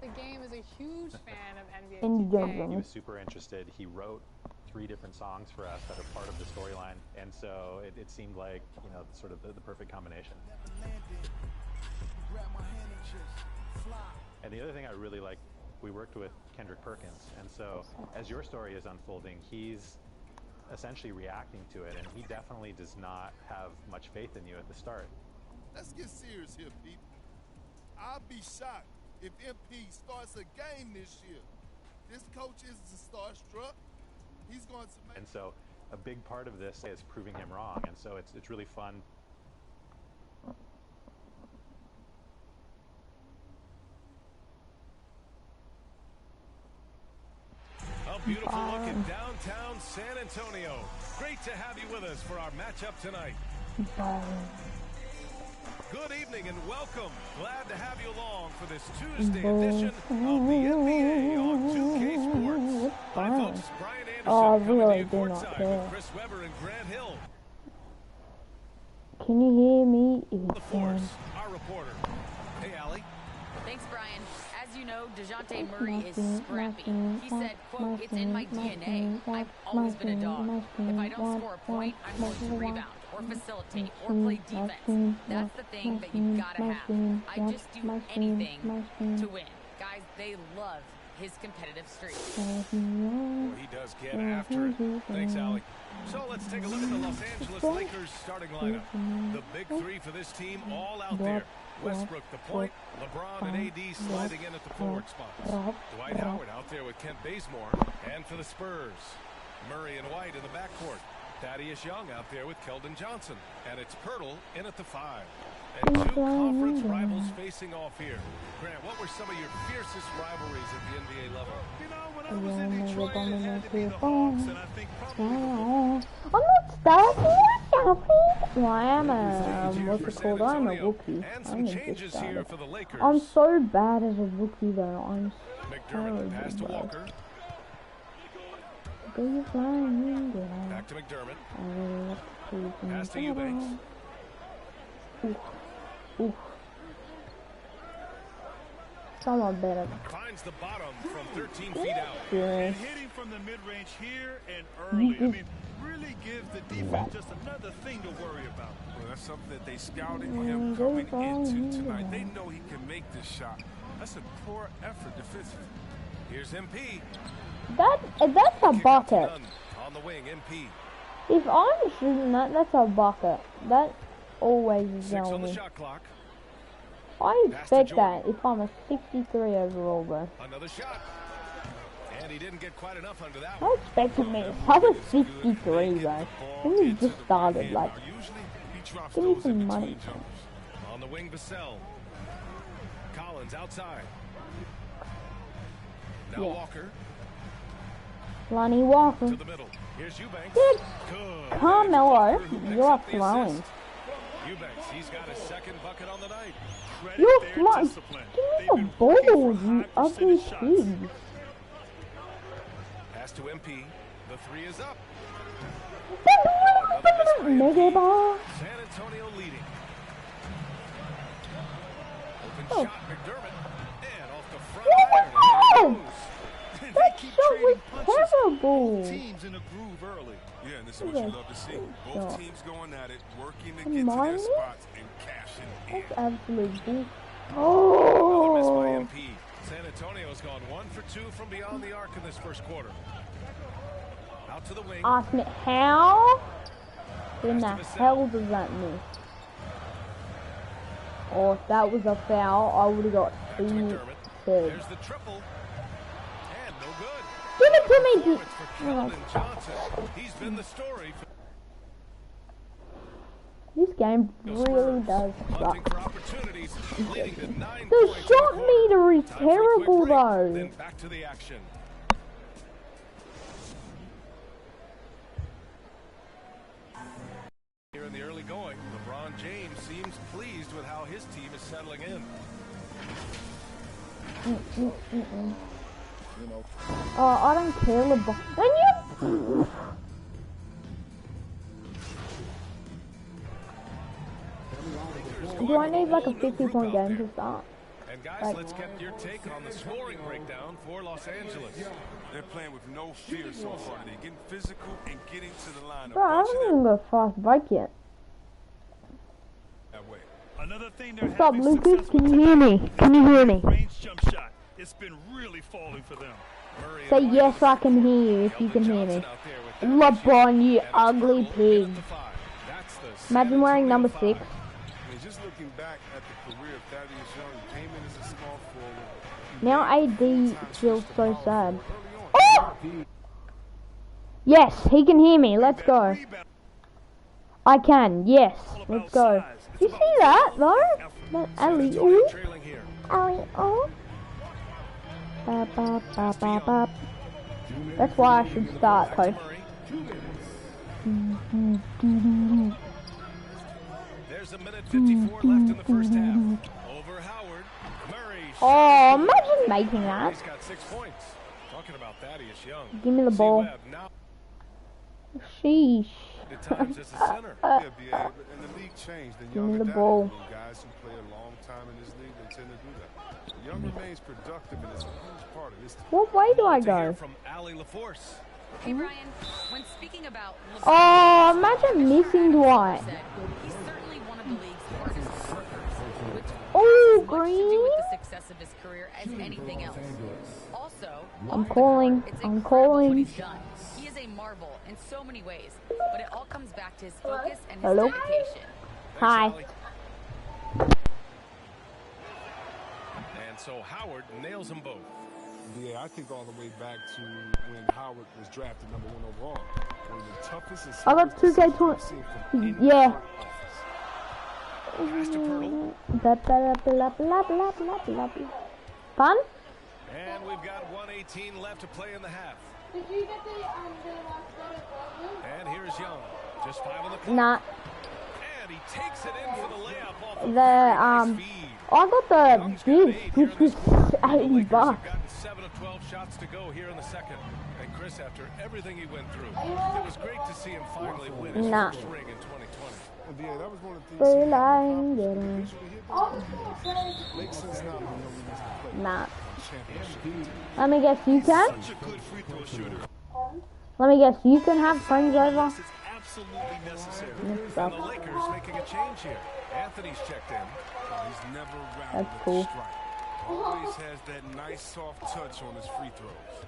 The game is a huge fan of NBA Indiana 2K. Jones. He was super interested. He wrote 3 different songs for us that are part of the storyline, and so it seemed like, you know, sort of the perfect combination. And the other thing I really like, we worked with Kendrick Perkins, and so as your story is unfolding, he's essentially reacting to it, and he definitely does not have much faith in you at the start. Let's get serious here, people. I'll be shocked if MP starts a game this year. This coach is starstruck. He's going to make... And so a big part of this is proving him wrong, and so it's really fun. A beautiful look at downtown San Antonio. Great to have you with us for our matchup tonight. Good evening and welcome. Glad to have you along for this Tuesday edition of the NBA on 2K Sports. Hi folks, Brian Anderson coming to you courtside with Chris Webber and Grant Hill. Can you hear me? The Force, our reporter. Hey, Allie. Thanks, Brian. As you know, DeJounte Murray is scrappy. He said, quote, "It's in my DNA. I've always been a dog. If I don't score a point, I'm going to rebound or facilitate or play defense. That's the thing that you gotta have. I just do anything to win." Guys, they love his competitive streak. Boy, he does get after it. Thanks, Allie. So let's take a look at the Los Angeles Lakers starting lineup. The big 3 for this team all out there. Westbrook the point, LeBron and AD sliding in at the forward spots. Dwight Howard out there with Kent Bazemore. And for the Spurs, Murray and White in the backcourt. Thaddeus Young out there with Keldon Johnson. And it's Pirtle in at the 5. And 2 conference rivals facing off here. Grant, what were some of your fiercest rivalries at the NBA level? You know, when I was in Detroit, it had to be the Hawks, and I think probably I'm not starting. Well, I am what's it called? I'm a rookie. And some changes here for the Lakers. I'm so bad as a rookie though. I'm McDermott the pass to Walker. Back to McDermott. Pass to Eubanks. Ooh. Someone better. Finds the bottom from 13 feet out. and hitting from the mid-range here and early. I mean, really gives the defense just another thing to worry about. Well, that's something that they scouted him coming into tonight. They know he can make this shot. That's a poor effort defensively. Here's MP. That's a bucket. On the wing, MP. If I'm shooting that, that's a bucket. That always is 6 on going the in. shot clock. I expect that if I'm a 63 overall, bro. Another shot. And he didn't get quite enough under that I one. expected me. I was 63, bro. When you just started, like, give me some money. On the wing, Vassell. Collins outside. Now Yeah. Walker Lonnie Walker. to the middle. Here's Eubanks. Dude, Good. Carmelo, Picks you are up the throwing. assist. Eubanks, he's got his second bucket on the night. You're flying. Give me the ball, you ugly pig. Pass to MP. The 3 is up. Mega ball. San Antonio leading. Open Oh. shot, McDermott. And off the front iron. And it goes. That shot was terrible. Teams in a groove early. Yeah, and this is what you love to see. Both teams going at it, working to get to Remind their me? spots and cashing in. That's absolute bull. Another miss by Oh. MP. San Antonio's gone 1 for 2 from beyond the arc in this first quarter. Out to the wing. Ask me how in the hell does that miss? Oh, if that was a foul, I would have got Back to 2 McDermott. thirds. There's the triple. And no good. Give it to me. Performance for Keldon Johnson. He's been the story. This game really does Hunting suck. for opportunities, leading to 9 The points in shot quarter. meter is Time for a quick terrible break, though. Then back to the action. Here in the early going, LeBron James seems pleased with how his team is settling in. Oh, I don't care, LeBron. And you. Do I need like a 50-point game to start? And guys, let's get your take on the scoring breakdown for Los Angeles. They're playing with no fear so far. They're getting physical and getting to the line. Bro, I haven't even got a fast bike yet. That way. Another thing they're What's up, having Lucas? success Can with you hear me? Can you hear me? range jump shot. It's been really falling for them. Murray Say and yes, White. I can hear you if you can hear Johnson me. out there with that LeBron, you issue. And ugly it's pig. at the 5. That's the Imagine wearing 7-2 number 5. 6. I mean, just looking back at the career of Thaddeus Young, he came in as a small forward. Now AD feels so sad. Oh! Yes, he can hear me. Let's go. I can. Yes, let's go. You see that though? That alley. Ooh. Trailing here. Alley. Oh. Ba, ba, ba, ba, ba. That's why I should start, coach. Murray. There's a minute 54 left in the first half. Over Howard. Murray. Oh, imagine making that. He's got 6 points. Talking about Thaddeus Young. Give me the ball. C-Webb now Sheesh. at times as a center. Yeah, BA, and the league changed. The Give me younger the ball. guys who play a long time in this league, they tend to do that. Young remains productive, and it's a huge part of this team. What way do I To hear go? from Allie LaForce. Hey, Brian, when speaking about Oh, imagine missing Dwight. said, he's certainly one of the league's hardest workers, which Oh, has much to do green. with the success of his career as anything else. Also, I'm off the calling. court, it's I'm incredible what calling. he's done. He is a marvel in so many ways, but it all comes back to his focus and his Hello? dedication. Hi. Allie. And so Howard nails them both. Yeah, I think all the way back to when Howard was drafted #1 overall. One of the toughest and I got smartest 2K20. I've seen from any Yeah. front office. Pass to Pirtle. Blah, blah, blah, blah, blah, blah, blah, blah. Fun? And we've got 1:18 left to play in the half. And here's Young. Just 5 on the clock. Nah. And he takes it in for the layup off of The very nice feed. I got the Young's got 8 gift, here which in was this quarter. The 80 Lakers bucks. have gotten 7 of 12 shots to go here in the second. And Chris, after everything he went through, it was great to see him finally win his Nah. first ring in 2020. And yeah, that was one of the things. Free he line, get in. visually hit makes sense now. We know we used to play Nah. championship. Let me guess, you can? Such a good free throw shooter. Let me guess, you can have friends over? This is absolutely necessary. Mixed And up. the Lakers making a change here. Anthony's checked in. He's never rattled That's with cool. a strike. Always has that nice soft touch on his free throws.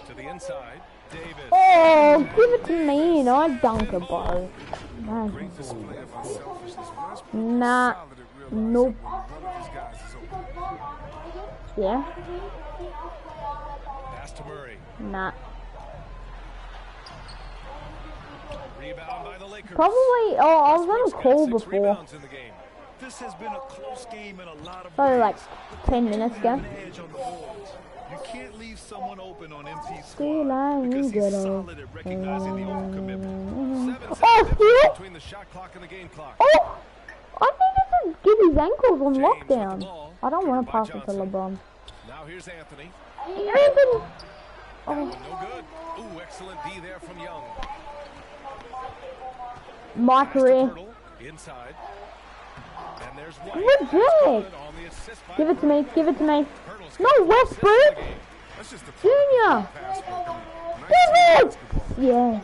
To the inside, Davis. Oh, give it to me and I dunk it, bro. Man. Great display of unselfishness. Westbrook is Nah. solid at realizing Nope. when one of his guys is open. Yeah? Pass to Murray. Nah. Rebound by the Lakers. Probably, oh, I was on a Westbrook's got call 6 before. rebounds in the game. This has been a close game in a lot of Probably ways. like 10 minutes ago. An edge on the boards. You can't leave someone open on MP Still squad lying, because get he's off. solid at recognizing the overcommitment. 7 Oh, seconds steal! between the shot clock and the game clock. Oh! I think it's give his ankles on James with the lockdown. ball, I don't want covered to by pass it to Johnson. LeBron. Now here's Anthony. Anthony! Oh, No good. Ooh, excellent D there from Young. my Pass to career. Pirtle, inside. And there's White. Good Good job. on the assist by Give it to me, Pirtle. give it to me. Pirtle's No, got 4 assists in the Westbrook! game. That's just a Junior! pass work. Give it! Yeah.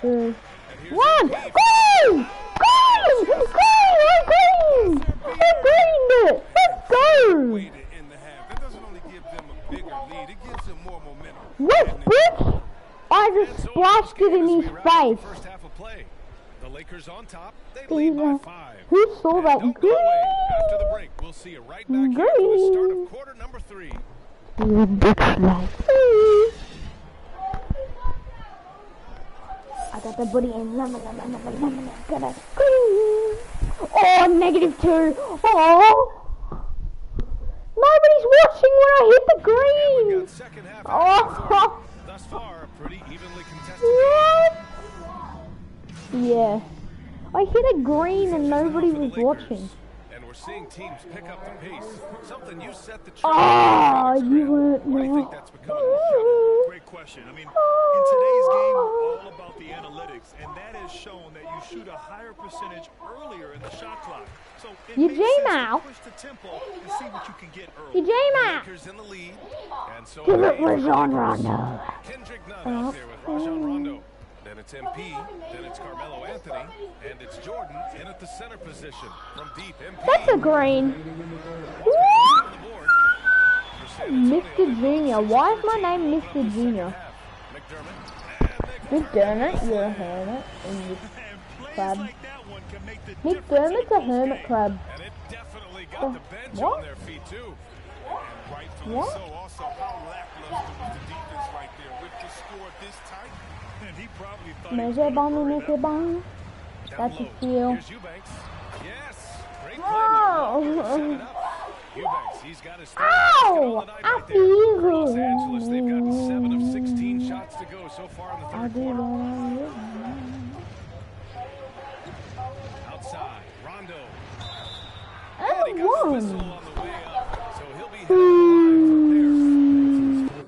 2, And here's 1. Embiid. Green! Green! Green! I greened it! Let's go! Way to end the half. That doesn't only give them a bigger lead, it gives them more momentum. Westbrook! I just And so splashed it in as we his wrap up the face. first half of play. The Lakers on top. They lead by 5. Who saw that Don't go away. After the green? break, we'll see you right back here for the start of quarter number 3. I got the booty in. Got a green. Oh, -2. Oh. Nobody's watching when I hit the And we've green. got second half action for you. Oh. Thus far, a pretty evenly contested game. What? Yeah. I hit a green and nobody was watching. And we're seeing teams pick up the pace. Something you set the trend. Oh, you weren't. Why do you think that's becoming more? Great question. I mean, in today's game, we're all about the analytics, and that has shown that you shoot a higher percentage earlier in the shot clock. So it You makes sense J-Mal. to push the tempo and see what you can get early. You J-Man. Lakers in the lead, and so Give are it the Rajon Lakers. Rondo. Kendrick Nunn out there with Rajon Rondo. Then it's MP, then it's Carmelo Anthony, and it's Jordan in at the center position. From deep, MP. That's a green. Mr. Junior. Why is my name Mr. Junior? McDermott, you're a hermit in this club. McDermott's a hermit club. And it definitely got the bench What? on their feet too. And rightfully What? so. Also, how lackluster was the defense right there with the score this tight? And he probably thought he was Measure gonna bomb, hurry make that it bomb. That's a steal. Here's Eubanks. Yes, great play. Oh. Set it up. Eubanks, he's got his Ow! third basket on the night I right there. For Los feel. Angeles, they've gotten 7 of 16 shots to go so far in the I third do quarter. want it. Outside, Rondo. Oh, He got the whistle one. on the way up, so he'll be headed to the line from there.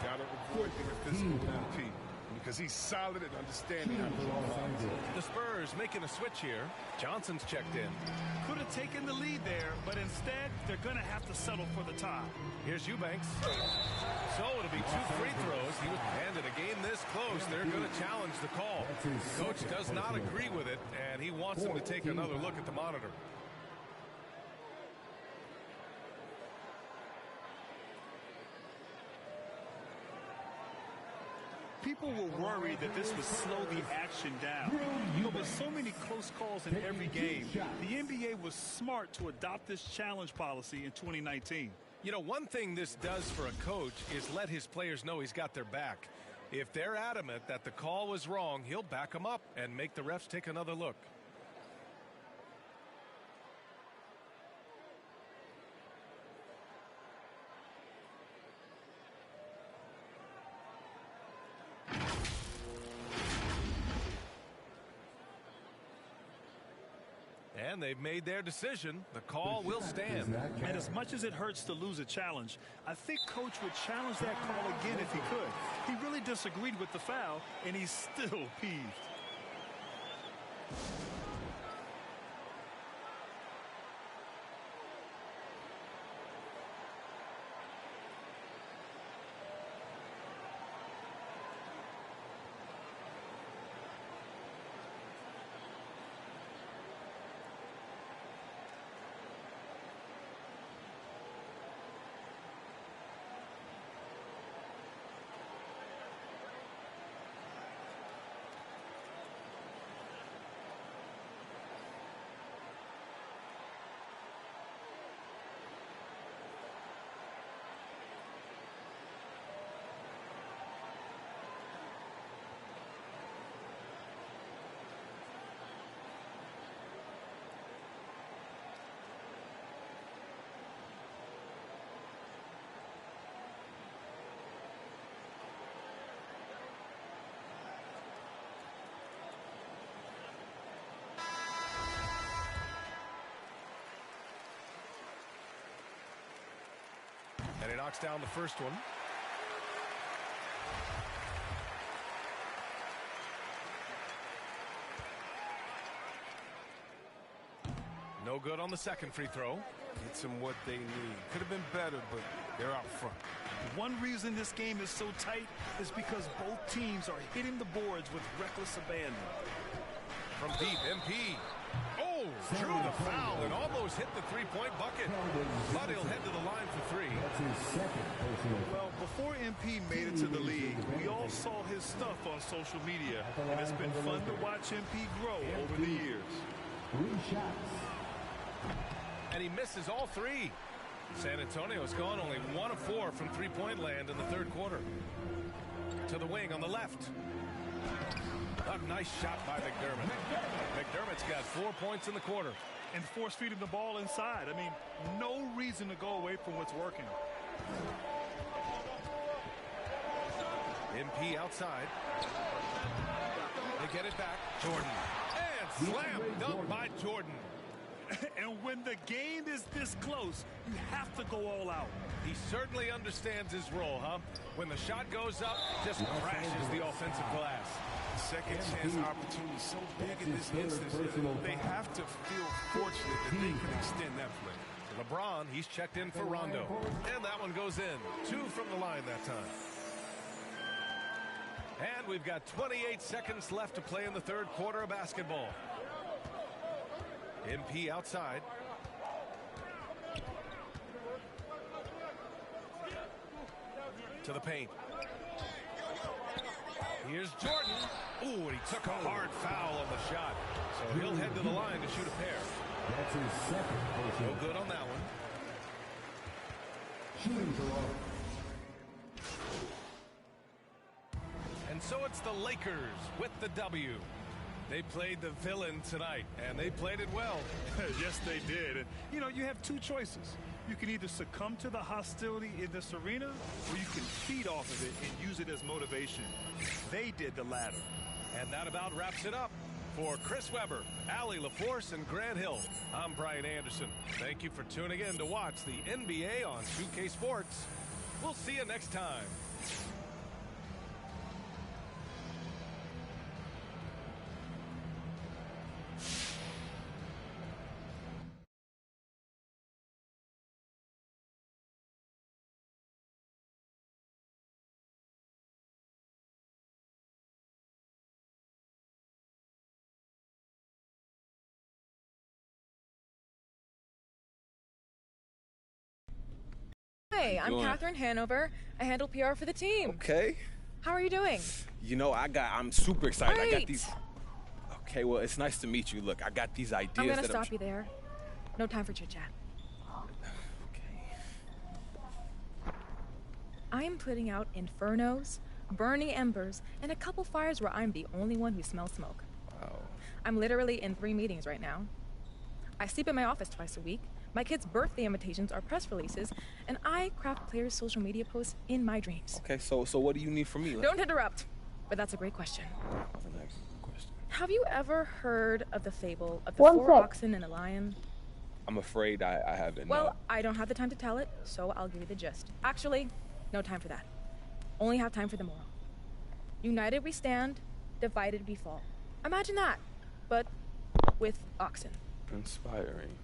Gotta avoid being physical with MP because he's solid at understanding how to draw lines. The Spurs making a switch here. Johnson's checked in. Could have taken the lead there, but instead, they're going to have to settle for the tie. Here's Eubanks. So it'll be 2 free throws. He was handed a game this close. They're going to challenge the call. Coach does not agree with it, and he wants him to take another look at the monitor. People were worried that this would slow the action down. You know, with so many close calls in every game, the NBA was smart to adopt this challenge policy in 2019. You know, one thing this does for a coach is let his players know he's got their back. If they're adamant that the call was wrong, he'll back them up and make the refs take another look. And they've made their decision. The call will stand. And as much as it hurts to lose a challenge, I think Coach would challenge that call again if he could. He really disagreed with the foul, and he's still peeved. And he knocks down the first one. No good on the second free throw. Gets them what they need. Could have been better, but they're out front. One reason this game is so tight is because both teams are hitting the boards with reckless abandon. From deep, MP. Oh, drew the foul and almost hit the three-point bucket. But he'll head to the line for three. Well, before MP made it to the league, we all saw his stuff on social media, and it's been fun to watch MP grow over the years. 3 shots. And he misses all three. San Antonio's gone only 1 of 4 from three-point land in the third quarter. To the wing on the left. A nice shot by McDermott. McDermott's got 4 points in the quarter. And force feeding the ball inside. I mean, no reason to go away from what's working. MP outside. They get it back. Jordan. And slam dunk by Jordan. And when the game is this close, you have to go all out. He certainly understands his role, huh? When the shot goes up, just crashes the offensive glass. Second chance opportunity so big in this instance. They have to feel fortunate that they can extend that play. LeBron, he's checked in for Rondo. And that one goes in. 2 from the line that time. And we've got 28 seconds left to play in the third quarter of basketball. MP outside. To the paint. Here's Jordan. Ooh, and he took a hard foul on the shot. So he'll head to the line to shoot a pair. That's his second. No good on that one. Shooting below. And so it's the Lakers with the W. They played the villain tonight, and they played it well. Yes, they did. And, you know, you have 2 choices. You can either succumb to the hostility in this arena, or you can feed off of it and use it as motivation. They did the latter. And that about wraps it up. For Chris Webber, Allie LaForce, and Grant Hill, I'm Brian Anderson. Thank you for tuning in to watch the NBA on 2K Sports. We'll see you next time. Hi, I'm Catherine Hanover. I handle PR for the team. Okay. How are you doing? You know, I'm super excited. Great. I got these. Okay, well, it's nice to meet you. Look, I got these ideas. I'm gonna stop you there. No time for chit chat. Okay. I am putting out infernos, burning embers, and a couple fires where I'm the only one who smells smoke. Wow. I'm literally in 3 meetings right now. I sleep in my office twice a week. My kids' birthday invitations are press releases, and I craft players' social media posts in my dreams. Okay, so what do you need from me? Don't interrupt, but that's a great question. Next question. Have you ever heard of the fable of the One 4 sec. oxen and a lion? I'm afraid I haven't. Well, no. I don't have the time to tell it, so I'll give you the gist. Actually, no time for that. Only have time for the moral. United we stand, divided we fall. Imagine that, but with oxen. Inspiring.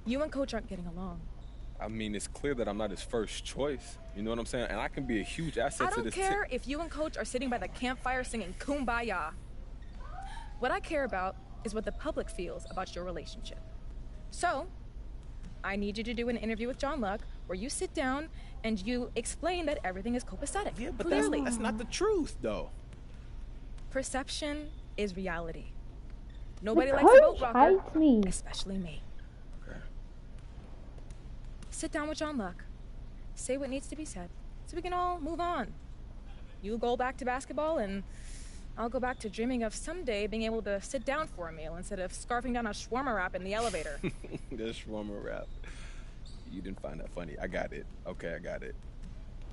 You and Coach aren't getting along. I mean, it's clear that I'm not his first choice. You know what I'm saying? And I can be a huge asset I to don't this care if you and Coach are sitting by the campfire singing Kumbaya. What I care about is what the public feels about your relationship. So, I need you to do an interview with John Luck where you sit down and you explain that everything is copacetic. Yeah, but clearly. that's not the truth, though. Perception is reality. Nobody The likes a boat coach rocker, hates me. especially me. Okay. Sit down with John Luck. Say what needs to be said so we can all move on. You go back to basketball and I'll go back to dreaming of someday being able to sit down for a meal instead of scarfing down a shawarma wrap in the elevator. The shawarma wrap. You didn't find that funny. I got it. Okay, I got it.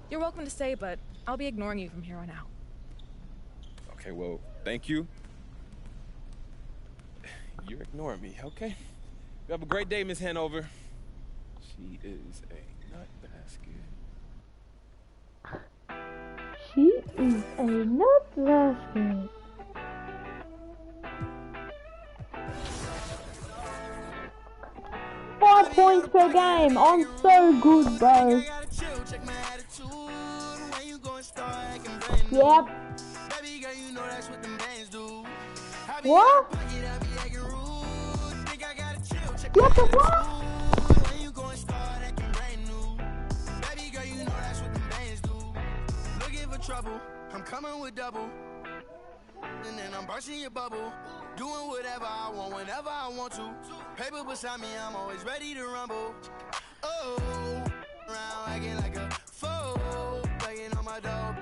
You're welcome to stay, but I'll be ignoring you from here on out. Okay, well, thank you. You're ignoring me, okay? You have a great day, Miss Hanover. She is a nut basket. She is a nut basket. Five points per game. I'm so good, bro. Yep. What? What the fuck? Trouble, I'm coming with double, and then I'm bursting your bubble, doing whatever I want whenever I want to. Paper beside me, I'm always ready to rumble. Oh, round acting like a fool, begging on my dog.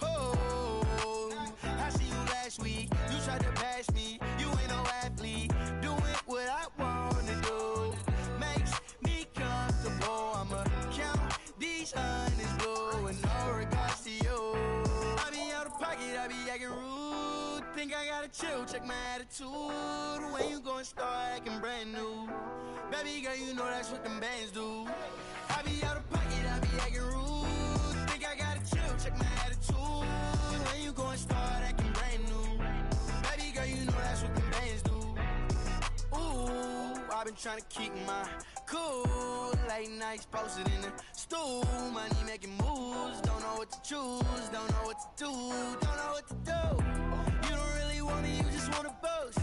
Oh, I see you last week, you tried to pass me, you ain't no athlete, doing what I wanna do, makes me comfortable. I'ma count these honey's blue and no regards to you. I be out of pocket, I be acting rude. Think I gotta chill, check my attitude. When you gon' start acting brand new? Baby girl, you know that's what them bands do. I be out of pocket, I be acting rude. Think I gotta chill, check my attitude. When you gon' start acting brand new? Baby girl, you know that's what them bands do. Ooh, I've been trying to keep my cool. Late nights posted in the stool. Money making moves. Don't know what to choose. Don't know what to do. Don't know what to do. You don't really want me. You just want to boast.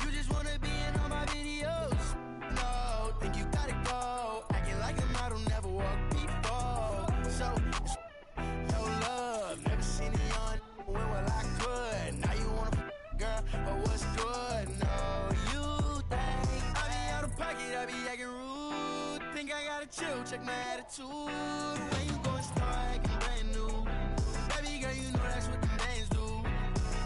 You just want to be in all my videos. No, think you gotta go. Acting like a model, never walked before. So, no love. Never seen a young when well I could. Now you wanna girl, but what's good? No, you think I be out of pocket, I be acting rude. Think I gotta chill, check my attitude. When you gon' start acting brand new? Baby girl, you know that's what them bands do.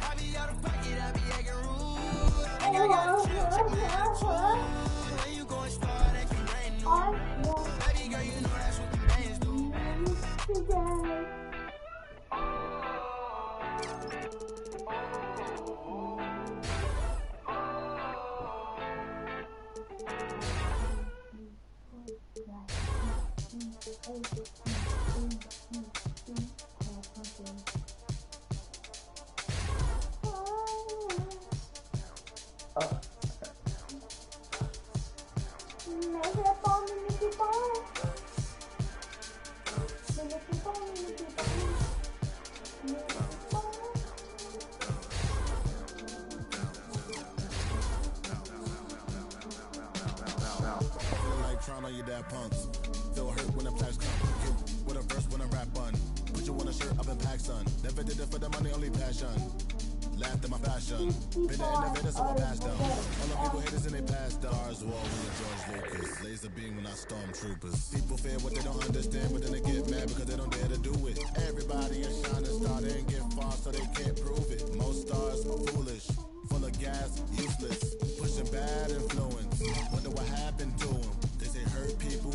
I be out of pocket, I be acting rude. Think I gotta chill, check my attitude. When you gon' start acting brand new? Baby girl, you know that's what them bands do. On your dad punks. Feel hurt when the flash come. Get with a verse when I rap on. Put you on a shirt, I've been packed, son. Never did it for the money, only passion. Laughed at my fashion. Been an innovator, so I passed down. All the people haters and they passed down. Stars wall when the George Lucas. Laser beam when I stormtroopers. People fear what they don't understand, but then they get mad because they don't dare to do it. Everybody is shining star, they ain't get far, so they can't prove it. Most stars are foolish. Full of gas, useless. Pushing bad influence. Wonder what happened to them. Hurt people,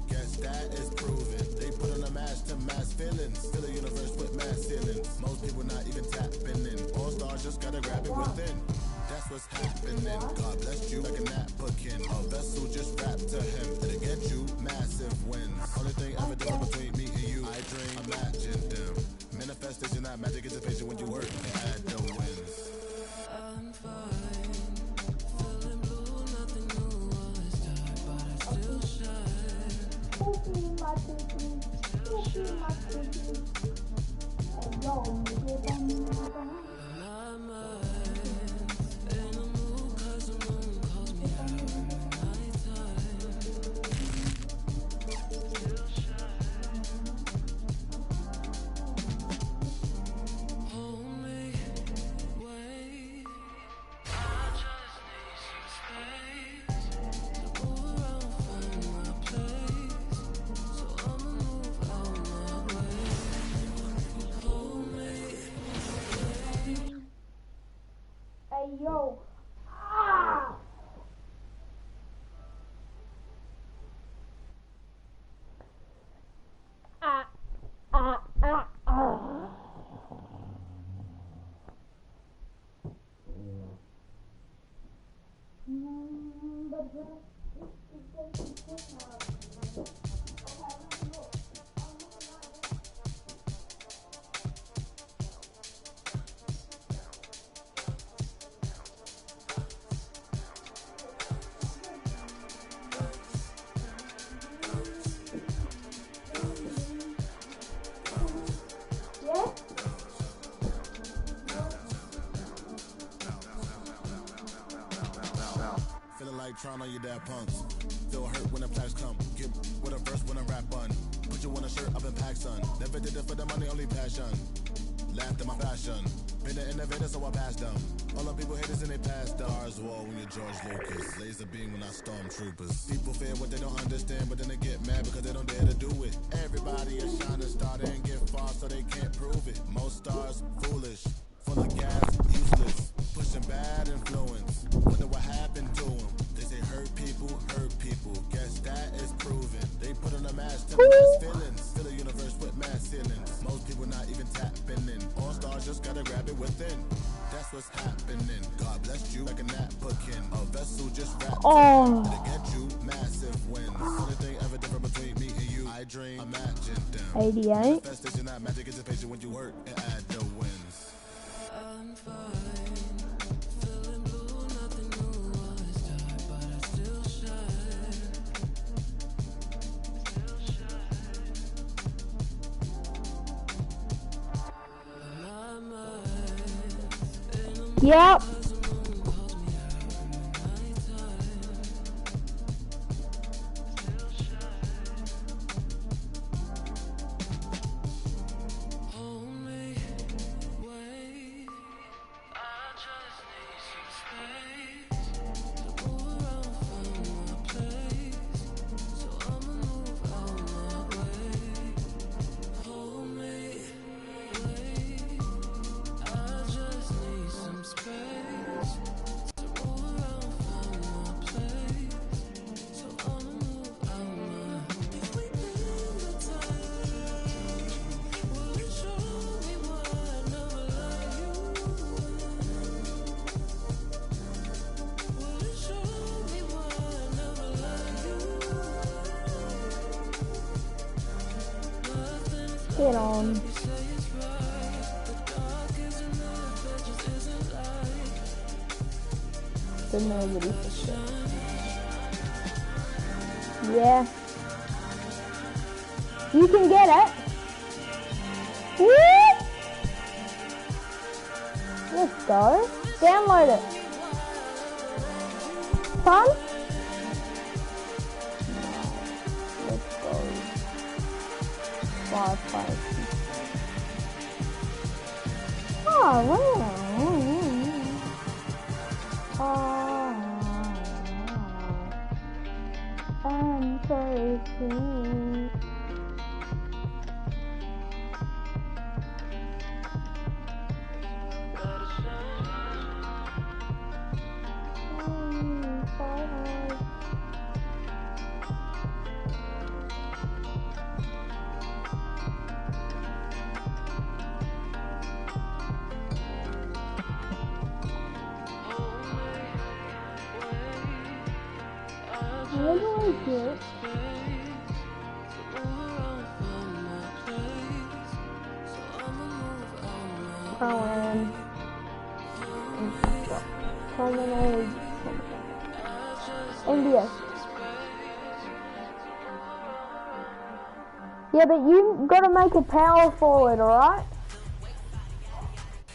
guess that is proven. They put on a mask to mask feelings. Fill the universe with mass ceilings. Most people not even tapping in. All stars stars just gotta grab it within. That's what's happening. God bless you like a napkin. A vessel just wrapped to him. It'll get you massive wins. Only thing ever different between me and you, I dream, imagine them. Manifestation, not magic, it's a patient when you work and add the wins. I'm fine. Feeling blue, nothing new. All this dark, but I still shine. Yo. Trying on your dad punks. Feel hurt when the plaques come. Get with a verse when I rap on. Put you on a shirt up in pack, son. Never did it for the money, only passion. Laughed at my fashion. Been an innovator, so I passed them. All the people haters and they passed the Stars wall when you're George Lucas. Laser beam when I stormtroopers. People fear what they don't understand, but then they get mad because they don't dare to do it. Everybody is shining star, they ain't get far, so they can't prove it. Most stars foolish, full of gas, useless, pushing bad influence. Wonder what happened to them. They say hurt people, guess that is proven. They put on a mask to mask feelings. Fill a universe with mass ceilings. Most people not even tapping in. All stars just gotta grab it within. That's what's happening. God bless you like a napkin. A vessel just wrapped to get you massive wins. Only thing ever different between me and you, I dream, imagine them. 88. Manifestation, not magic, it's a patient when you work and add the wins. I'm fine. Feeling blue, nothing new. All this dark, but I still shine. Yep. Get on. The nobody for shit. Yeah. You can get it. Woo! Let's go. Download it. Fun? Let's go. 5, 5. Oh, wow. I'm so sweet. make it. Pro-Am. Promenade. NBA. Yeah, but you gotta make a power forward, alright?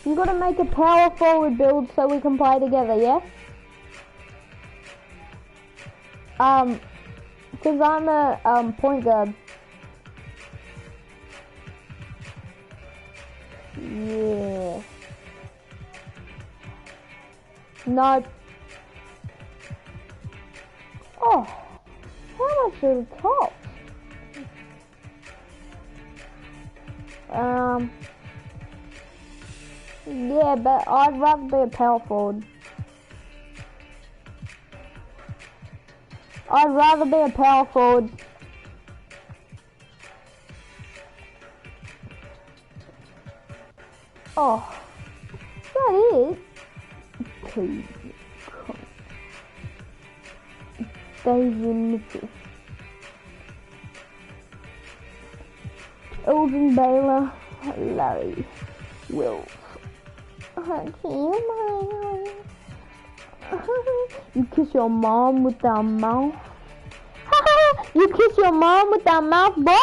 You gotta make a power forward build so we can play together, yeah? Cause I'm a, point guard. Yeah. No. Oh. How much are the tops? Yeah, but I'd rather be a power forward. I'd rather be a power forward. Oh, that is. David Mitchell. Elgin Baylor. Larry Wills. You kiss your mom with that mouth. You kiss your mom with that mouth, boy.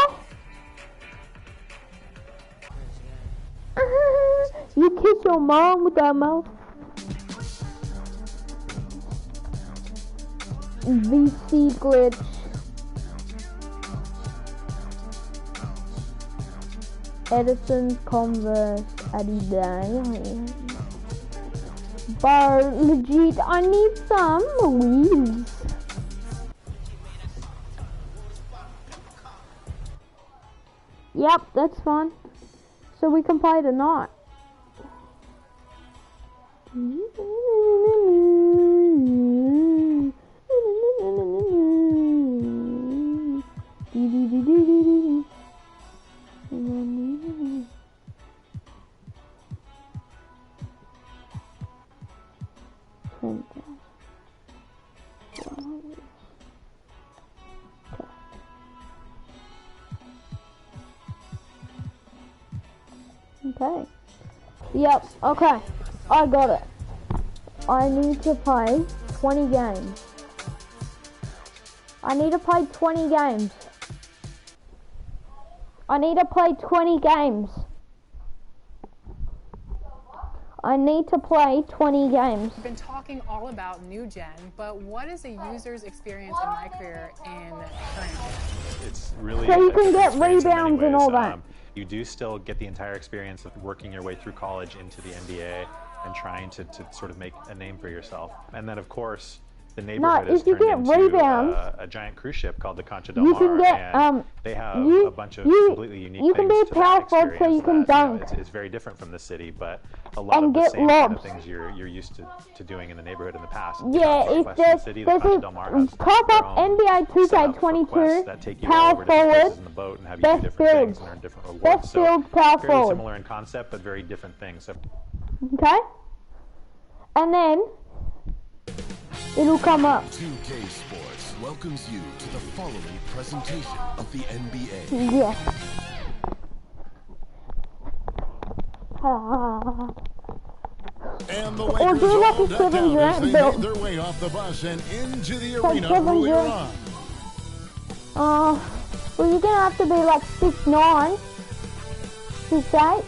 You kiss your mom with that mouth. VC glitch. Edison, Converse, Adidas. Bar, legit, I need some Louise. Yep, that's fine. So we can play tonight. Okay. Yep, okay. I got it. I need to play 20 games. I need to play 20 games. I need to play 20 games. I need to play 20 games. We've been talking all about new gen, but what is a user's experience in my career in current gen? It's really so you can get rebounds and all that. You do still get the entire experience of working your way through college into the NBA and trying to sort of make a name for yourself. And then, of course, the neighborhood has turned into a giant cruise ship called the Concha del Mar, and they have a bunch of completely unique things to that experience so you can dunk. It's very different from the city, but a lot of the same kind of things you're used to doing in the neighborhood in the past. Yeah, if there's a top up NBA 2K22 power forward, best builds, best builds power forward. Very similar in concept, but very different things. Okay, and then it'll come up. 2K Sports welcomes you to the following presentation of the NBA. Yeah. And the or do like a Kevin Durant build. Their way off the bus and into the arena earlier on. Well, you're gonna have to be like 6'9", 6'8".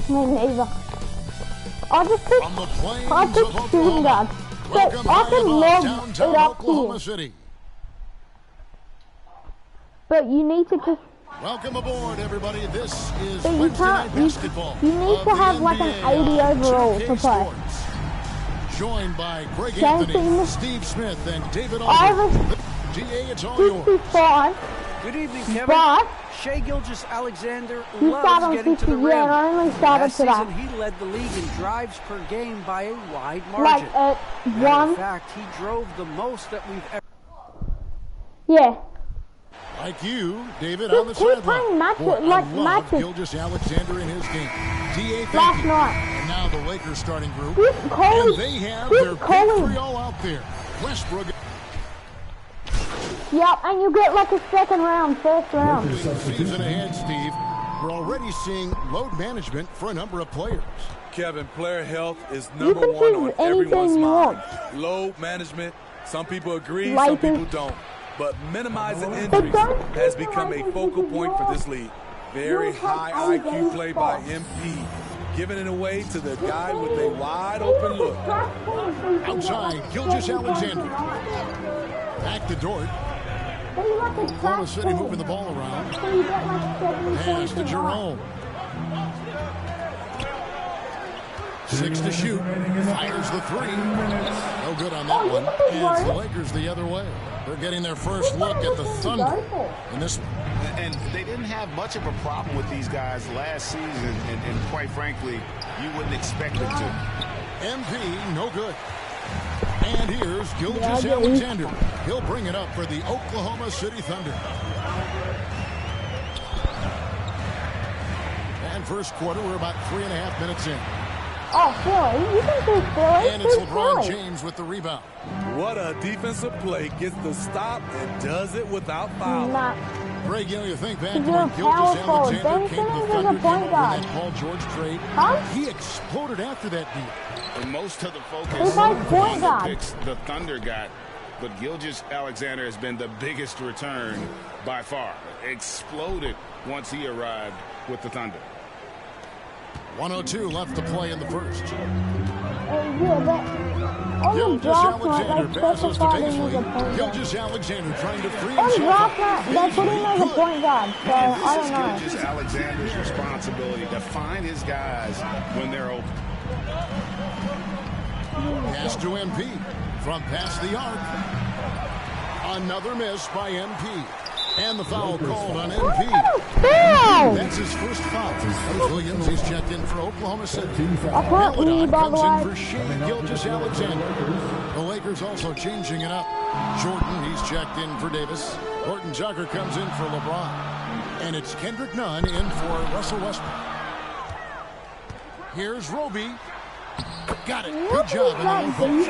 Me neither. I just picked shooting guard. So I can lob it up here. City. But you need to just... Welcome aboard, everybody. This is but you can't, you need to have like an 80 overall to play. Joined by Greg Anthony, Steve Smith, and David Aldridge. GA, it's all yours. 65. Good evening, Kevin. But Shai Gilgeous-Alexander you loves getting to the rim. Yeah, I only started Last today. season, he led the league in drives per game by a wide margin. Like at one. In fact, he drove the most that we've ever. Yeah. Like you, David, on the sideline. I love Gilgeous-Alexander in his game. D.A. Last night. And now the Lakers starting group. And they have their big three all out there. Westbrook. Yep, and you get like a second round, first round. Season ahead, Steve. We're already seeing load management for a number of players. Kevin, player health is number one on everyone's mind. Load management, some people agree, some people don't. But minimizing injuries has become a focal point for this league. Very high IQ play by MP, giving it away to the guy with a wide open look. Outside, Gilgeous-Alexander. Back to Dort. Oklahoma City moving the ball around. Pass to Jerome. 6 to shoot. Fires the three. No good on that one. And it's the Lakers the other way. They're getting their first look at the Thunder in this one. And they didn't have much of a problem with these guys last season, and quite frankly, you wouldn't expect them to. MP, no good. And here's Gilgeous-Alexander. He'll bring it up for the Oklahoma City Thunder. And first quarter, we're about 3.5 minutes in. Oh, Philly, you can do Philly. And it's LeBron James with the rebound. What a defensive play. Gets the stop and does it without fouling. Greg, you think back to when Gilgeous-Alexander came to the Thunder, came over that Paul George trade. He exploded after that deal. And most of the focus on the picks the Thunder got, but Gilgeous-Alexander has been the biggest return by far. Exploded once he arrived with the Thunder. 1:02 left to play in the first. Gilgeous-Alexander passes to Paisley. Gilgeous-Alexander trying to free himself. They put him as a point guard, so I don't know. This is Gilgeous-Alexander's responsibility to find his guys when they're open. Pass to MP from past the arc. Another miss by MP. And the foul called on MP. That's his first foul. Williams, he's checked in for Oklahoma City. Meladon comes in for Shea Gilgeous-Alexander. The Lakers also changing it up. Jordan, he's checked in for Davis. Horton Tucker comes in for LeBron. And it's Kendrick Nunn in for Russell Westbrook. Here's Roby. Got it. Good job in the post.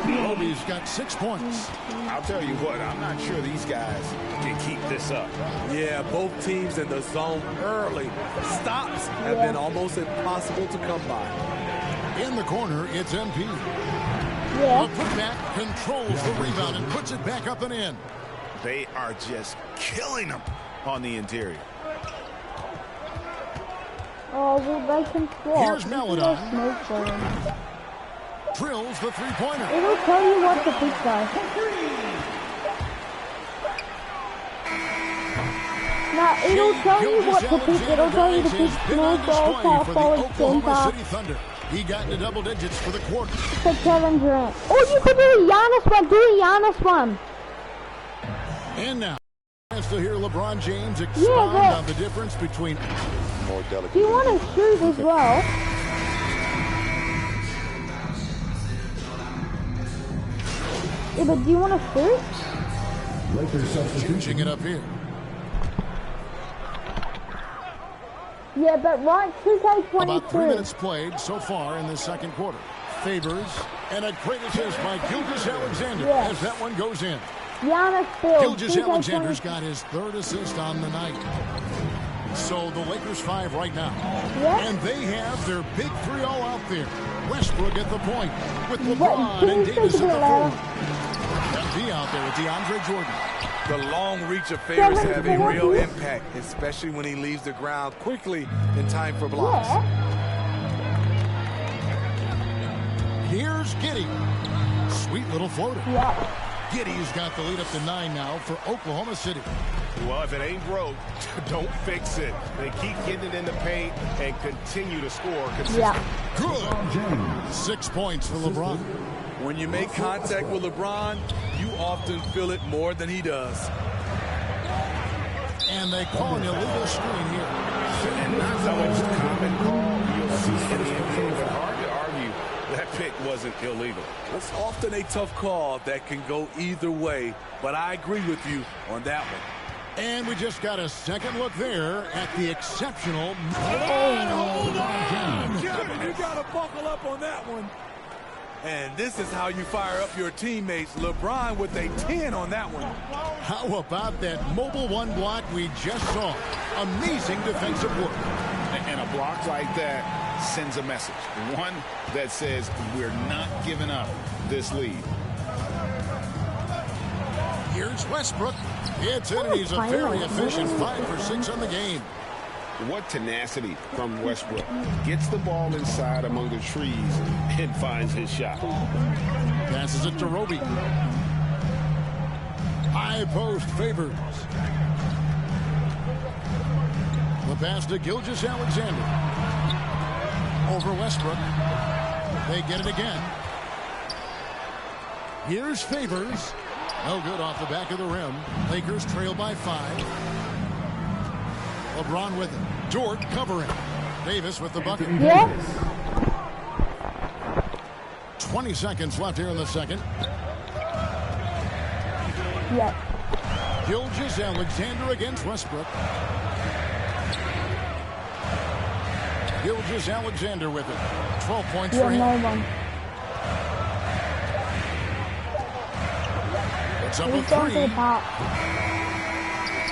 Roby's got 6 points. I'll tell you what, I'm not sure these guys can keep this up. Yeah, both teams in the zone early. Stops have been almost impossible to come by. In the corner, it's MP. A putback controls the rebound and puts it back up and in. They are just killing them on the interior. Oh, well, they can swap. Here's Meladon. Drills the three-pointer. It'll tell you what to pick, guys. Now, it'll tell you what to pick. It'll tell you to pick small ball, power forward, center. He got into double digits for the quarter. For Kevin Durant. Oh, you could do a Giannis one. Do a Giannis one. And now, to hear LeBron James expound on the difference between more delicate. Do you want to shoot as well? Yeah, but do you want to shoot? Lakers substituting it up here. Yeah, but right, 2K22. About 3 minutes played so far in the second quarter. Favors and a great assist by Gilgeous-Alexander as that one goes in. Giannis Bill. Gilgeous-Alexander's got his third assist on the night. So the Lakers 5 right now. And they have their big three all out there. Westbrook at the point with LeBron and Davis at the forward. MD out there with DeAndre Jordan. The long reach of Favors have a real impact, especially when he leaves the ground quickly in time for blocks. Here's Giddey. Sweet little floater. Giddey's got the lead up to 9 now for Oklahoma City. Well, if it ain't broke, don't fix it. They keep getting it in the paint and continue to score consistently. Good. 6 points for LeBron. When you make contact with LeBron, you often feel it more than he does. And they call an illegal screen here. And not the most common call you'll see in the NBA, but hard to argue that pick wasn't illegal. It's often a tough call that can go either way, but I agree with you on that one. And we just got a second look there at the exceptional. Hold on. Kevin, you got to buckle up on that one. And this is how you fire up your teammates. LeBron with a 10 on that one. How about that mobile one block we just saw? Amazing defensive work. And a block like that sends a message. One that says we're not giving up this lead. Here's Westbrook. It's in, and he's a very efficient 5 for 6 on the game. What tenacity from Westbrook. Gets the ball inside among the trees and finds his shot. Passes it to Roby. High post Favors. The pass to Gilgeous-Alexander. Over Westbrook. They get it again. Here's Favors. No good off the back of the rim. Lakers trail by 5. LeBron with it. Dort covering. Davis with the bucket. Yes. 20 seconds left here in the second. Yes. Gilgeous-Alexander against Westbrook. Gilgeous-Alexander with it. 12 points for him. No It's up a 3.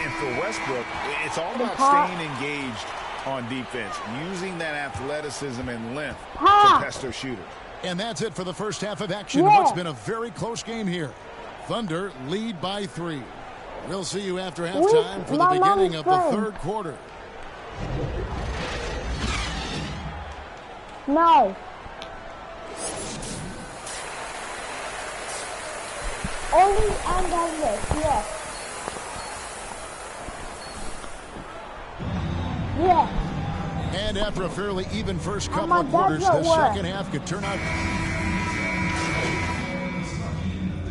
And for Westbrook, it's all about staying engaged on defense, using that athleticism and length to pester shooters. And that's it for the first half of action. What's been a very close game here. Thunder lead by 3. We'll see you after halftime for the beginning of the third quarter. No. Only and this, yes. Yes. And after a fairly even first couple of quarters, the second half could turn out.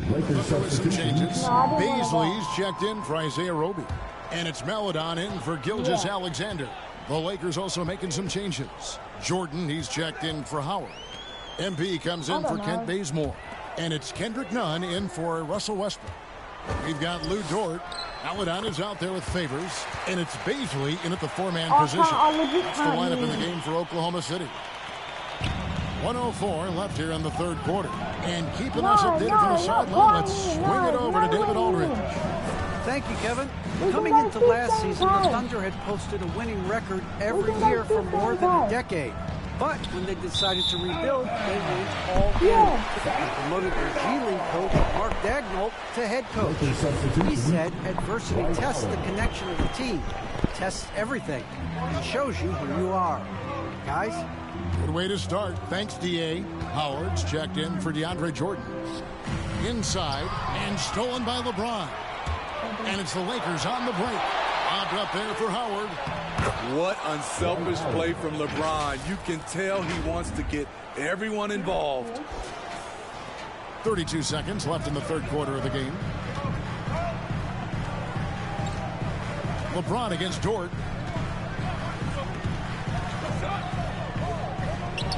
With some changes. Beasley's checked in for Isaiah Roby. And it's Maledon in for Gilgeous-Alexander. The Lakers also making some changes. Jordan, he's checked in for Howard. MP comes in for Kent Bazemore. And it's Kendrick Nunn in for Russell Westbrook. We've got Lou Dort. Maledon is out there with Favors. And it's Beasley in at the 4-man position. That's the lineup in the game for Oklahoma City. 1:04 left here in the third quarter. And keeping us updated from the sideline, let's swing it over to David Aldridge. Thank you, Kevin. Coming into last season, the Thunder had posted a winning record every year for more than a decade. But when they decided to rebuild, they went all in. They promoted their G League coach, Mark Daigneault, to head coach. He said adversity tests the connection of the team, tests everything, and shows you who you are. Guys? Good way to start. Thanks, D.A. Howard's checked in for DeAndre Jordan. Inside, and stolen by LeBron. And it's the Lakers on the break. Popped up there for Howard. What unselfish play from LeBron. You can tell he wants to get everyone involved. 32 seconds left in the third quarter of the game. LeBron against Dort.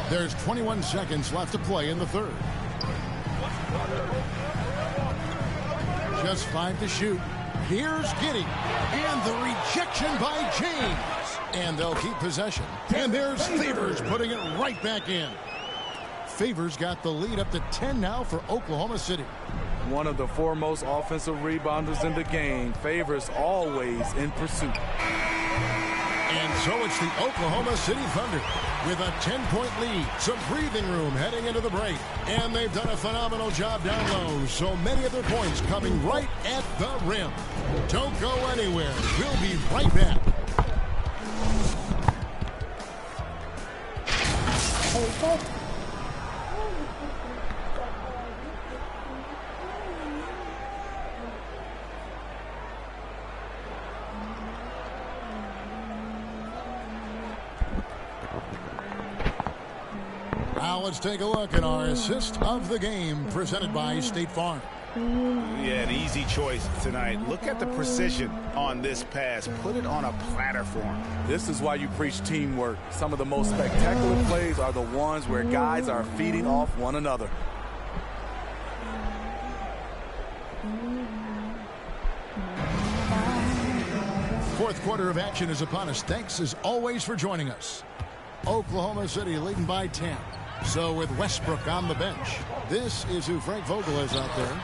There's 21 seconds left to play in the third. Just 5 to shoot. Here's Giddey. And the rejection by James. And they'll keep possession. And there's Favors putting it right back in. Favors got the lead up to 10 now for Oklahoma City. One of the foremost offensive rebounders in the game. Favors always in pursuit. And so it's the Oklahoma City Thunder with a 10-point lead. Some breathing room heading into the break. And they've done a phenomenal job down low. So many of their points coming right at the rim. Don't go anywhere. We'll be right back. Now let's take a look at our assist of the game presented by State Farm. Yeah, an easy choice tonight. Look at the precision on this pass. Put it on a platter for him. This is why you preach teamwork. Some of the most spectacular plays are the ones where guys are feeding off one another. fourth quarter of action is upon us. Thanks as always for joining us. Oklahoma City leading by 10. So with Westbrook on the bench, this is who Frank Vogel is out there.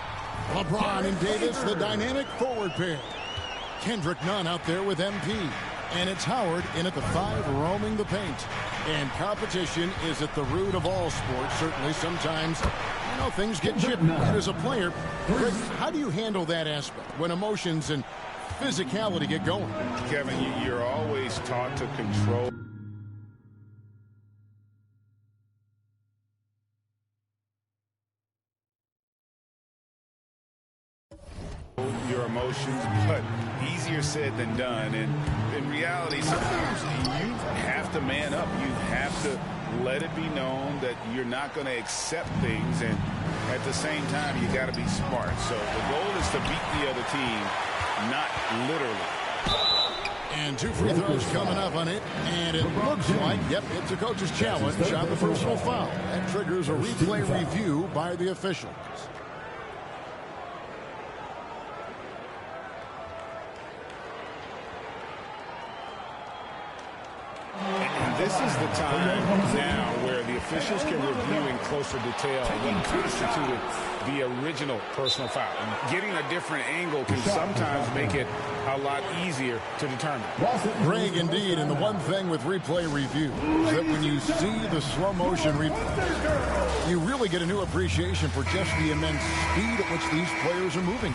LeBron and Davis, the dynamic forward pair. Kendrick Nunn out there with MP. And it's Howard in at the 5 roaming the paint. And competition is at the root of all sports. Certainly sometimes, things get chippy. And as a player, Greg, how do you handle that aspect when emotions and physicality get going? Kevin, you're always taught to control your emotions, but easier said than done. And in reality, sometimes you have to man up. You have to let it be known that you're not going to accept things, and at the same time, you got to be smart. So the goal is to beat the other team, not literally. And 2 free throws coming up on it, and it looks like, it's a coach's challenge on the personal foul. That triggers a replay review by the officials. This is the time now where the officials can review in closer detail what constituted the original personal foul. And getting a different angle can sometimes make it a lot easier to determine. Greg, indeed, and the one thing with replay review is that when you see the slow motion replay, you really get a new appreciation for just the immense speed at which these players are moving.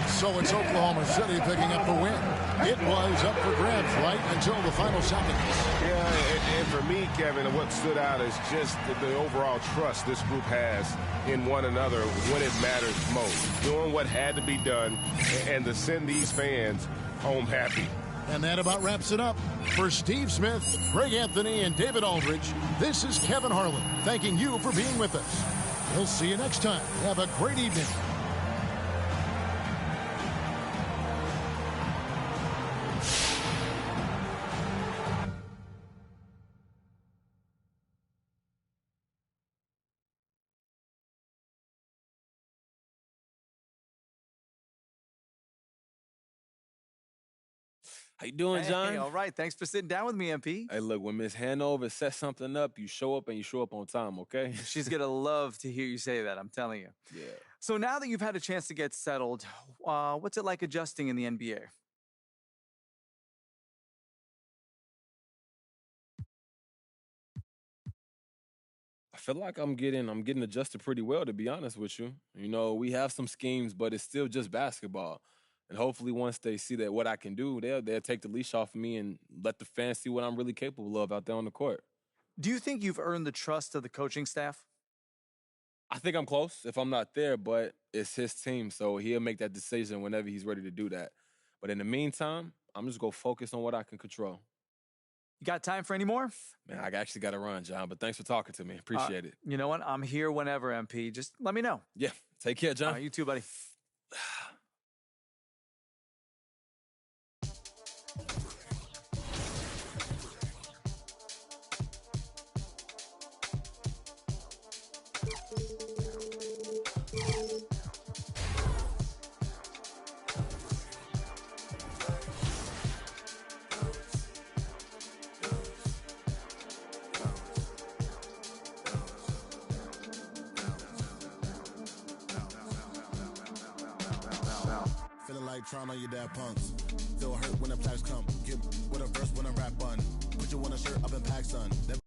So it's Oklahoma City picking up the win. It was up for grabs right until the final seconds. Yeah, and for me, Kevin, what stood out is just the overall trust this group has in one another when it matters most. Doing what had to be done and to send these fans home happy. And that about wraps it up. For Steve Smith, Greg Anthony, and David Aldridge, this is Kevin Harlan thanking you for being with us. We'll see you next time. Have a great evening. How you doing, John? Hey, all right. Thanks for sitting down with me, MP. Hey, look, when Miss Hanover sets something up, you show up and you show up on time, okay? She's going to love to hear you say that, I'm telling you. Yeah. So now that you've had a chance to get settled, what's it like adjusting in the NBA? I feel like I'm getting adjusted pretty well, to be honest with you. We have some schemes, but it's still just basketball. And hopefully once they see that what I can do, they'll take the leash off of me and let the fans see what I'm really capable of out there on the court. Do you think you've earned the trust of the coaching staff? I think I'm close if I'm not there, but it's his team, so he'll make that decision whenever he's ready to do that. But in the meantime, I'm just going to focus on what I can control. You got time for any more? Man, I actually got to run, John, but thanks for talking to me. Appreciate it. You know what? I'm here whenever, MP. Just let me know. Yeah. Take care, John. You too, buddy. Trying on your dad punks. Feel hurt when the plaques come. Get with a verse when I rap on. Put you on a shirt up in PacSun.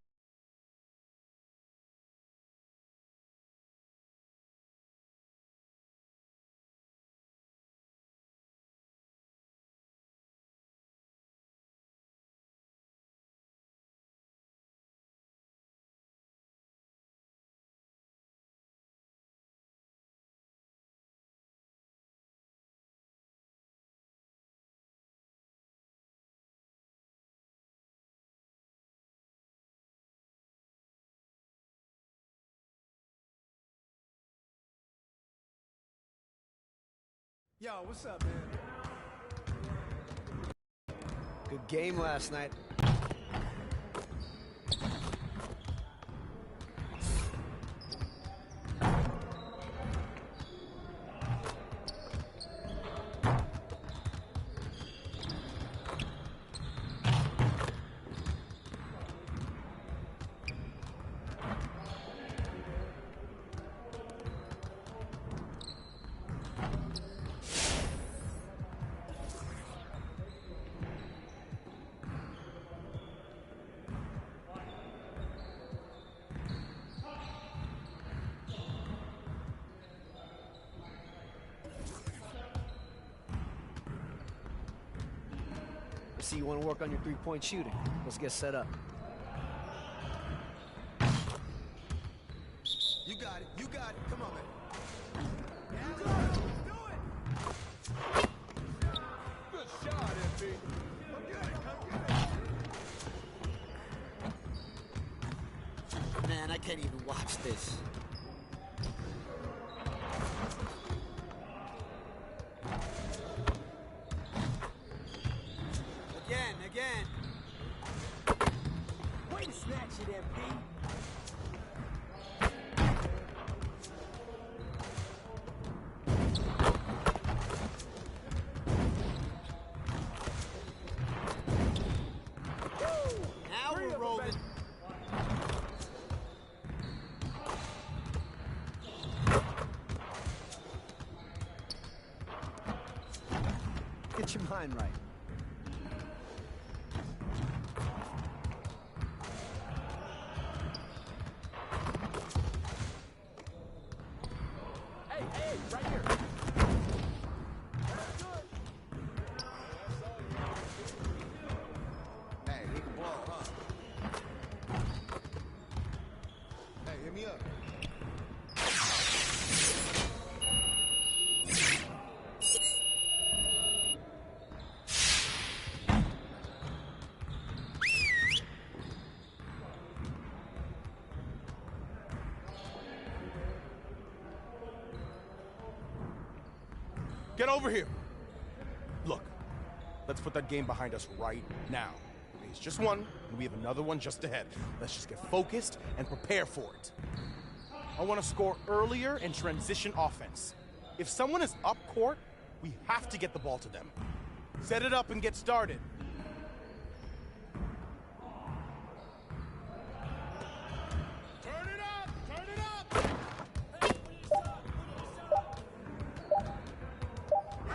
Yo, what's up, man? Good game last night. See, you want to work on your three-point shooting. Let's get set up. You got it. You got it. Come on, man. Good shot, MP. Man, I can't even watch this. Again. Way to snatch it, MP. Now we're rolling. Get your mind right. Get over here. Look, let's put that game behind us right now. It's just one, and we have another one just ahead. Let's just get focused and prepare for it. I want to score earlier and transition offense. If someone is up court, we have to get the ball to them. Set it up and get started. Turn it up! Turn it up! I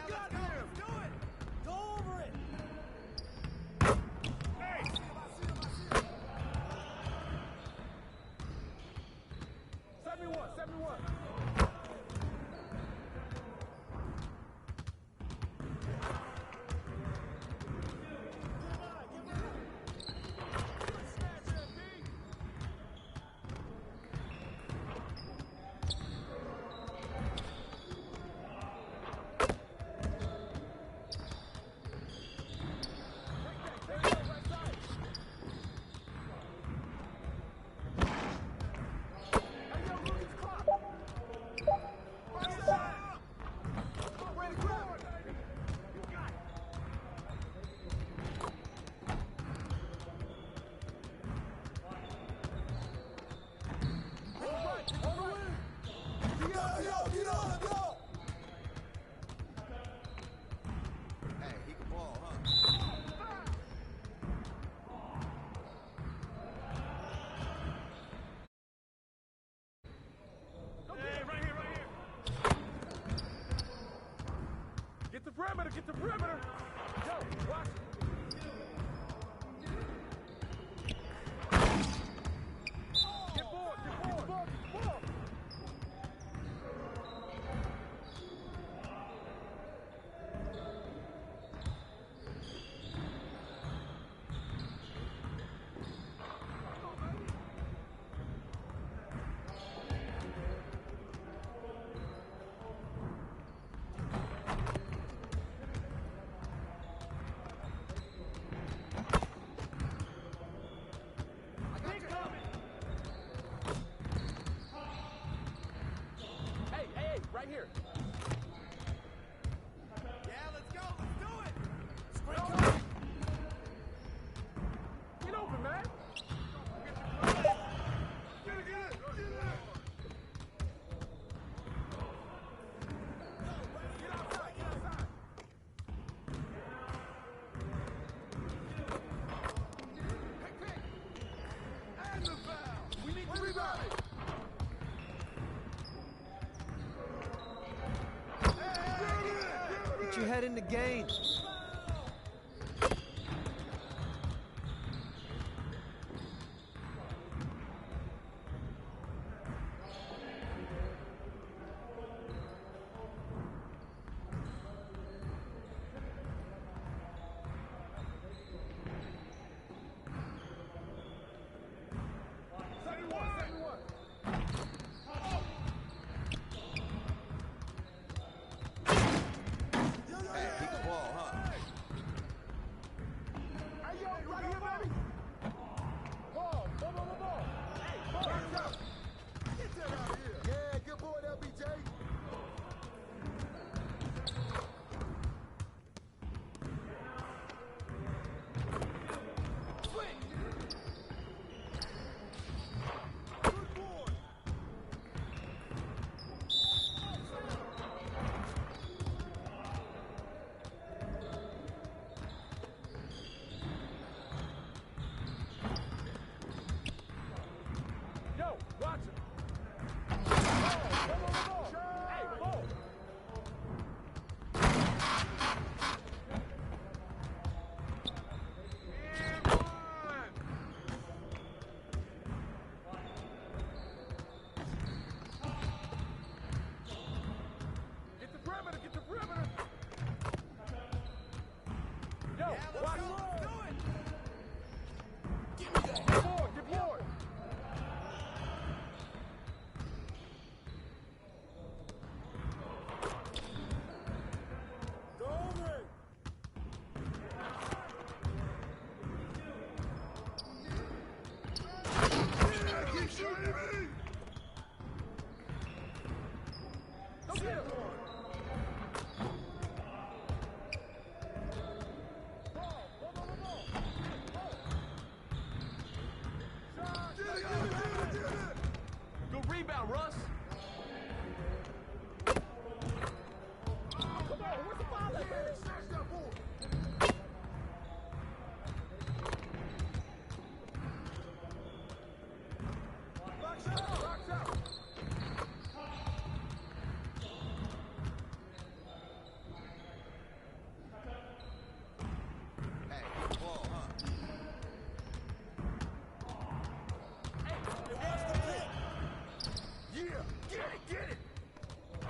got him! perimeter. Yo, watch it. Get forward, get forward, get forward. Right here. Yeah, let's go. Let's do it. Sprint. Get open, man. Get it. Get outside. Pick. And the foul. We need to rebound it. Get your head in the game. Good rebound, Russ. Come on, where's the ball at, man? Snatch that ball. Box out. Hey, ball, huh? Get it!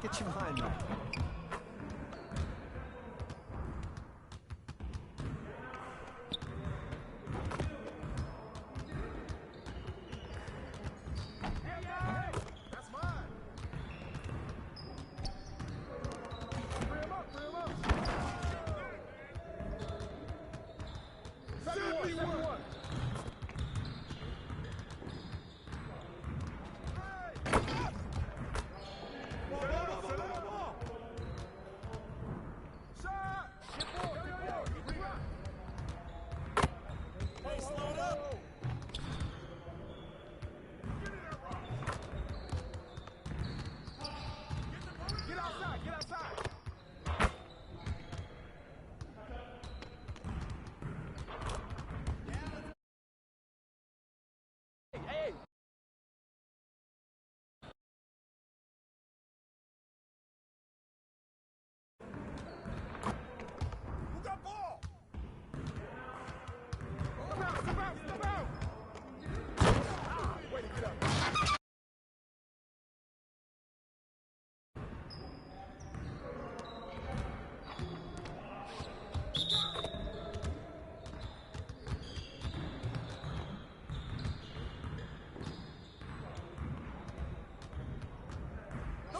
Get your mind right. Hey, that's mine. Free him up. 71.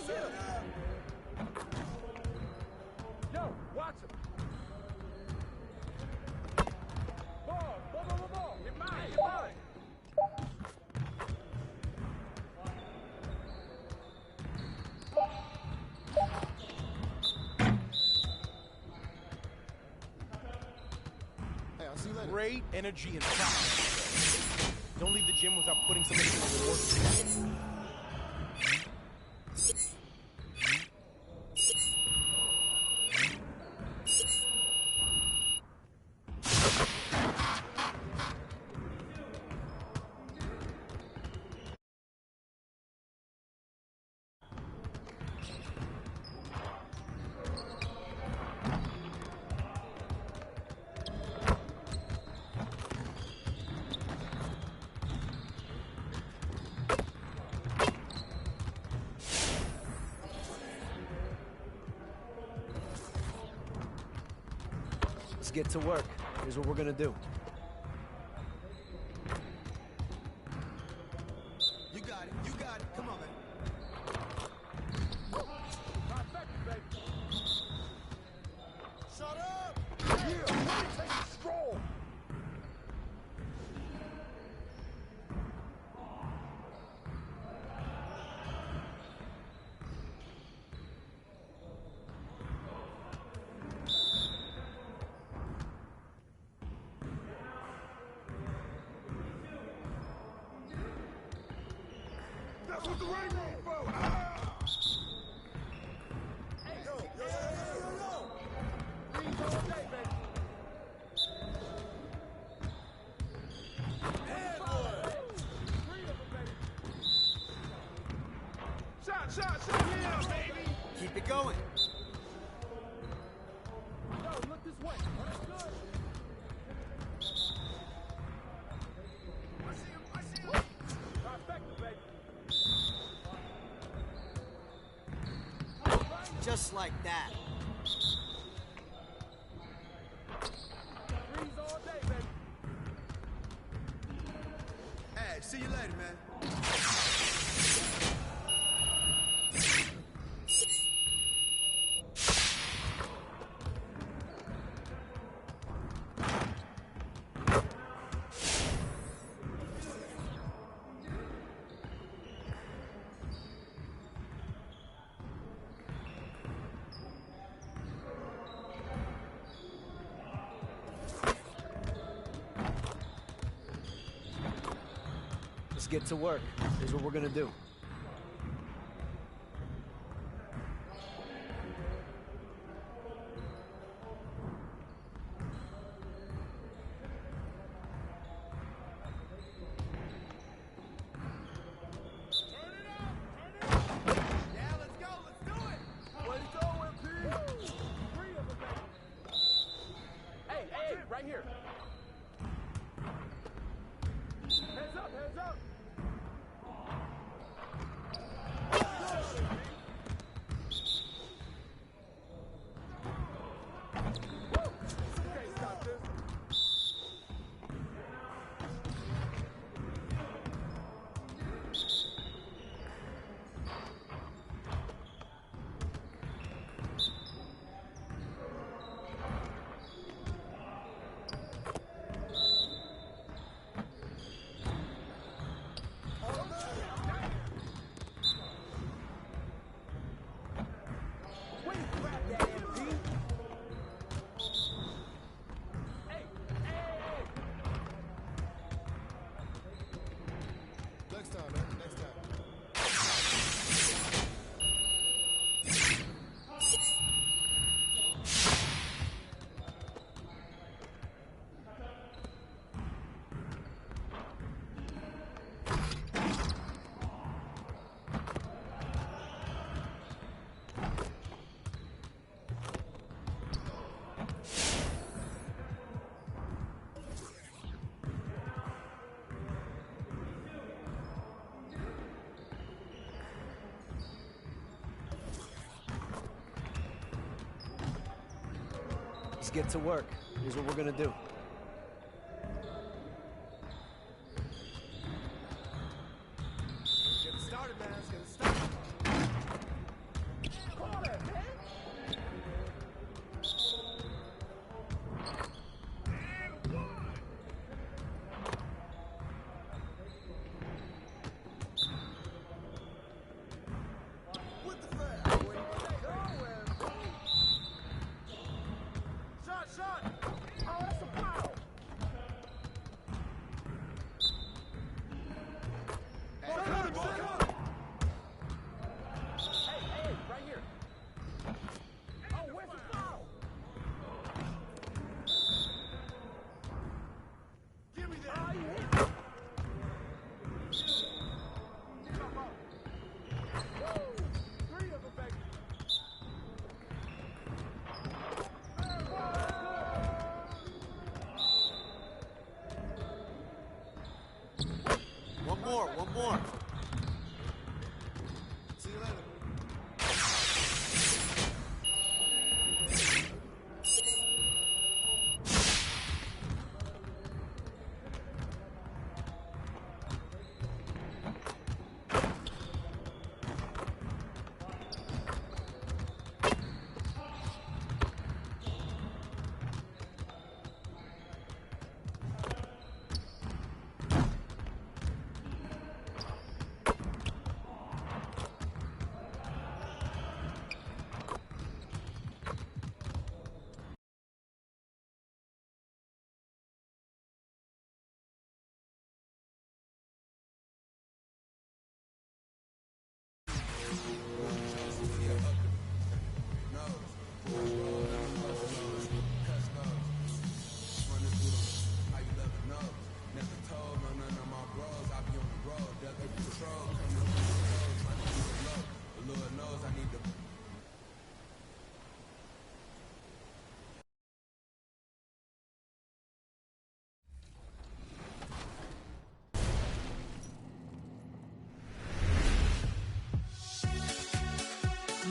get him. Yo, watch him. Ball. You're mine. Hey, I'll see you later. Great energy and pride. Don't leave the gym without putting something in the work. Let's get to work. Here's what we're gonna do. You got it. Come on, man. Shut up! Yeah, let me take a stroll. That's what the ring room for! Ah! Yo. Greens all day, baby. And one. Three of them, baby. Shot, yeah, baby. Keep it going. Yo, look this way. That's good. I see him. Trifecta, baby. Just like that. Greens all day, baby. Hey, see you later, man. Let's get to work. Here's what we're gonna do. Yeah, let's go. Let's do it. Way to go, MP. Three of them, baby. Hey, right here. Heads up. Next time, man. Next time. Let's get to work. Here's what we're gonna do. Let's get it started, man. Let's get it started.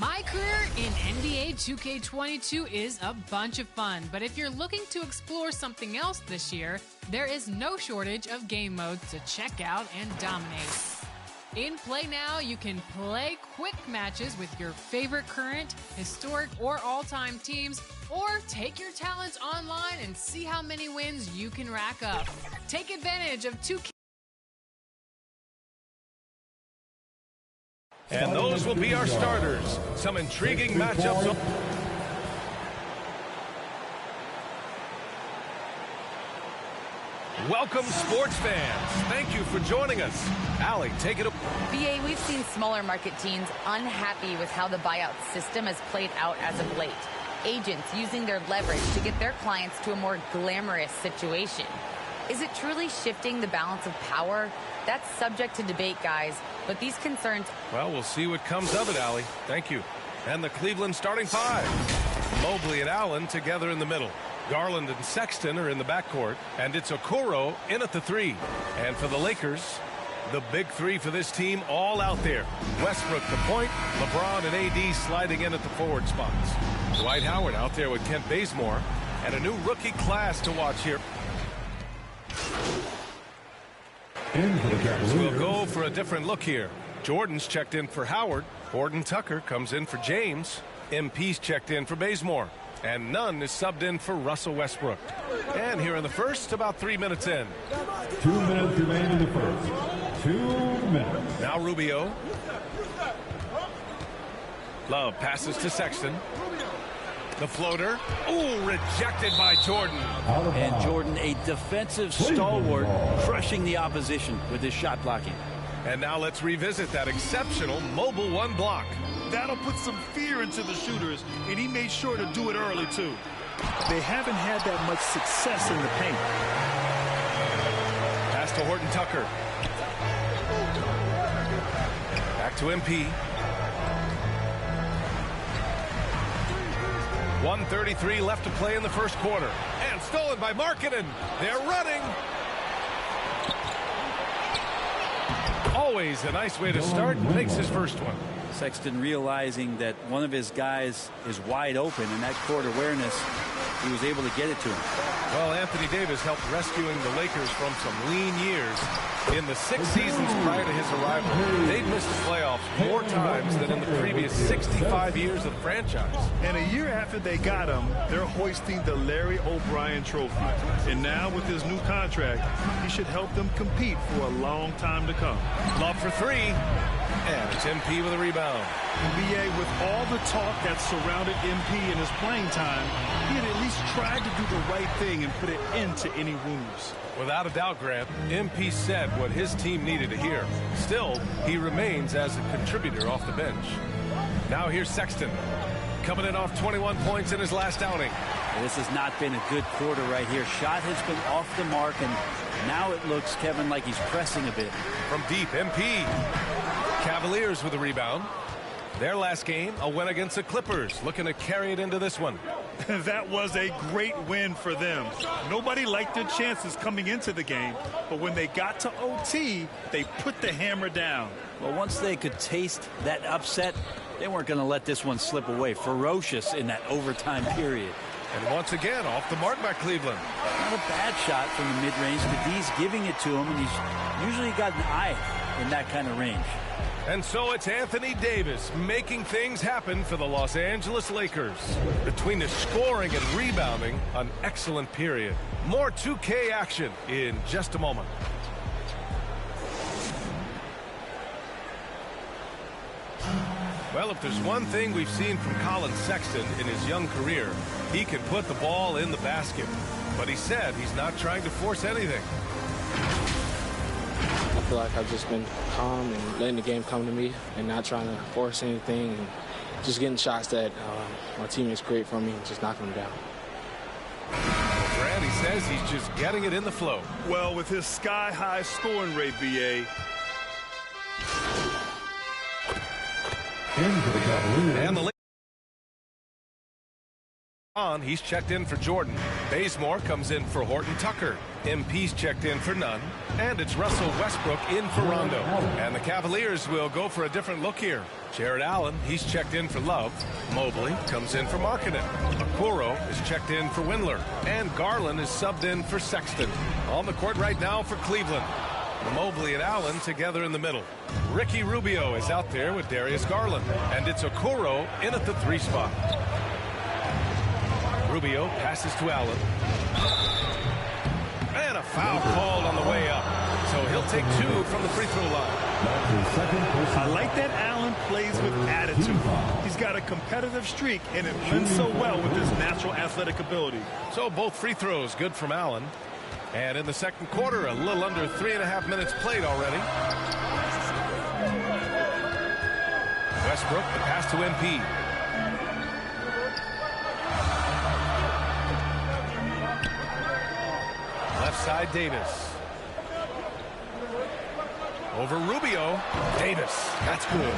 My career in NBA 2K22 is a bunch of fun, but if you're looking to explore something else this year, there is no shortage of game modes to check out and dominate. In Play Now, you can play quick matches with your favorite current, historic, or all-time teams, or take your talents online and see how many wins you can rack up. Take advantage of 2K. And those will be our starters. Some intriguing matchups. Welcome, sports fans. Thank you for joining us. Allie, take it away. BA, we've seen smaller market teams unhappy with how the buyout system has played out as of late. Agents using their leverage to get their clients to a more glamorous situation. Is it truly shifting the balance of power? That's subject to debate, guys, but these concerns... Well, we'll see what comes of it, Allie. Thank you. And the Cleveland starting five. Mobley and Allen together in the middle. Garland and Sexton are in the backcourt, and it's Okoro in at the three. And for the Lakers, the big three for this team all out there. Westbrook the point, LeBron and AD sliding in at the forward spots. Dwight Howard out there with Kent Bazemore, and a new rookie class to watch here. So we'll go for a different look here. Jordan's checked in for Howard. Gordon Tucker comes in for James. MP's checked in for Bazemore. And Nunn is subbed in for Russell Westbrook. And here in the first, about 3 minutes in. 2 minutes remain in the first. 2 minutes. Now Rubio. Love passes to Sexton. The floater. Ooh, rejected by Jordan. And Jordan, a defensive stalwart, crushing the opposition with his shot blocking. And now let's revisit that exceptional mobile one block. That'll put some fear into the shooters, and he made sure to do it early, too. They haven't had that much success in the paint. Pass to Horton Tucker. Back to MP. 1:33 left to play in the first quarter. And stolen by Markkanen. They're running. Always a nice way to start. Makes his first one. Sexton realizing that one of his guys is wide open, and that court awareness, he was able to get it to him. Well, Anthony Davis helped rescuing the Lakers from some lean years. In the 6 seasons prior to his arrival, they'd missed the playoffs more times than in the previous 65 years of the franchise. And a year after they got him, they're hoisting the Larry O'Brien Trophy. And now with his new contract, he should help them compete for a long time to come. Love for three. And it's MP with a rebound. BA, with all the talk that surrounded MP in his playing time, he had at least tried to do the right thing and put it into any rumors. Without a doubt, Grant, MP said what his team needed to hear. Still, he remains as a contributor off the bench. Now here's Sexton, coming in off 21 points in his last outing. This has not been a good quarter right here. Shot has been off the mark, and now it looks, Kevin, like he's pressing a bit. From deep, MP. Cavaliers with a rebound. Their last game, a win against the Clippers, looking to carry it into this one. That was a great win for them. Nobody liked their chances coming into the game, but when they got to OT, they put the hammer down. Well, once they could taste that upset, they weren't going to let this one slip away. Ferocious in that overtime period. And once again, off the mark by Cleveland. Not a bad shot from the mid-range, but D's giving it to him, and he's usually got an eye in that kind of range. And so it's Anthony Davis making things happen for the Los Angeles Lakers. Between the scoring and rebounding, an excellent period. More 2K action in just a moment. Well, if there's one thing we've seen from Colin Sexton in his young career, he can put the ball in the basket. But he said he's not trying to force anything. I feel like I've just been calm and letting the game come to me and not trying to force anything and just getting shots that my teammates create for me and just knocking them down. Brad, he says he's just getting it in the flow. Well, with his sky-high scoring rate, BA. And the He's checked in for Jordan. Bazemore comes in for Horton Tucker. MP's checked in for Nunn. And it's Russell Westbrook in for Rondo. And the Cavaliers will go for a different look here. Jared Allen, he's checked in for Love. Mobley comes in for Markkanen. Okoro is checked in for Windler. And Garland is subbed in for Sexton. On the court right now for Cleveland. Mobley and Allen together in the middle. Ricky Rubio is out there with Darius Garland. And it's Okoro in at the 3 spot. Rubio passes to Allen. And a foul called on the way up. So he'll take 2 from the free throw line. I like that Allen plays with attitude. He's got a competitive streak, and it blends so well with his natural athletic ability. So both free throws good from Allen. And in the second quarter, a little under 3.5 minutes played already. Westbrook, the pass to MP. Left side, Davis. Over Rubio. Davis. That's good.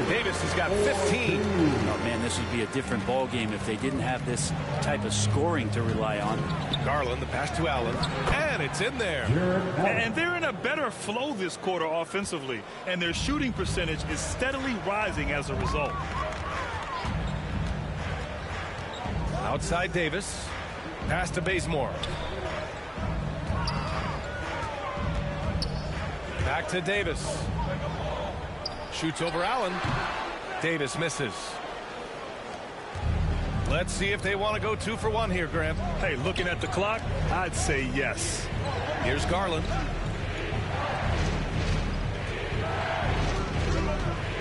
Davis has got 15. Oh, man, this would be a different ball game if they didn't have this type of scoring to rely on. Garland, the pass to Allen. And it's in there. And they're in a better flow this quarter offensively. And their shooting percentage is steadily rising as a result. Outside Davis. Pass to Bazemore. Back to Davis. Shoots over Allen. Davis misses. Let's see if they want to go 2 for 1 here, Grant. Hey, looking at the clock, I'd say yes. Here's Garland.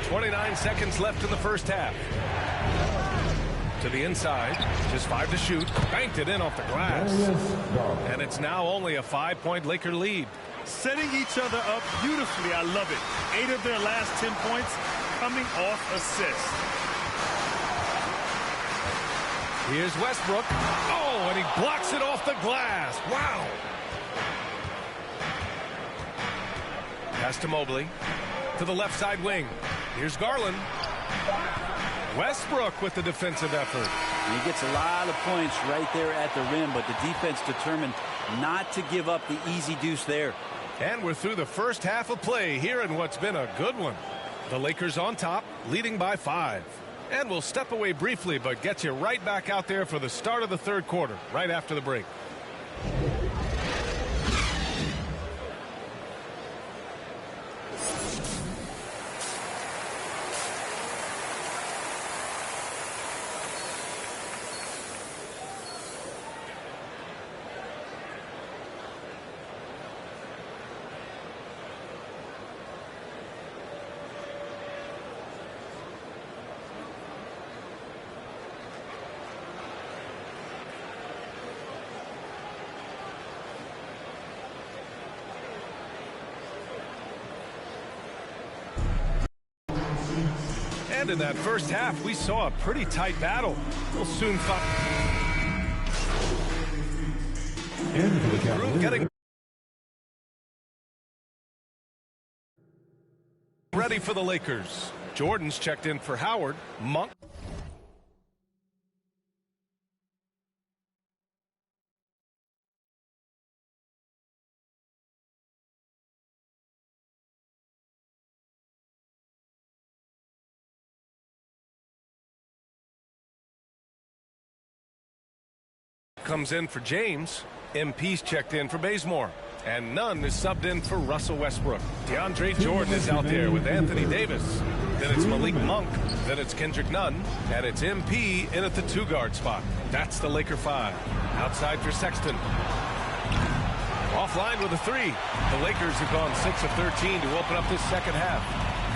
29 seconds left in the first half. To the inside. Just 5 to shoot. Banked it in off the glass. And it's now only a 5-point Laker lead. Setting each other up beautifully. I love it. 8 of their last 10 points coming off assists. Here's Westbrook. Oh, and he blocks it off the glass. Wow. Pass to Mobley. To the left side wing. Here's Garland. Westbrook with the defensive effort. And he gets a lot of points right there at the rim, but the defense determined not to give up the easy deuce there. And we're through the first half of play here in what's been a good one. The Lakers on top, leading by 5. And we'll step away briefly, but get you right back out there for the start of the third quarter, right after the break. And in that first half, we saw a pretty tight battle. We'll soon find. Getting ready for the Lakers. Jordan's checked in for Howard. Monk. Comes in for James. MP's checked in for Bazemore. And Nunn is subbed in for Russell Westbrook. DeAndre Jordan is out there with Anthony Davis. Then it's Malik Monk. Then it's Kendrick Nunn. And it's MP in at the 2-guard spot. That's the Laker 5. Outside for Sexton. Offline with a 3. The Lakers have gone 6 of 13 to open up this second half.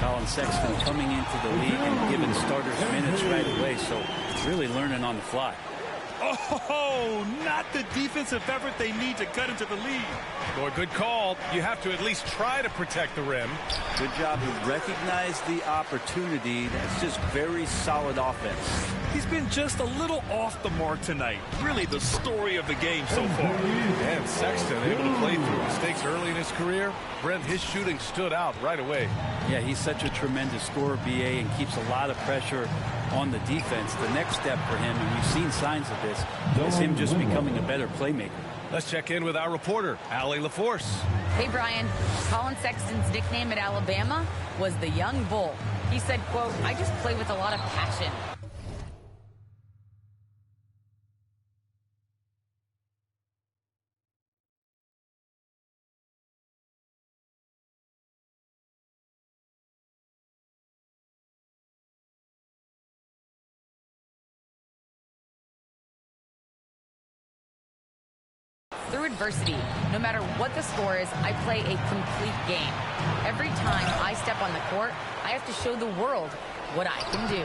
Colin Sexton coming into the league and giving starters minutes right away, so really learning on the fly. Oh, not the defensive effort they need to cut into the lead. Boy, good call. You have to at least try to protect the rim. Good job to recognize the opportunity. That's just very solid offense. He's been just a little off the mark tonight. Really the story of the game so far. And Sexton able to play through mistakes early in his career. Brent, his shooting stood out right away. Yeah, he's such a tremendous scorer, BA, and keeps a lot of pressure on the defense. The next step for him, and we've seen signs of this, is him just becoming a better playmaker. Let's check in with our reporter, Allie LaForce. Hey, Brian. Colin Sexton's nickname at Alabama was the Young Bull. He said, quote, "I just play with a lot of passion." Through adversity, no matter what the score is, I play a complete game. Every time I step on the court, I have to show the world what I can do.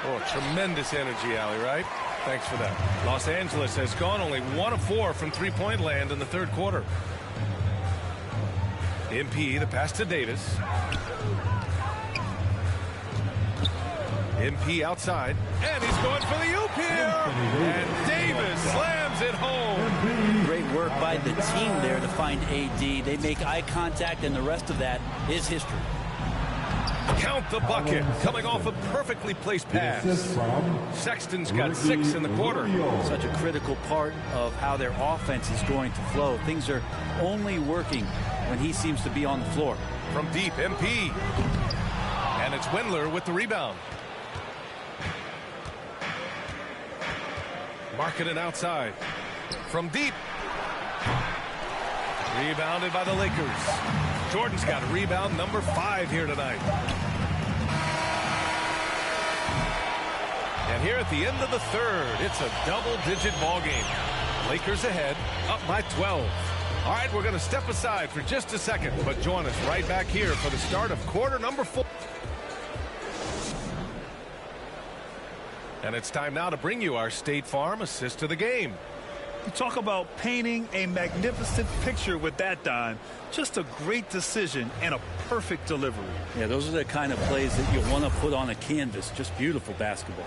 Oh, tremendous energy, Allie, right? Thanks for that. Los Angeles has gone only 1 of 4 from three-point land in the third quarter. MP, the pass to Davis. MP outside, and he's going for the oop here, and Davis slams it home. Great work by the team there to find AD. They make eye contact, and the rest of that is history. Count the bucket, coming off a perfectly placed pass. Sexton's got 6 in the quarter. Such a critical part of how their offense is going to flow. Things are only working when he seems to be on the floor. From deep, MP. And it's Windler with the rebound. Markkanen outside. From deep. Rebounded by the Lakers. Jordan's got rebound number 5 here tonight. And here at the end of the third, it's a double-digit ball game. Lakers ahead, up by 12. All right, we're going to step aside for just a second, but join us right back here for the start of quarter number 4. And it's time now to bring you our State Farm assist to the game. You talk about painting a magnificent picture with that, Don. Just a great decision and a perfect delivery. Yeah, those are the kind of plays that you want to put on a canvas. Just beautiful basketball.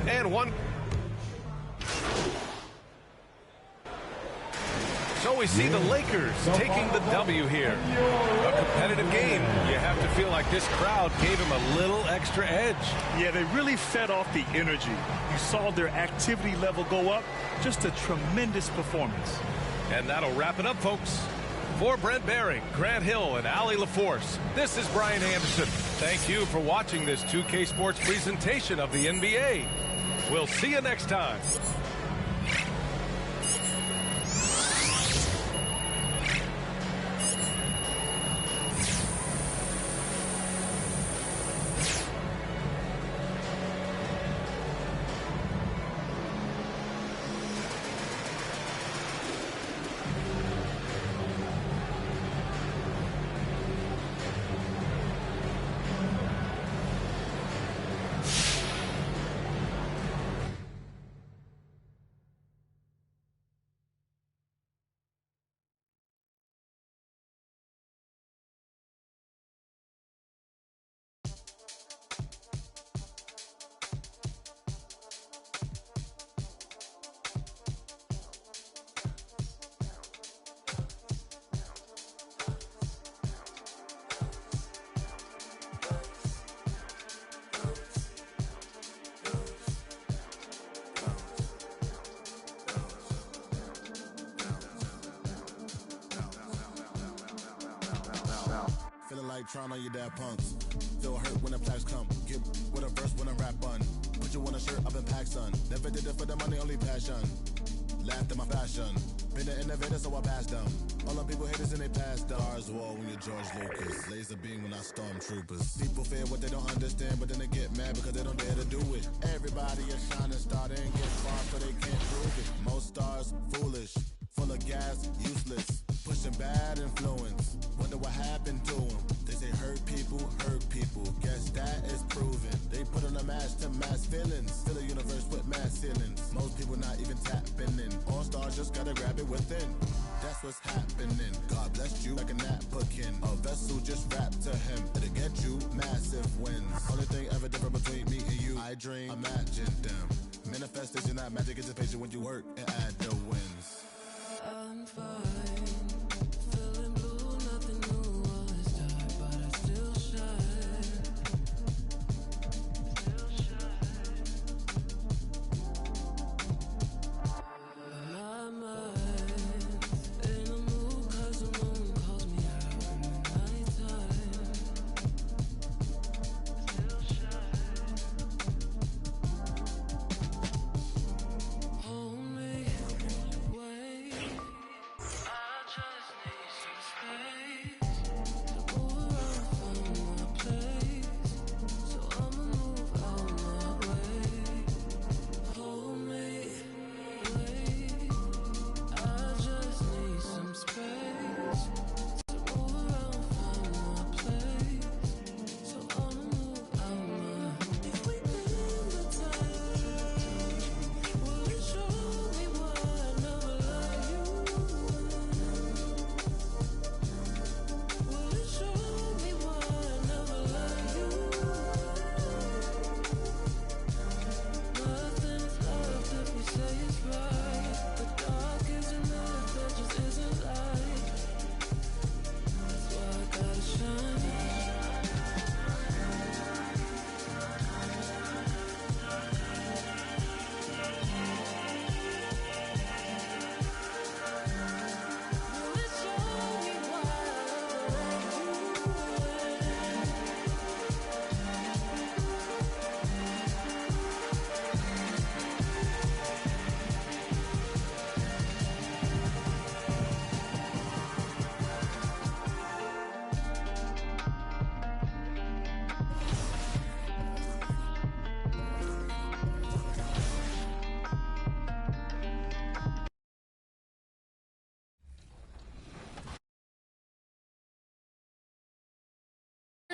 And one. So we see the Lakers taking the W here. A competitive game. You have to feel like this crowd gave him a little extra edge. Yeah, they really fed off the energy. You saw their activity level go up. Just a tremendous performance. And that'll wrap it up, folks. For Brent Behring, Grant Hill, and Allie LaForce, this is Brian Anderson. Thank you for watching this 2K Sports presentation of the NBA. We'll see you next time. Like trying on your dad punks. Feel hurt when the plaques come. Get with a verse when I rap on. Put you on a shirt up in pack, son. Never did it for the money, only passion. Laughed at my fashion. Been an innovator, so I passed them. All them people haters and they passed them. Stars wall when you're George Lucas. Laser beam when I stormtroopers. People fear what they don't understand, but then they get mad because they don't dare to do it. Everybody is shining star, they ain't get far, so they can't prove it. Most stars, foolish. Full of gas, useless. Pushing bad influence. Wonder what happened to them. They say hurt people. Guess that is proven. They put on a mask to mask feelings. Fill a universe with mass ceilings. Most people not even tapping in. All stars just gotta grab it within. That's what's happening. God bless you like a napkin. A vessel just wrapped to him. It'll get you massive wins. Only thing ever different between me and you. I dream, imagine them. Manifestation, not magic, it's a patient when you work and add the wins. I'm fine, feeling blue.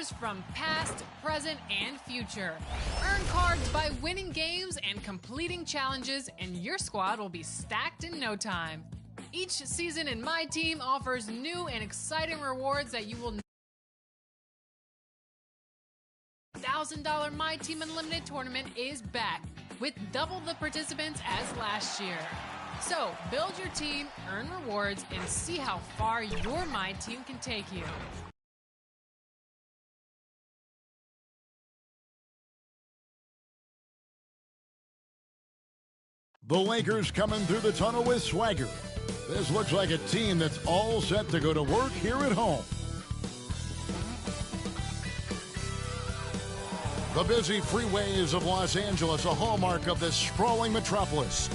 from past, present, and future. Earn cards by winning games and completing challenges, and your squad will be stacked in no time. Each season in My Team offers new and exciting rewards that you will $1,000 My Team Unlimited tournament is back with double the participants as last year. So, build your team, earn rewards, and see how far your My Team can take you. The Lakers coming through the tunnel with swagger. This looks like a team that's all set to go to work here at home. The busy freeways of Los Angeles, a hallmark of this sprawling metropolis.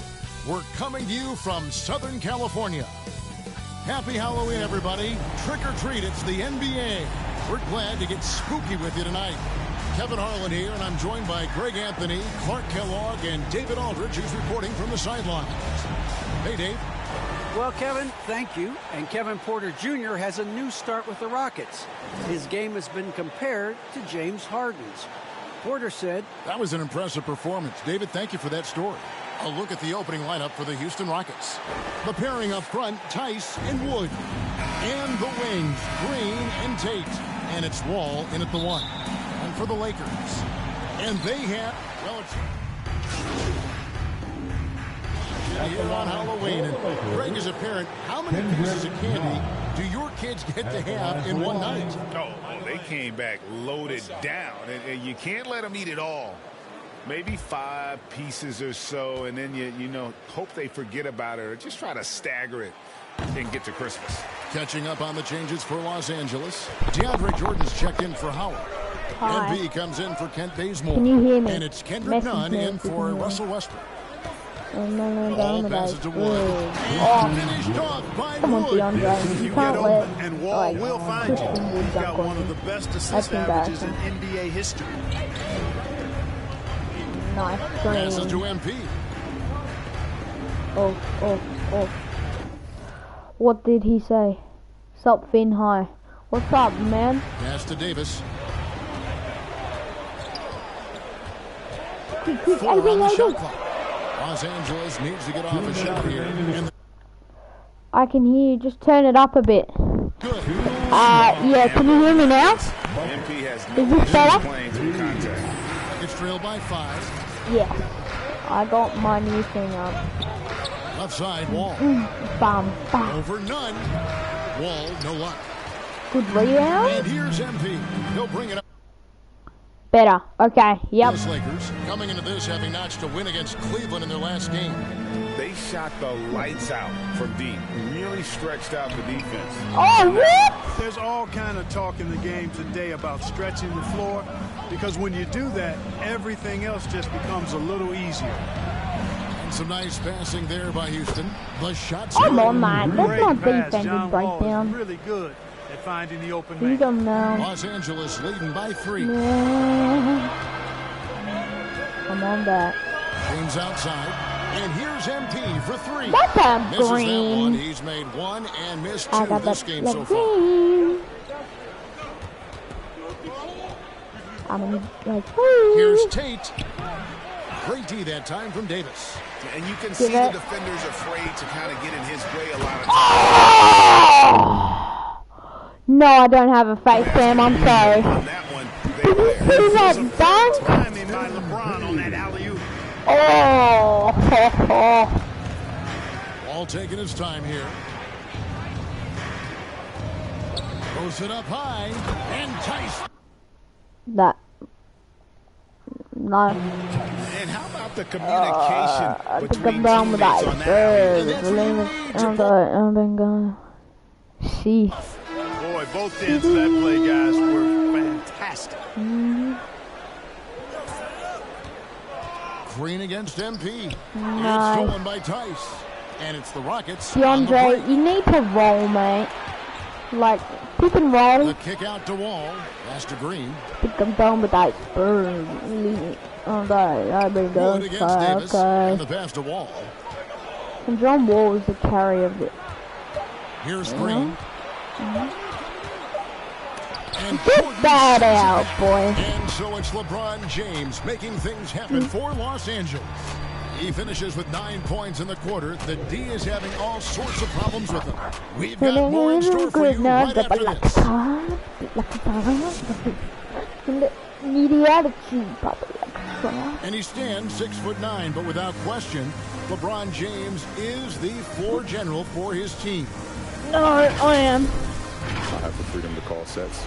We're coming to you from Southern California. Happy Halloween, everybody. Trick or treat, it's the NBA. We're glad to get spooky with you tonight. Kevin Harlan here, and I'm joined by Greg Anthony, Clark Kellogg, and David Aldridge, who's reporting from the sidelines. Hey, Dave. Well, Kevin, thank you. And Kevin Porter Jr. has a new start with the Rockets. His game has been compared to James Harden's. Porter said, "That was an impressive performance." David, thank you for that story. A look at the opening lineup for the Houston Rockets. The pairing up front, Tice and Wood. And the wings, Green and Tate. And it's Wall in at the 1. And for the Lakers. And they have, well, it's here on Halloween. And Greg, as a parent, how many pieces of candy do your kids get to have in one night? Oh, they came back loaded down. And you can't let them eat it all. Maybe 5 pieces or so, and then you know, hope they forget about it or just try to stagger it and get to Christmas. Catching up on the changes for Los Angeles. DeAndre Jordan's checked in for Howard. Hi. MP comes in for Kent Bazemore. Can you hear me? And it's Kendrick Nunn in for Russell Westbrook. All passes to Wood. Finished off by Come on, Wood. DeAndre. You can't let And Wall will find you. He's got one of the best assist averages in NBA history. Nice Passes screen. to MP. Oh. What did he say? Sup, Finn? Hi. What's up, man? Pass to Davis. Quick, 4 on the shot clock. Los Angeles needs to get off a shot here. And I can hear you. Just turn it up a bit. good. Yeah, can you hear me now? MP has Is this better? playing through contact. It's trailed by 5. Yeah. I got my new thing up. Left side, Wall. Bam. Over Nunn. Wall, no luck. Good rebound. And here's MP. He'll bring it up. Better. Okay. Yep. Los Lakers coming into this having notched a win against Cleveland in their last game. They shot the lights out from deep. Really stretched out the defense. Oh, what? There's all kind of talk in the game today about stretching the floor, because when you do that, everything else just becomes a little easier. And some nice passing there by Houston. The shots. Come on, man. That's Great not pass. defensive John Wall breakdown. is really good at finding the open Beat man. them now. Los Angeles leading by 3. Yeah. Come on back. James outside. And here's MP for 3. That's a Misses that one. green. He's made 1 and missed I 2 got this the game so far. green. I'm like, woo. Here's Tate. Great D that time from Davis. And you can Give see the it. defenders afraid to kind of get in his way a lot of times. No, I don't have a face cam. I'm sorry. On that one, Did you see that dunk? Timing by LeBron on that alley-oop. Oh. All taking his time here. Throws it up high. And Tice. That. No. And how about the communication I think between I'm down with teammates that. on that alley-oop? I've been gone. Sheesh. Boy, both ends of that play, guys, were fantastic. Green against MP. Nice. It's stolen by Tice. And it's the Rockets. on the DeAndre, break. you need to roll, mate. Like, pick and roll. The kick out to Wall. Pass to Green. Pick them down with that spur. Oh, I've been Wood going. against Davis. And the pass to Wall. And John Wall is the carry of it. Here's Green. Get that out, boy. And so it's LeBron James making things happen for Los Angeles. He finishes with 9 points in the quarter. The D is having all sorts of problems with him. We've got more in store for you right after this. And he stands 6'9", but without question, LeBron James is the floor general for his team. No, I am. I have the freedom to call sets.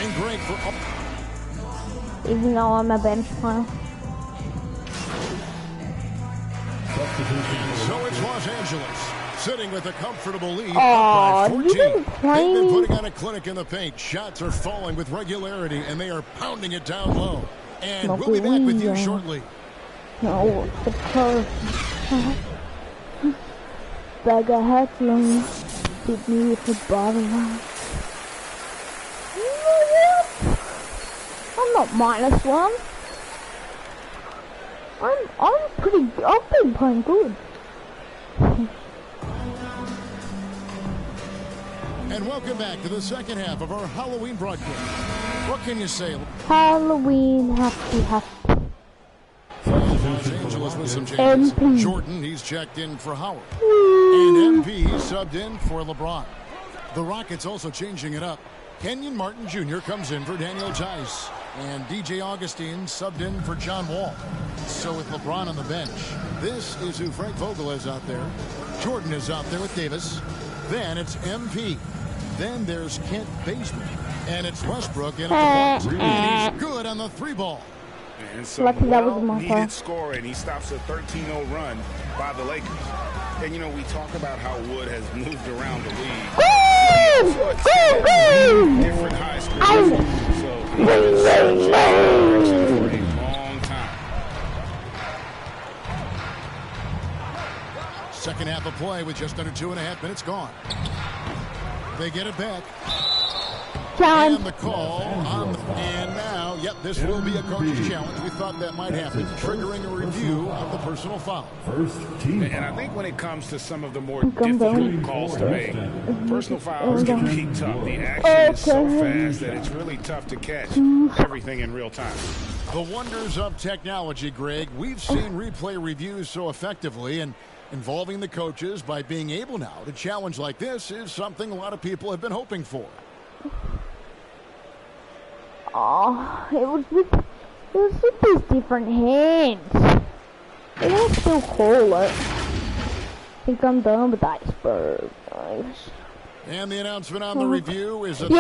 And Greg for even though I'm a bench player. So it's Los Angeles sitting with a comfortable lead up by 14. They've been putting on a clinic in the paint. Shots are falling with regularity, and they are pounding it down low. And we'll be back with you shortly. No, the curve. Bag of hats long. Beat me with the bottom line. I'm not -1. I've been playing good. And welcome back to the second half of our Halloween broadcast. What can you say? Halloween, happy. Los Angeles with some changes. MP. Jordan, he's checked in for Howard. And MP subbed in for LeBron. The Rockets also changing it up. Kenyon Martin Jr. comes in for Daniel Tice. And DJ Augustine subbed in for John Wall. So with LeBron on the bench, this is who Frank Vogel is out there. Jordan is out there with Davis. Then it's MP. Then there's Kent Bazemore. And it's Westbrook in at the point. And he's good on the 3-ball. And some well-needed score, and he stops a 13-0 run by the Lakers. And, you know, we talk about how Wood has moved around the league. Different high schools. So he's been searching for a long time. Second half of play with just under 2.5 minutes gone. They get it back. Challenge. And the call on, and now, yep, this will be a coach's challenge. We thought that might happen, triggering a review of the personal foul. And I think when it comes to some of the more difficult calls to make, personal fouls can be tough. The action is so fast that it's really tough to catch everything in real time. The wonders of technology, Greg. We've seen replay reviews so effectively, and involving the coaches by being able now to challenge like this is something a lot of people have been hoping for. Oh, it was with these different hands. They don't still call it. I think I'm done with iceberg, guys. And the announcement on the review is that the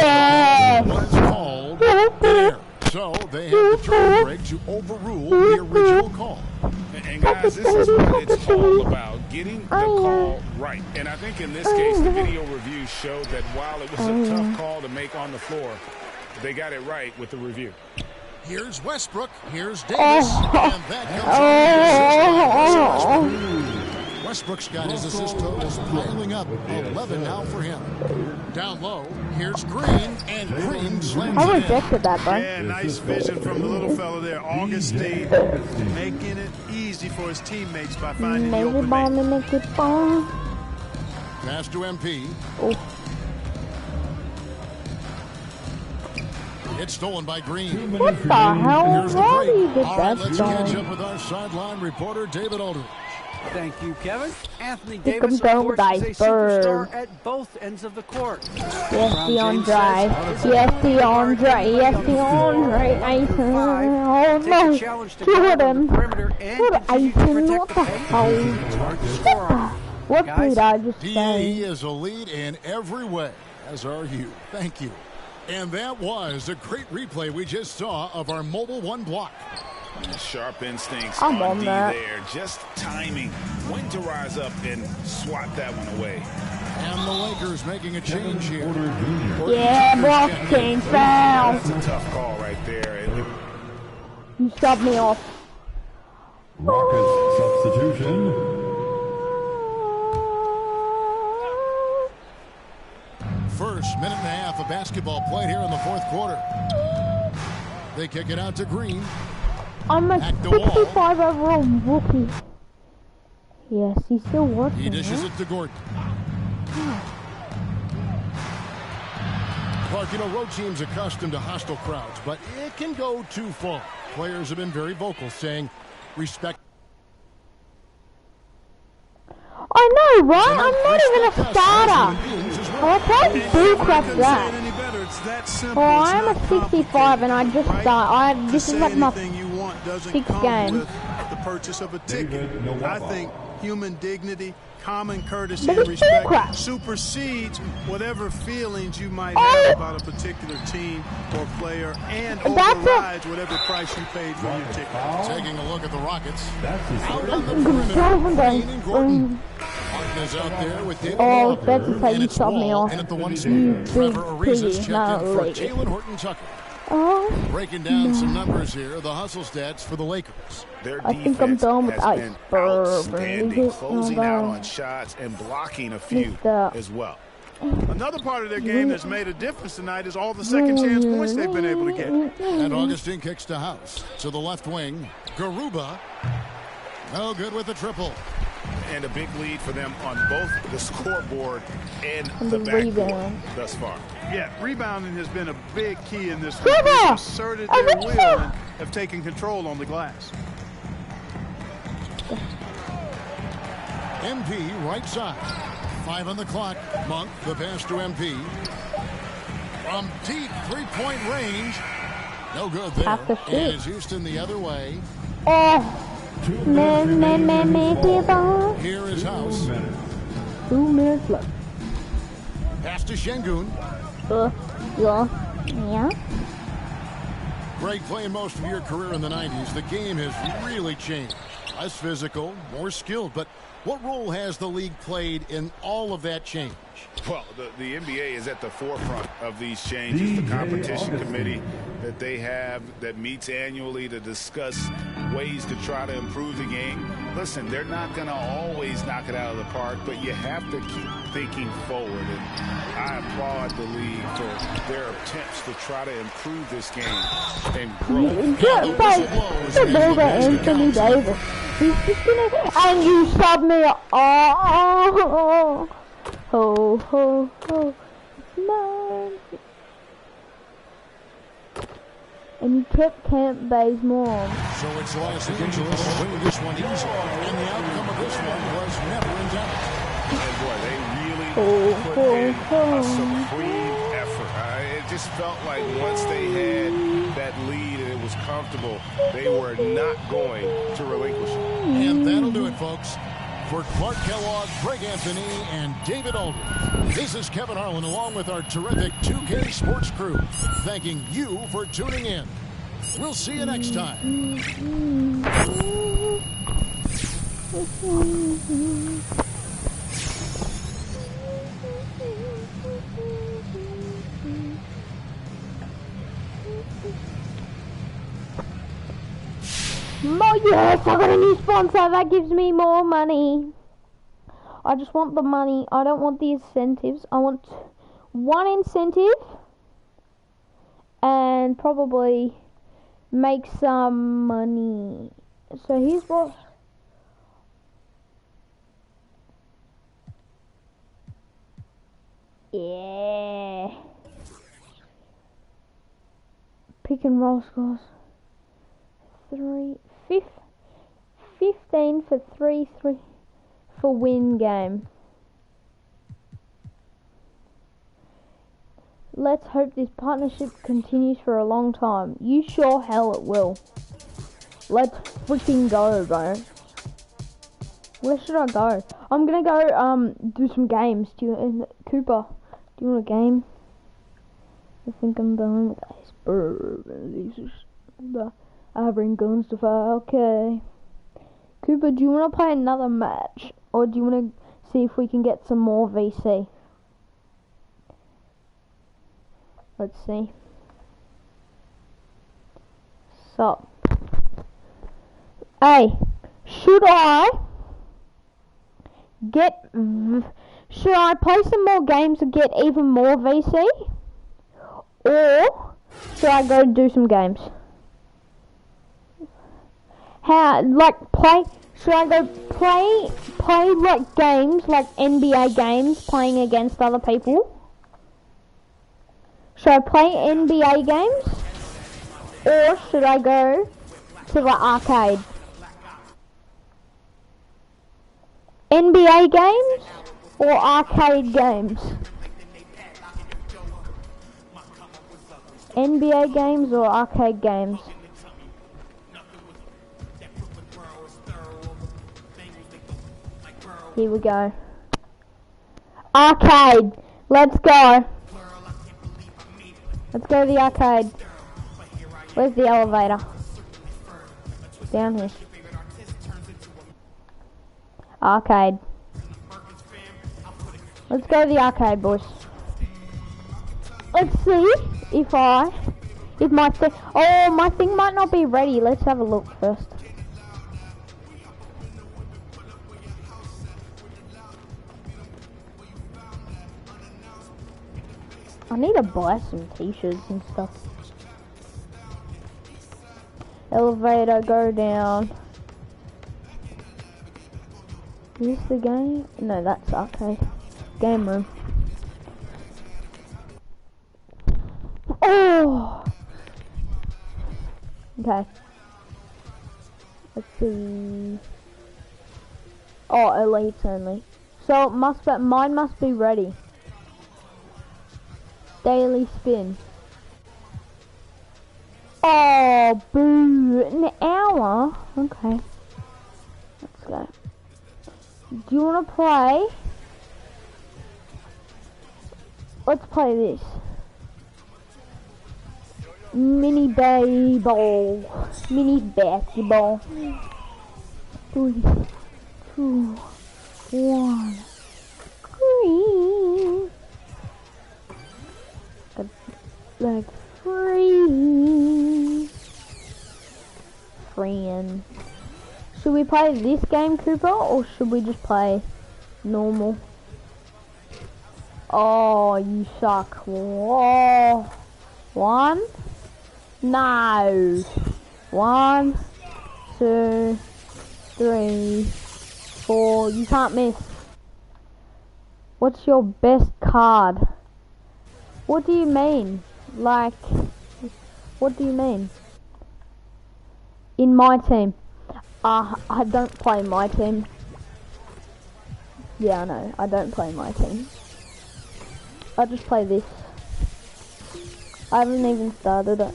was called there. So they have the turn break to overrule the original call. And guys, this is what it's all about, getting the call right. And I think in this case, the video review showed that while it was a tough call to make on the floor, they got it right with the review. Here's Westbrook. Here's Davis. And that comes from Westbrook's got his assist totals piling up. 11 now for him. Down low, here's Green, and Green slams I rejected that, bro. Yeah, nice vision from the little fella there. Augustine making it easy for his teammates by finding the open man. Pass to MP. It's stolen by Green. What the hell? Here's the How do you break. get All that right, let's done? catch up with our sideline reporter, David Aldridge. Thank you, Kevin. Anthony Think Davis, I'm of course, done is a with superstar at both ends of the court. Yes, DeAndre. Yes, DeAndre. Yes, DeAndre. Oh, no. Jordan. What the hell? What did I just say? He is a lead in every way, as are you. Thank you. And that was a great replay we just saw of our Mobile One block. Sharp instincts I'm on on D that. there. Just timing when to rise up and swat that one away. And the Lakers making a change here. Yeah, block change foul. That's a tough call right there. You shoved me off. Rockets substitution. First minute and a half of basketball played here in the fourth quarter. They kick it out to Green. I'm a 65 overall rookie. Yes, he's still working. He dishes it to Gordon. Mark, you know, road teams accustomed to hostile crowds, but it can go too far. Players have been very vocal, saying respect. I know, right? I'm not even a starter. Oh, I can't bullcrap that. Oh, I'm a 65 and I just start. This is like my 6th game. The purchase of a ticket. I think human dignity, common courtesy, and respect supersedes whatever feelings you might have about a particular team or player, and overrides whatever price you paid for your ticket. Taking a look at the Rockets. Out on the perimeter, Gordon. Martin is out there with David that's how you shove me off. And at the 1 spot, Trevor Ariza's checked in for Jalen Horton-Tucker. Breaking down some numbers here, the hustle stats for the Lakers. Their I think I'm done with outstanding, closing out on shots and blocking a few as well. Another part of their game that's made a difference tonight is all the second chance points they've been able to get. And Augustine kicks to House. To the left wing, Garuba. No good with the triple. And a big lead for them on both the scoreboard and the backboard thus far. Yeah, rebounding has been a big key in this game. They've asserted their will and have taken control on the glass. MP right side. 5 on the clock. Monk, the pass to MP. From deep three-point range. No good there. And it's Houston the other way. Here is House. 2 minutes left. Pass to Şengün. Yeah. Greg, playing most of your career in the 90s, the game has really changed. Less physical, more skilled, but what role has the league played in all of that change? Well, the NBA is at the forefront of these changes. The competition committee that they have that meets annually to discuss ways to try to improve the game. Listen, they're not going to always knock it out of the park, but you have to keep thinking forward. And I applaud the league for their attempts to try to improve this game and grow. Anthony Davis. He's just gonna, and you sub me. Ho, ho, ho, it's mine. And you kept Camp Bazemore. So it's Los Angeles winning this one easily, and the outcome of this one was never in doubt. And boy, they really put in a supreme effort. It just felt like once they had that lead and it was comfortable, they were not going to relinquish it. And that'll do it, folks. For Clark Kellogg, Greg Anthony, and David Aldridge, this is Kevin Harlan along with our terrific 2K Sports crew, thanking you for tuning in. We'll see you next time. Yes, I got a new sponsor. That gives me more money. I just want the money. I don't want the incentives. I want one incentive and probably make some money. So here's what. Yeah. Pick and roll scores. 15 for 3 for win game. Let's hope this partnership continues for a long time. You sure hell it will. Let's freaking go, bro. Where should I go? I'm gonna go do some games. Cooper, do you want a game? I think I'm done with iceberg. I bring guns to fire. Okay. Cooper, do you want to play another match? Or do you want to see if we can get some more VC? Let's see. So. Hey, should I play some more games and get even more VC? Or should I go do some games? Should I go play like games, like NBA games, playing against other people? Should I play NBA games? Or should I go to the arcade? NBA games or arcade games? NBA games or arcade games? Here we go. Arcade. Let's go. Let's go to the arcade. Where's the elevator? Down here. Arcade. Let's go to the arcade, boys. Let's see if my thing. Oh, my thing might not be ready. Let's have a look first. I need to buy some t-shirts and stuff. Elevator, go down. Is this the game? No, that's arcade. Game room. Oh! Okay. Let's see. Oh, elites only. So it must be, mine must be ready. Daily spin. Oh, boo. An hour? Okay. Let's go. Do you want to play? Let's play this. Mini basketball. Mini basketball. 3, 2, 1. Green. Like free. Friend. Should we play this game, Cooper, or should we just play normal? Oh, you suck. Whoa. 1. No. 1, 2, 3, 4. You can't miss. What's your best card? What do you mean? Like, what do you mean? In my team. I don't play my team. Yeah, I know. I don't play my team. I just play this. I haven't even started it.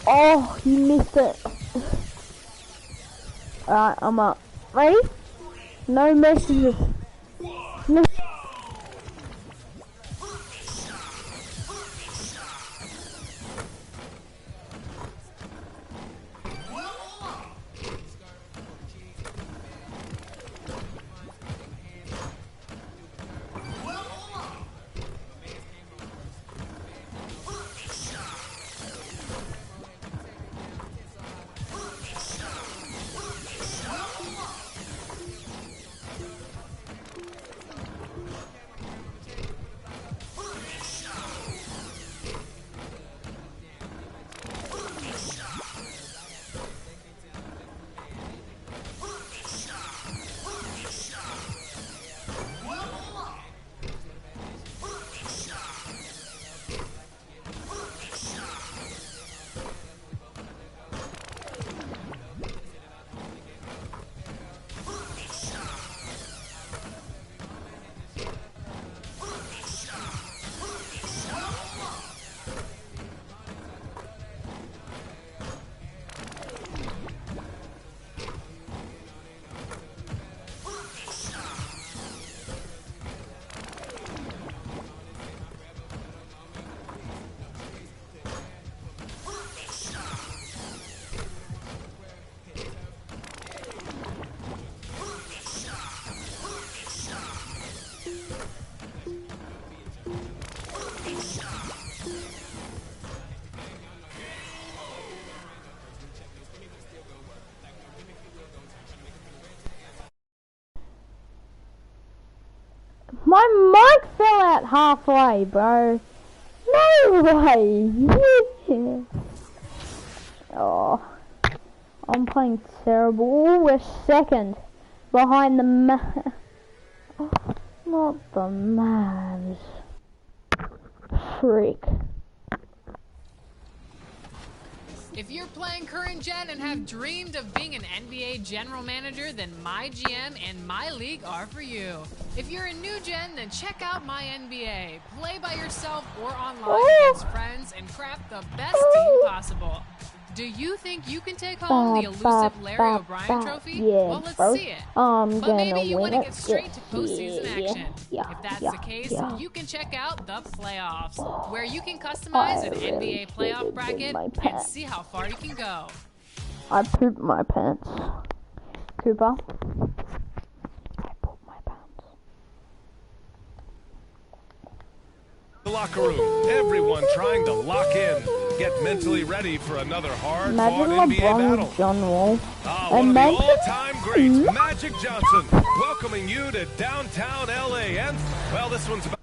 Oh, you missed it. Alright, I'm up. Ready? No messages. No. My mic fell out halfway, bro. No way. Yeah. Oh, I'm playing terrible. Oh, we're second behind the oh, not the Mavs. prick. If you're playing current gen and have dreamed of being an NBA general manager, then MyGM and MyLeague are for you. If you're a new gen, then check out MyNBA. Play by yourself or online against friends and craft the best team possible. Do you think you can take home the elusive Larry O'Brien trophy? Yeah, Well, let's bro. see it. I'm But maybe gonna you win want to it. get straight to postseason action. Yeah, If that's yeah, the case, yeah. you can check out the playoffs, where you can customize an NBA playoff bracket and see how far you can go. I pooped my pants. Cooper. The locker room. Everyone trying to lock in. Get mentally ready for another hard-fought Imagine NBA LeBron battle. with John Wall. One of the all-time greats, Magic Johnson, welcoming you to downtown LA. And, well, this one's about...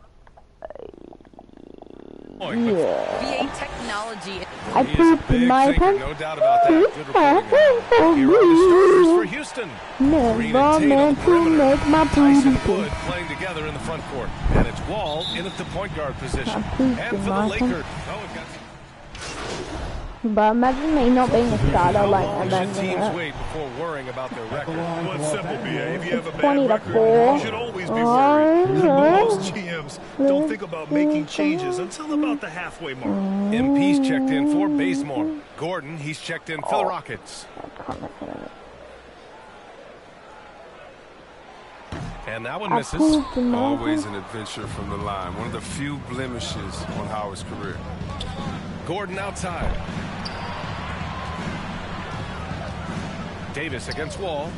VA technology. I pooped in my pants. No doubt about that. Good reporting. Here are the starters for Houston. Never meant to make my Tyson poop. Wood playing together in the front court. And it's Wall in at the point guard position. pooped And in for the my Lakers... But imagine me not being a starter like How long should imagine teams that. wait before worrying about their record? Well, it's simple, BA. If you have a 20 bad to record, 4. you should always be worried. Most GMs don't think about making changes until about the halfway mark. MP's checked in for Bazemore. Gordon, he's checked in for the Rockets. And that one misses. Always an adventure from the line. One of the few blemishes on Howard's career. Gordon outside. Davis against Wall.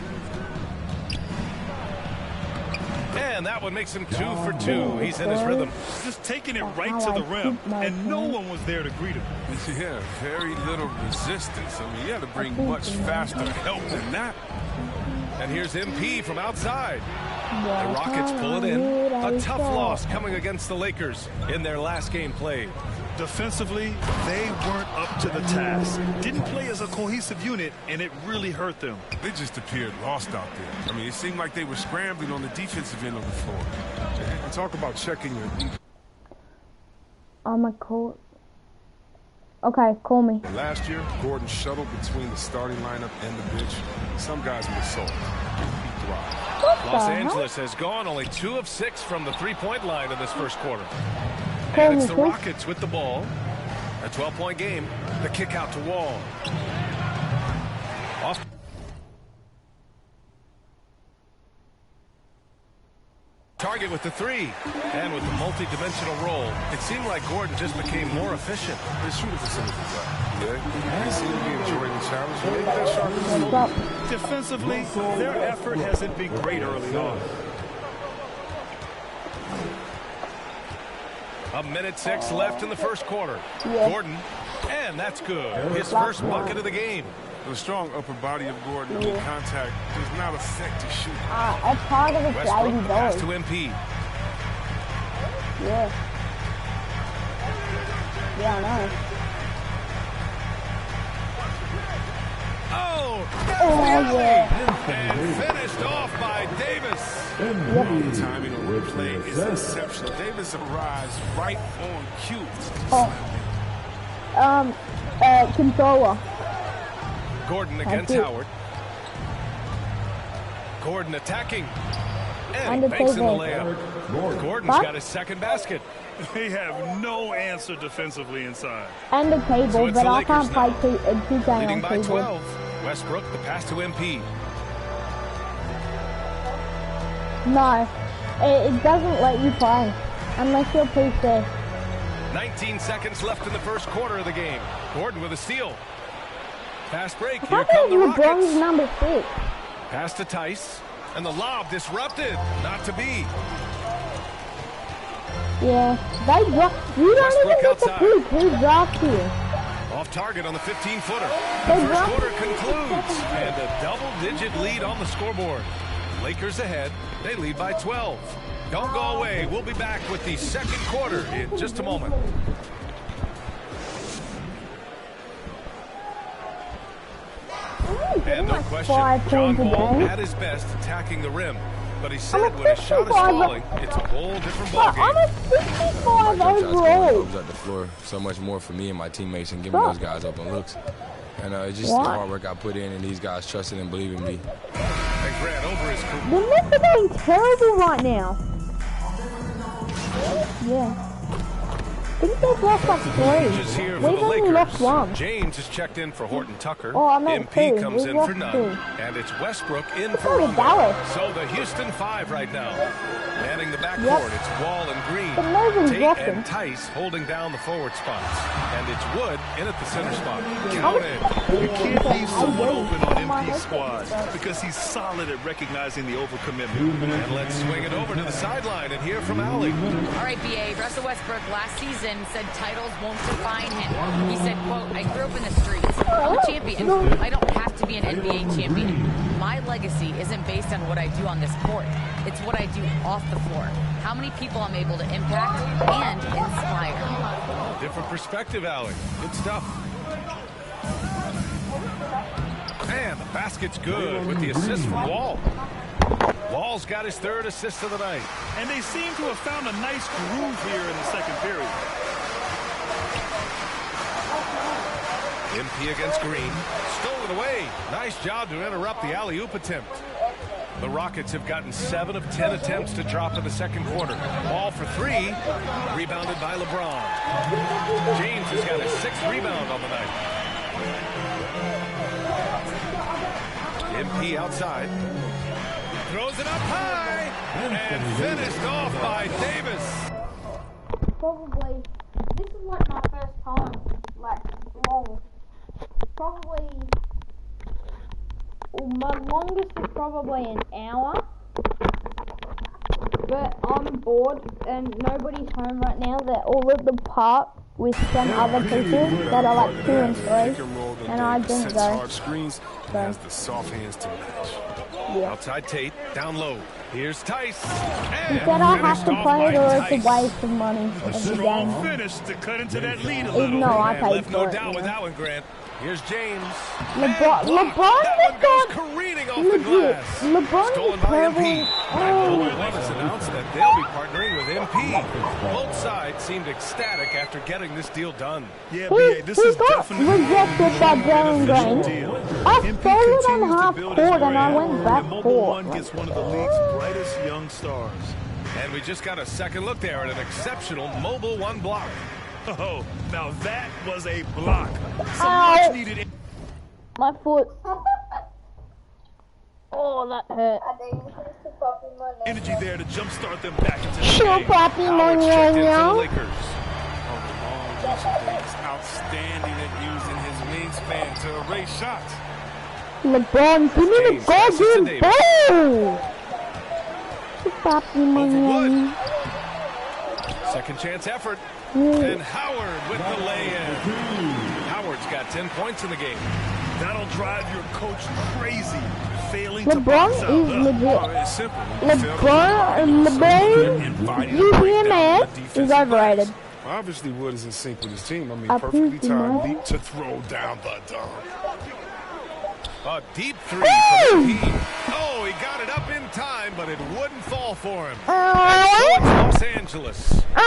And that one makes him 2 for 2. He's in his rhythm. Just taking it right to the rim, and no one was there to greet him. Yeah, very little resistance. I mean, you had to bring much faster help than that. And here's MP from outside. The Rockets pull it in. A tough loss coming against the Lakers in their last game played. Defensively, they weren't up to the task. Didn't play as a cohesive unit, and it really hurt them. They just appeared lost out there. I mean, it seemed like they were scrambling on the defensive end of the floor. And talk about checking your defense. Oh my god. Okay, call me. Last year, Gordon shuttled between the starting lineup and the bench. Some guys were sold. He thrived. Los Angeles has gone only 2 of 6 from the three-point line in this first quarter. And it's the Rockets with the ball. A 12-point game. The kick out to Wall. Off. Target with the 3. And with the multi-dimensional roll, it seemed like Gordon just became more efficient. His shooting percentage was up. Yeah, he seemed to be enjoying the challenge. Maybe that sharp. Defensively, their effort hasn't been great early on. A minute 6 left in the first quarter. Gordon, and that's good. His first bucket of the game. The strong upper body of Gordon in contact does not affect his shooting. It's part of his Westbrook lady pass dog. to MP. Yeah. Yeah, I know. Oh, and finished off by Davis. The timing on the play is exceptional. Davis arrives right on cue. Controller. Gordon against Howard. Gordon attacking. And banks in the layup. Gordon's got his second basket. They have no answer defensively inside. And the table, So it's but the I can't play Lakers 2K on Leading by table. 12. Westbrook, the pass to MP. No, it doesn't let you play unless you're PC. 19 seconds left in the first quarter of the game. Gordon with a steal. Fast break. Here How come come the LeBron's Rockets. number 6? Pass to Tice. And the lob disrupted. Not to be. Yeah, they draft. You don't even get to pick who drafts you. Off target on the 15-footer. They The first dropped- quarter concludes. And a double-digit lead on the scoreboard. Lakers ahead. They lead by 12. Don't go away. We'll be back with the second quarter in just a moment. And no question, John Wall at his best attacking the rim. But he said when his shot is falling, it's a whole different ballgame. I'm a 65 overall. Opens up the floor so much more for me and my teammates and giving those guys open looks. And it's just the hard work I put in, and these guys trusted and believed in me. And Grant over his career. The Nets are going terrible right now. Yeah. I think they've lost like 3. We've only lost 1. James is checked in for Horton Tucker. Oh, I meant MP 2. comes We've in for lost none. 2. And it's Westbrook in Let's for go to Rondo. Dallas. So the Houston 5 right now. Manning the backcourt. It's Wall and Green. But nobody's Tate walking. and Tice holding down the forward spots. And it's Wood in at the center spot. Count in. You can't leave someone open on MP's squad because he's solid at recognizing the overcommitment. And let's swing it over to the sideline and hear from Allie. All right, BA. Russell Westbrook last season said titles won't define him. He said, quote, I grew up in the streets. I'm a champion. I don't have to be an NBA champion. My legacy isn't based on what I do on this court. It's what I do off the floor. How many people I'm able to impact and inspire. Different perspective, Allie. Good stuff. And the basket's good with the assist from Wall. Wall's got his 3rd assist of the night. And they seem to have found a nice groove here in the second period. MP against Green. Stolen away. Nice job to interrupt the alley-oop attempt. The Rockets have gotten 7 of 10 attempts to drop in the second quarter. Ball for 3. Rebounded by LeBron. James has got his 6th rebound on the night. MP outside. Throws it up high. And finished off by Davis. Probably, this is like my first time, like, long. Probably, well, my longest is probably an hour. But I'm bored and nobody's home right now. They're all at the park with some other people that are like 2 and 3. And I didn't go. Hard screens and has the soft hands to match. Yeah. Outside Tate, down low. Here's Tice. He said I have to play it or it's a waste of money every game. Finish to cut into that lead a Even though I paid left no for it. doubt with that one, Grant. Here's James. LeBron That got careening off the legit. glass. LeBron Stolen is by terrible. MP. And One has announced that they'll be partnering with MP. Both sides seemed ecstatic after getting this deal done. Yeah, BA, this is definitely rejected by Jalen Green. I stole it on half court and I went back court. gets one of the league's brightest young stars. And we just got a second look there at an exceptional Mobile One block. Oh, now that was a block. Some Ow. much needed. My foot. Oh, that hurt. Energy there to jumpstart them back into the Sure, game. Papi Howard's checked into the Monyo. Lakers. Outstanding at using his wingspan to erase shots. LeBron, give me the goddamn ball. Papi Monyo. Second chance effort. And Howard with the lay-in. Howard's got 10 points in the game. That'll drive your coach crazy. Failing LeBron to box out. is legit. It's simple. LeBron, UGMS is overrated. Obviously, Wood is in sync with his team. I mean, I perfectly proved timed him leap to throw down the dunk. A deep three from MP. Oh, he got it up in time, but it wouldn't fall for him. Los Angeles. A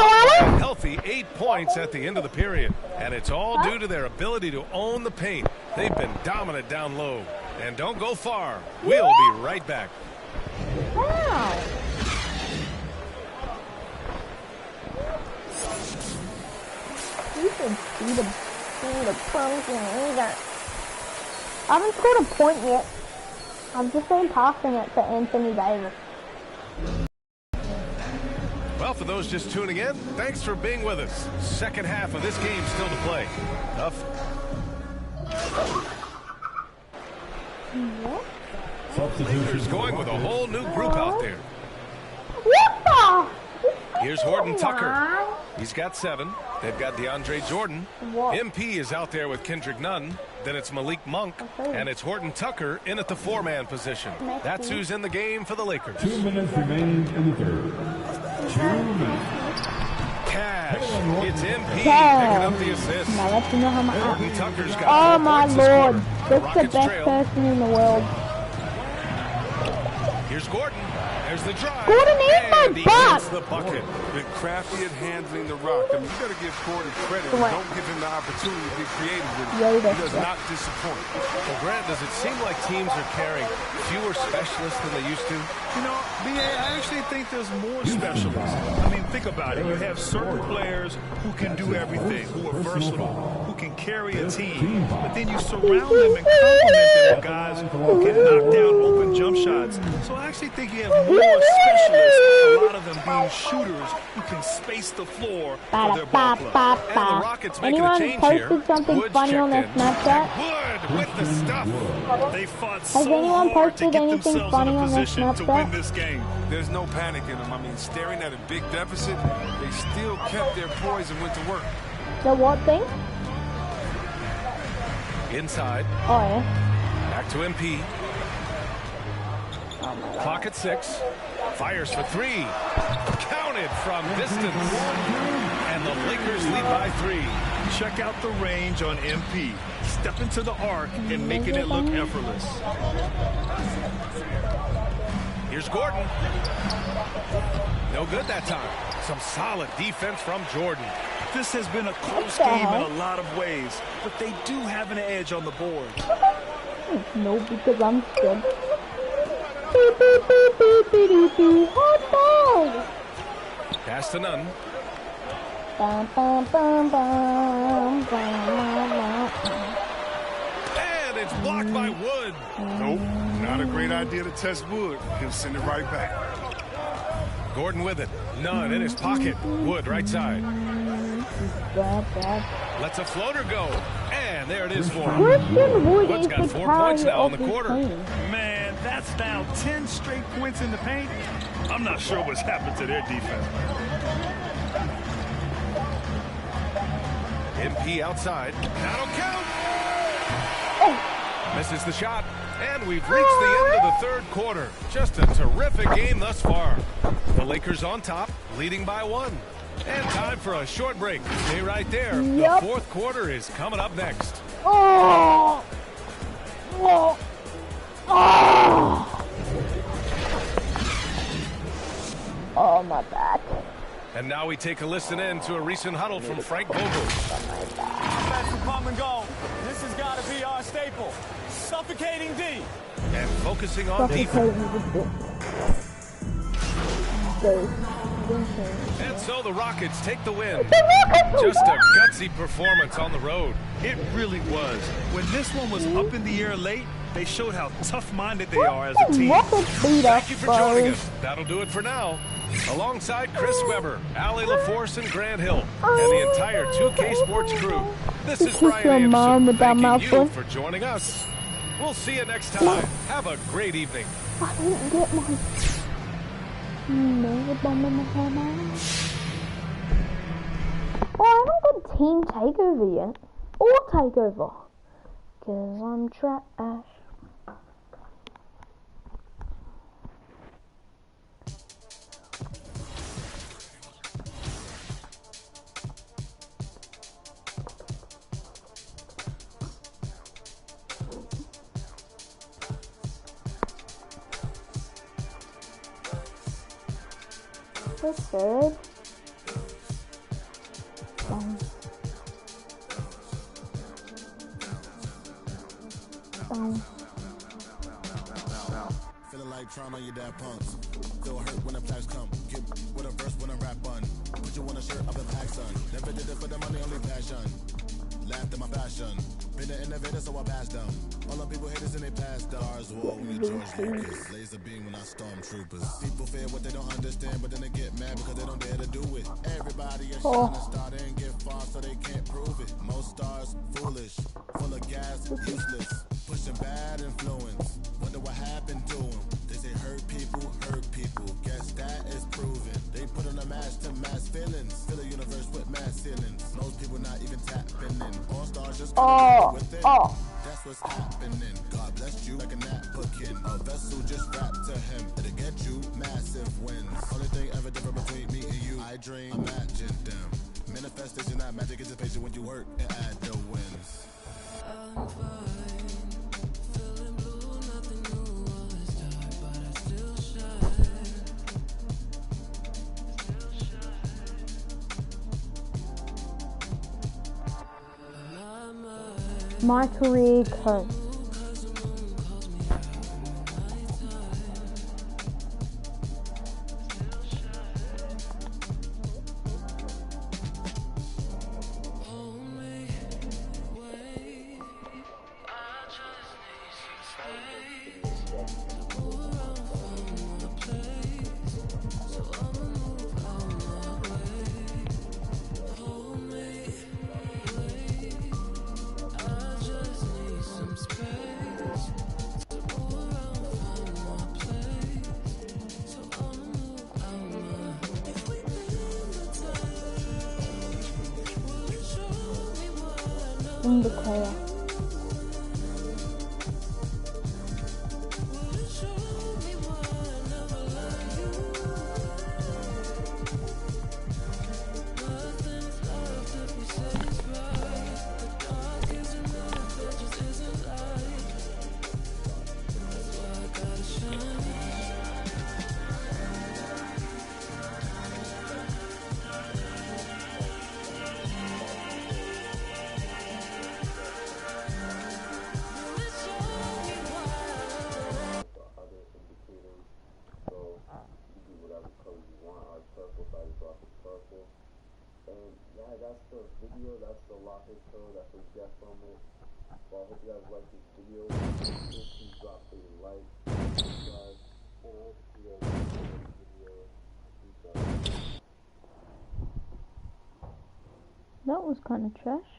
healthy 8 points at the end of the period. And it's all due to their ability to own the paint. They've been dominant down low. And don't go far. We'll be right back. Wow. You should see the pumpkin either. I haven't scored a point yet. I've just been passing it to Anthony Davis. Well, for those just tuning in, thanks for being with us. Second half of this game still to play. Tough. Lakers going with a whole new group out there. What the? Here's Horton Tucker. He's got 7. They've got DeAndre Jordan. What? MP is out there with Kendrick Nunn. Then it's Malik Monk. And it's Horton Tucker in at the 4-man position. That's who's in the game for the Lakers. 2 minutes remaining in the third. 2 minutes. Cash. It's MP Cash. picking up the assist. Now let you know how much. Horton Tucker's got Oh 4 my points this lord. quarter. That's the Rockets best trail. person in the world. Here's Gordon. There's There's the drive. Gordon is my butt. The bucket. Been crafty at handling the rock. I mean, you got to give Gordon credit. And don't give him the opportunity to be creative with it. He does not disappoint. Well, Grant, does it seem like teams are carrying fewer specialists than they used to? You know, B.A., I actually think there's more specialists. I mean, think about it. You have certain players who can do everything, who are versatile, who can carry a team. But then you surround them and complement them with guys who can knock down open jump shots. So I actually think you have more specialists, a lot of them being shooters who can space the floor for their ball club. And the Rockets making Anyone a change here. posted something Woods funny on their checked in. Snapchat? Wood with the stuff. They fought Has so anyone hard to posted get anything themselves funny in a on their position to win Snapchat? this game. There's no panic in them. I mean, staring at a big deficit, they still kept their poise and went to work. The what thing? Inside. Oh, yeah. Back to MP. Clock at 6. Fires for 3. Counted from distance. And the Lakers lead by 3. Check out the range on MP. Step into the arc and making it look effortless. Here's Gordon. No good that time. Some solid defense from Jordan. This has been a close game in a lot of ways, but they do have an edge on the board. No, because I'm scared. Beep, beep, beep, beep, beep, beep, beep. Hot dog! Pass to none. Bum, bum, bum, bum, bum, bum. And it's blocked by Wood. Nope, not a great idea to test Wood. He'll send it right back. Gordon with it. None in his pocket. Wood right side. Lets a floater go. And there it is for him. Wood's got 4 points now in the quarter. Man, that's now 10 straight points in the paint. I'm not sure what's happened to their defense. MP outside. That'll count. Misses the shot. And we've reached the end of the third quarter. Just a terrific game thus far. The Lakers on top, leading by 1. And time for a short break. Stay right there. Yep. The fourth quarter is coming up next. Oh! Oh! Oh! Oh, my back. And now we take a listen in to a recent huddle from Frank Vogel. Offense will come and go. This has got to be our staple. Suffocating D. And focusing on defense. And so the Rockets take the win. Just a gutsy performance on the road. It really was. When this one was up in the air late, they showed how tough-minded they are as a team. Thank you for joining us. That'll do it for now. Alongside Chris Webber, Allie LaForce, and Grant Hill, and the entire 2K Sports crew, this is Brian Anderson thanking you for joining us. We'll see you next time. Have a great evening. I didn't get my... Oh, I haven't got Team Takeover yet. Or Takeover. Because I'm trash. The third. Feeling like trying on your dad punks. Feel hurt when the plaques come. Get with a verse when I rap on. Put you on a shirt, I've been packed, son. Never did it for the money, only passion. Laughed at my fashion. Been an innovator, so I passed them. All the people haters in they past stars. Whoa, when you George Lucas. Laser beam when I stormtroopers. People fear what they don't understand, but then they get mad because they don't dare to do it. Everybody is trying to start and get far, so they can't prove it. Most stars, foolish. Full of gas, useless. Pushing bad influence. Wonder what happened to them. They say hurt people, guess that is proven. They put on a mask to mass feelings. Fill a universe with mass ceilings. Most people not even tapping in. All stars just with it. That's what's happening. God bless you like a napkin. A vessel just wrapped to him. It'll get you massive wins. Only thing ever different between me and you, I dream, imagine them. Manifestation, not magic, it's a patient when you work and add the wins. I'm fine. Feeling blue, nothing new, all is dark, but I still shine. My career coach. Indicator. That's the video, that's the Lopez code, that's the Jeff from it. Well, I hope you guys like this video. Please drop a like, subscribe, and I'll see you guys in the next video. Peace out. That was kind of trash.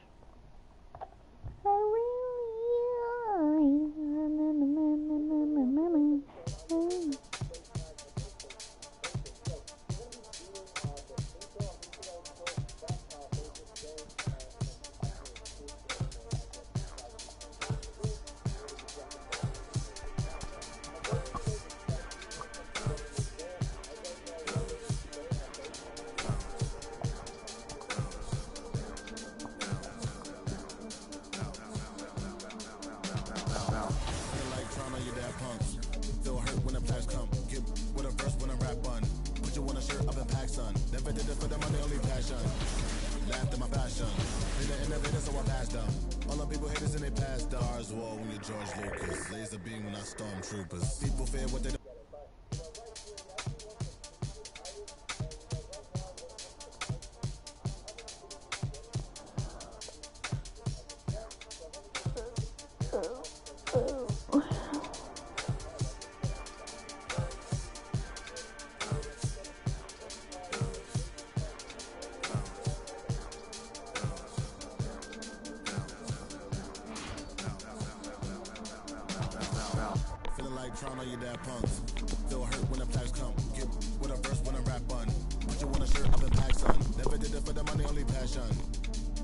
Never did it for the money, only passion. Laughed at my passion. Been an innovator, so I passed them. All the people haters and they passed them. Stars wall when you're George Lucas. Laser beam when I stormtroopers. People fear what they don't. Trying on your dad punks. Feel hurt when the plaques come. Get with a verse when I rap on. Put you on a shirt, I've been packed, son. Never did it for the money, only passion.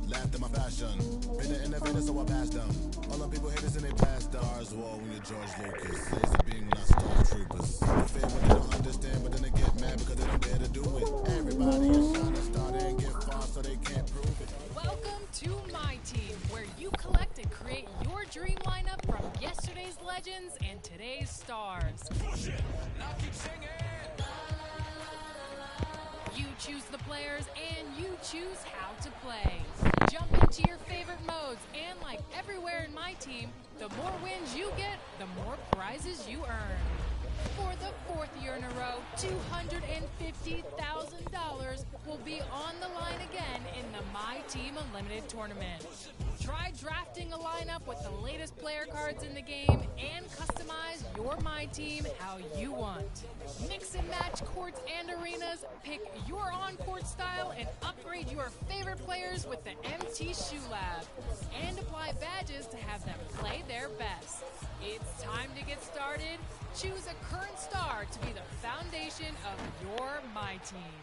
Laughed at my passion. Been an innovator, so I passed them. All the people haters and they passed them. Stars wall when you're George Lucas. Laser beam when I stormtroopers. People fear what they don't understand, but then they get mad because they don't dare to do it. Everybody is trying to start and get far, so they can't prove it. Welcome to My Team, where you collect and create your dream lineup from yesterday's legends and today's stars. Push it. Now keep singing. You choose the players and you choose how to play. Jump into your favorite modes, and like everywhere in My Team, the more wins you get, the more prizes you earn. For the fourth year in a row, $250,000 will be on the line again in the My Team Unlimited Tournament. Try drafting a lineup with the latest player cards in the game and customize your My Team how you want. Mix and match courts and arenas, pick your on-court style, and upgrade your favorite players with the MT Shoe Lab. And apply badges to have them play their best. It's time to get started. Choose a current star to be the foundation of your My Team.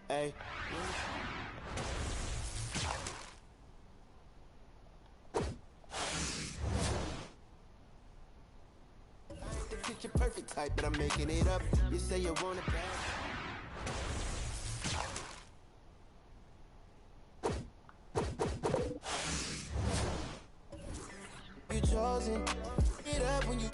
Hey. The picture perfect type, but I'm making it up. You say you want it bad. You chosen. Get up when you.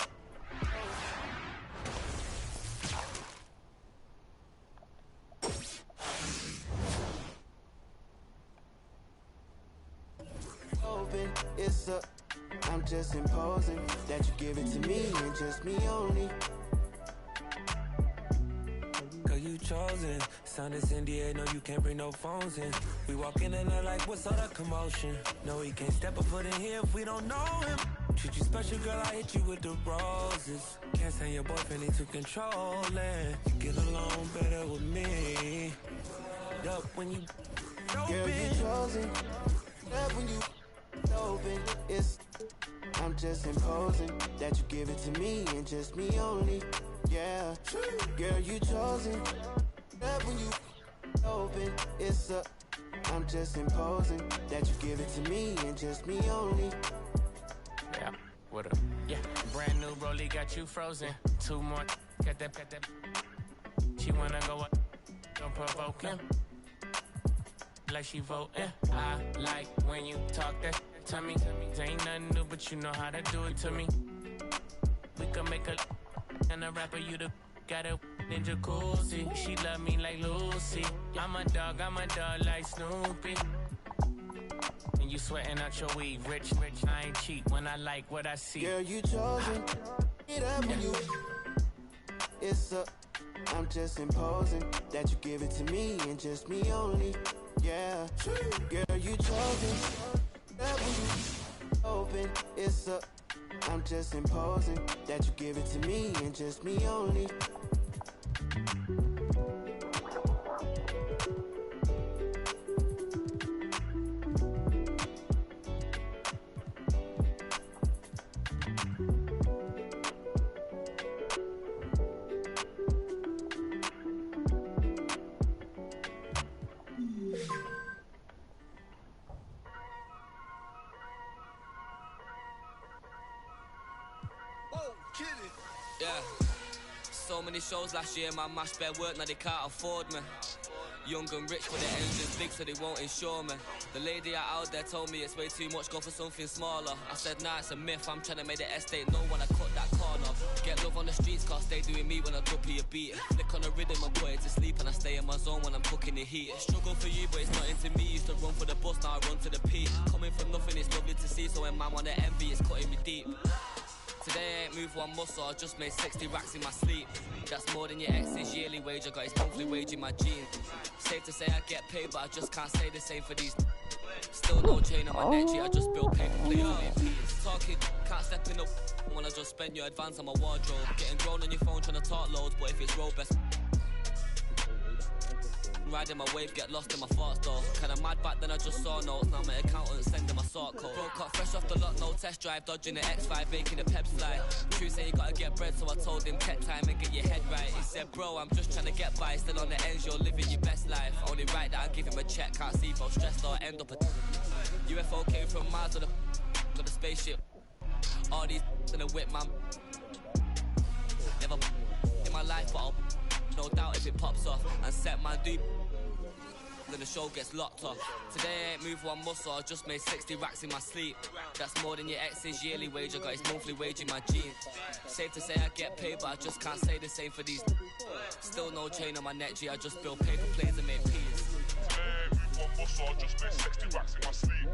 It's a, I'm just imposing that you give it to me and just me only. Girl, you chosen. Sound is NDA, no, you can't bring no phones in. We walk in and they're like, what's all that commotion? No, he can't step a foot in here if we don't know him. Treat you special, girl, I hit you with the roses. Can't stand your boyfriend, he too controlling. You get along better with me. Up when you Girl, you chosen. Up when you open. It's, I'm just imposing that you give it to me and just me only. Yeah, girl, you chosen. Up when you open. It's a, I'm just imposing that you give it to me and just me only. Yeah, what up? Yeah, brand new Rollie got you frozen. Two more, got that. She wanna go up, don't provoke him. Like she voting. I like when you talk that to me. Ain't nothing new, but you know how to do it to me. We can make a and a rapper, you the got a ninja jacuzzi. She love me like Lucy. I'm a dog like Snoopy. And you sweating out your weed, rich, I ain't cheap when I like what I see. Girl, you chosen. Get up when you. It's a, I'm just imposing that you give it to me and just me only. Yeah, girl, you chosen. Up when you open. It's a, I'm just imposing that you give it to me and just me only. Yeah, so many shows last year, my mash bare work, now they can't afford me. Young and rich, but the engine's big, so they won't insure me. The lady out there told me it's way too much, go for something smaller. I said, nah, it's a myth, I'm trying to make the estate know when I cut that corner. Get love on the streets, cause they doing me when I drop you a beat. Flick on the rhythm, I'm put it to sleep, and I stay in my zone when I'm cooking the heat. Struggle for you, but it's not into me. Used to run for the bus, now I run to the peak. Coming from nothing, it's lovely to see, so when man wanna envy, it's cutting me deep. Today I ain't moved one muscle, I just made 60 racks in my sleep. That's more than your ex's yearly wage, I got his monthly wage in my jeans. Safe to say I get paid, but I just can't say the same for these. Still no chain on my neck, G, I just built paper plates. Talking, can't step in up when I just spend your advance on my wardrobe. Getting grown on your phone trying to talk loads, but if it's road best. Riding my wave, get lost in my thoughts though. Kinda mad back then I just saw notes, now my accountant sending my sort code. Broke up fresh off the lot, no test drive, dodging the X5, making the peps fly. True say you gotta get bread, so I told him take time and get your head right. He said, bro, I'm just trying to get by, still on the ends, you're living your best life. Only right that I give him a check, can't see if I'm stressed or end up a UFO came from Mars on the spaceship. All these in a whip, man. Never in my life, but I'll no doubt if it pops off and set my dude. Then the show gets locked off. Today I ain't moved one muscle, I just made 60 racks in my sleep. That's more than your ex's yearly wage, I got his monthly wage in my jeans. Safe to say I get paid, but I just can't say the same for these. Still no chain on my neck, G, I just build paper planes and make peas. Today I ain't moved one muscle, I just made 60 racks in my sleep.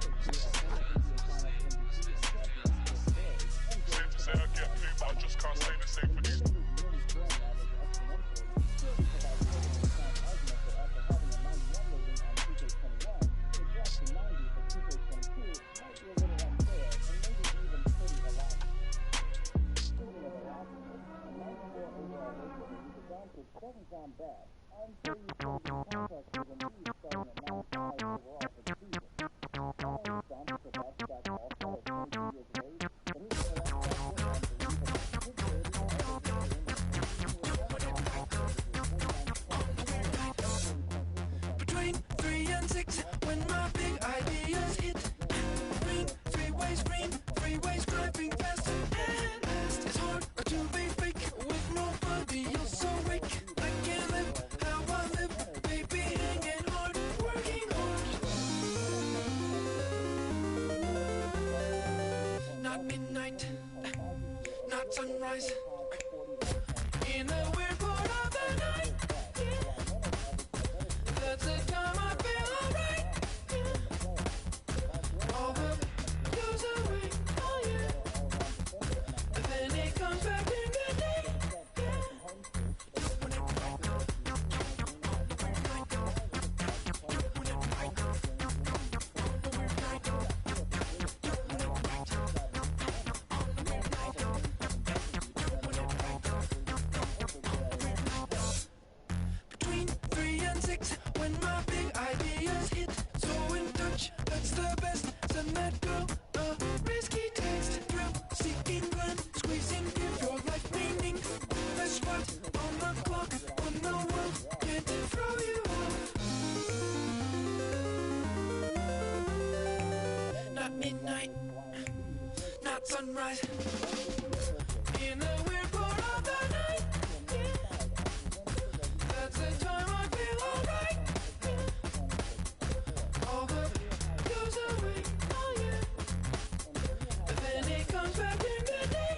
it doesn't sound bad. Until you see your contract with a new starting at 9.5 overall for the season. Not only done because back-to-back All-Star at 22 years of age, but he's going to have to between 3 and 6, when my big ideas hit. Green, three ways driving fast and fast. It's hard to be fake with nobody else awake. I can't live how I live, baby, hanging hard, working hard. Not midnight, not sunrise. In a weird part of the night, that's the time I feel alright. All the goes away, oh yeah. But then it comes back in the day. Between 3 and 6, when my big ideas hit. So in touch, that's the best. Send that girl a risky text. Thrill seeking glance, squeezing, give your life meaning. The spot on the clock when the world can't throw you off. Not midnight, not sunrise. In a weird part of the night, that's the time I feel alright. All the goes away, oh yeah. But then it comes back in the day.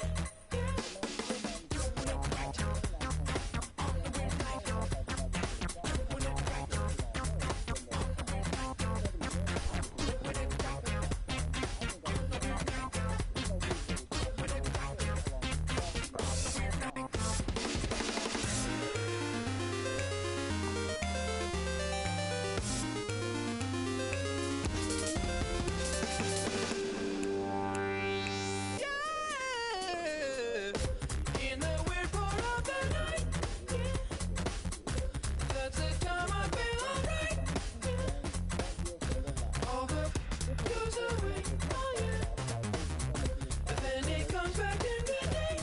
In a weird part of the night, that's the time I feel alright. All the goes away, oh yeah. But then it comes back in the day.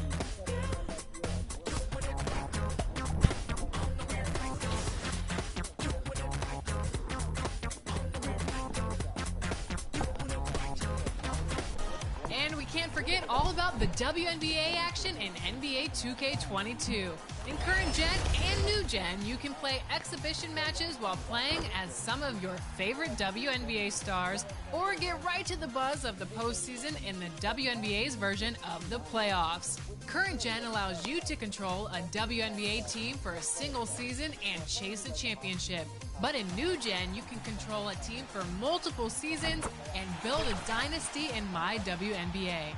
And we can't forget all about the WNBA action in NBA 2K22. In current gen and new gen, you can play exhibition matches while playing as some of your favorite WNBA stars, or get right to the buzz of the postseason in the WNBA's version of the playoffs. Current gen allows you to control a WNBA team for a single season and chase a championship. But in new gen, you can control a team for multiple seasons and build a dynasty in my WNBA.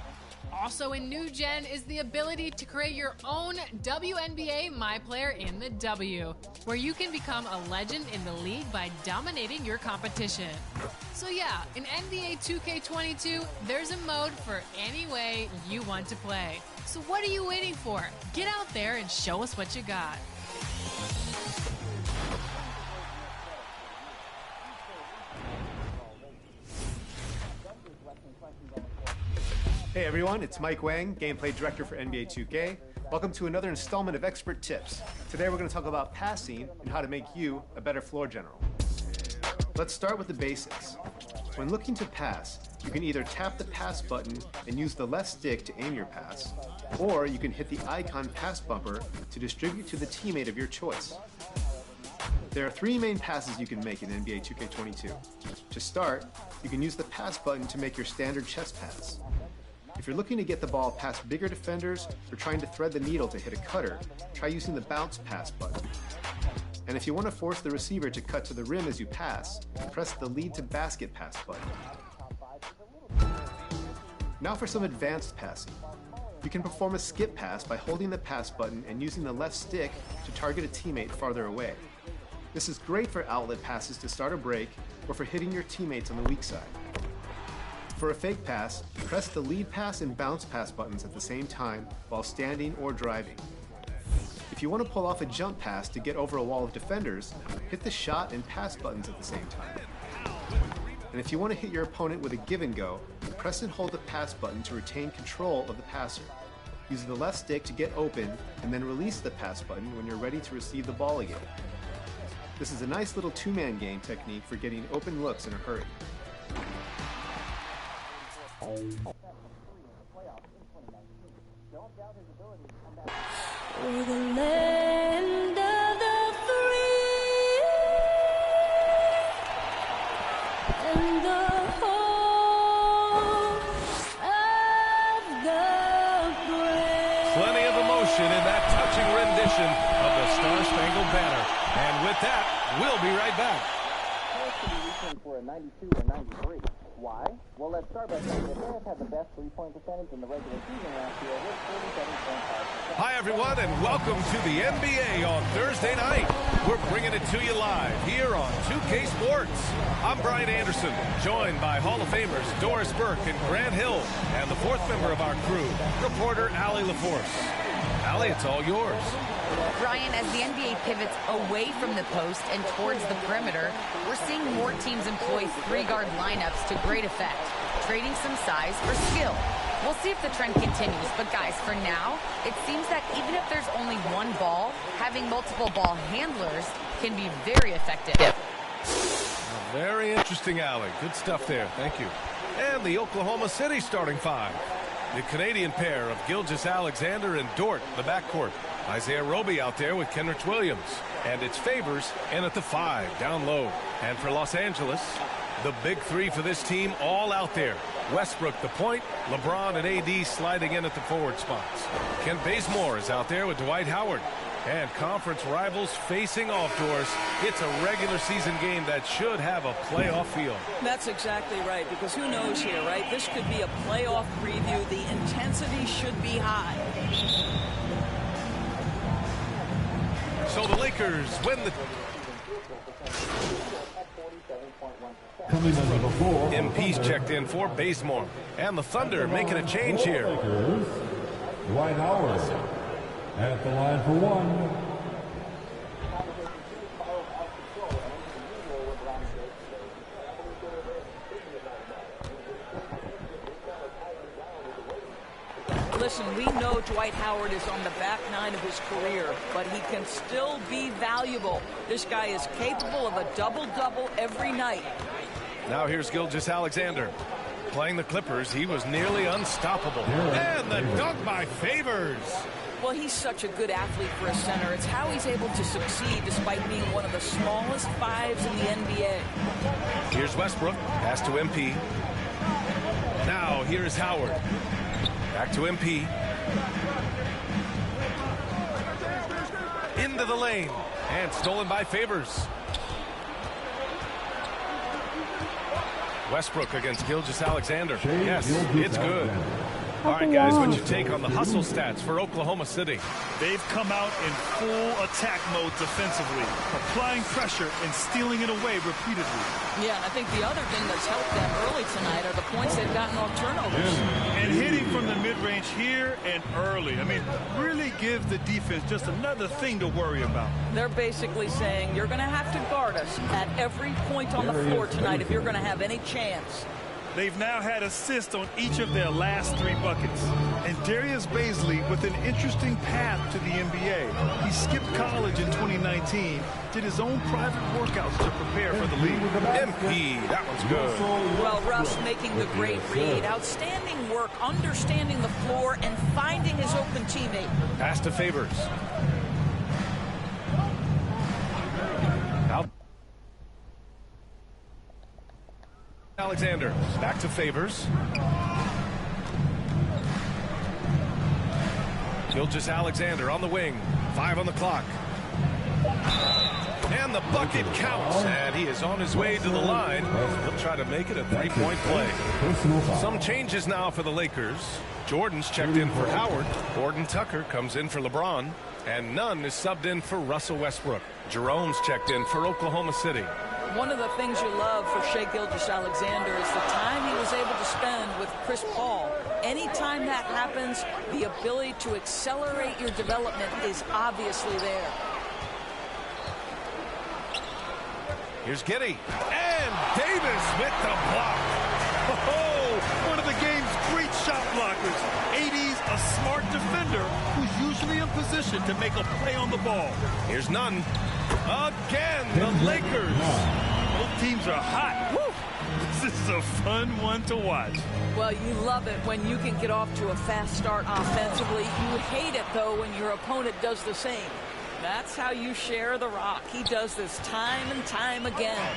Also in new gen is the ability to create your own WNBA My Player in the W, where you can become a legend in the league by dominating your competition. So yeah, in NBA 2K22, there's a mode for any way you want to play. So what are you waiting for? Get out there and show us what you got. Hey everyone, it's Mike Wang, Gameplay Director for NBA 2K. Welcome to another installment of Expert Tips. Today we're going to talk about passing and how to make you a better floor general. Let's start with the basics. When looking to pass, you can either tap the pass button and use the left stick to aim your pass, or you can hit the icon pass bumper to distribute to the teammate of your choice. There are 3 main passes you can make in NBA 2K22. To start, you can use the pass button to make your standard chest pass. If you're looking to get the ball past bigger defenders or trying to thread the needle to hit a cutter, try using the bounce pass button. And if you want to force the receiver to cut to the rim as you pass, press the lead to basket pass button. Now for some advanced passing. You can perform a skip pass by holding the pass button and using the left stick to target a teammate farther away. This is great for outlet passes to start a break or for hitting your teammates on the weak side. For a fake pass, press the lead pass and bounce pass buttons at the same time while standing or driving. If If you want to pull off a jump pass to get over a wall of defenders, hit the shot and pass buttons at the same time. And if you want to hit your opponent with a give and go, press and hold the pass button to retain control of the passer. Use the left stick to get open and then release the pass button when you're ready to receive the ball again. This is a nice little two-man game technique for getting open looks in a hurry. For the land of the free and the home of the brave. Plenty of emotion in that touching rendition of the Star-Spangled Banner. And with that, we'll be right back. For a 92 or 93. Why? Well, let's start by saying that Harris had the best three-point percentage in the regular season last year with 47.5%. Hi, everyone, and welcome to the NBA on Thursday night. We're bringing it to you live here on 2K Sports. I'm Brian Anderson, joined by Hall of Famers Doris Burke and Grant Hill, and the fourth member of our crew, reporter Allie LaForce. Allie, it's all yours. Brian, as the NBA pivots away from the post and towards the perimeter, we're seeing more teams employ three-guard lineups to great effect, trading some size for skill. We'll see if the trend continues, but guys, for now, it seems that even if there's only one ball, having multiple ball handlers can be very effective. Very interesting, Allie. Good stuff there. Thank you. And the Oklahoma City starting five. The Canadian pair of Gilgeous-Alexander and Dort, the backcourt. Isaiah Roby out there with Kenrich Williams. And it's Favors in at the 5, down low. And for Los Angeles, the big three for this team all out there. Westbrook the point, LeBron and AD sliding in at the forward spots. Kent Bazemore is out there with Dwight Howard. And conference rivals facing off, Doris. It's a regular season game that should have a playoff feel. That's exactly right, because who knows here, right? This could be a playoff preview. The intensity should be high. So the Lakers win the... Coming in number 4. MP's checked in for Bazemore. And the Thunder making a change here. Lakers, Dwight Howard at the line for one. Listen, we know Dwight Howard is on the back nine of his career, but he can still be valuable. This guy is capable of a double-double every night. Now here's Gilgeous-Alexander. Playing the Clippers, he was nearly unstoppable. And the dunk by Favors. Well, he's such a good athlete for a center. It's how he's able to succeed despite being one of the smallest fives in the NBA. Here's Westbrook. Pass to MP. Now here's Howard. Back to MP. Into the lane. And stolen by Favors. Westbrook against Gilgeous-Alexander. Yes, it's good. All right, guys, what's your take on the hustle stats for Oklahoma City? They've come out in full attack mode defensively, applying pressure and stealing it away repeatedly. Yeah, and I think the other thing that's helped them early tonight are the points they've gotten off turnovers. And hitting from the mid-range here and early. I mean, really give the defense just another thing to worry about. They're basically saying you're going to have to guard us at every point on the floor tonight if you're going to have any chance. They've now had assists on each of their last 3 buckets. And Darius Bazley with an interesting path to the NBA. He skipped college in 2019, did his own private workouts to prepare for the league. MP, that one's good. Well, Russ making the great read. Outstanding work, understanding the floor, and finding his open teammate. Pass to Favors. Out. Alexander, back to Favors. Gilgeous-Alexander on the wing. 5 on the clock. And the bucket counts. And he is on his way to the line. He'll try to make it a 3-point play. Some changes now for the Lakers. Jordan's checked in for Howard. Gordon Tucker comes in for LeBron. And Nunn is subbed in for Russell Westbrook. Jerome's checked in for Oklahoma City. One of the things you love for Shai Gilgeous-Alexander is the time he was able to spend with Chris Paul. Anytime that happens, the ability to accelerate your development is obviously there. Here's Giddey. And Davis with the block. Oh, one of the game's great shot blockers. AD's a smart defender who's usually in position to make a play on the ball. Here's Nunn. Again, the Lakers. Both teams are hot. Woo! This is a fun one to watch. Well, you love it when you can get off to a fast start offensively. You hate it, though, when your opponent does the same. That's how you share the rock. He does this time and time again.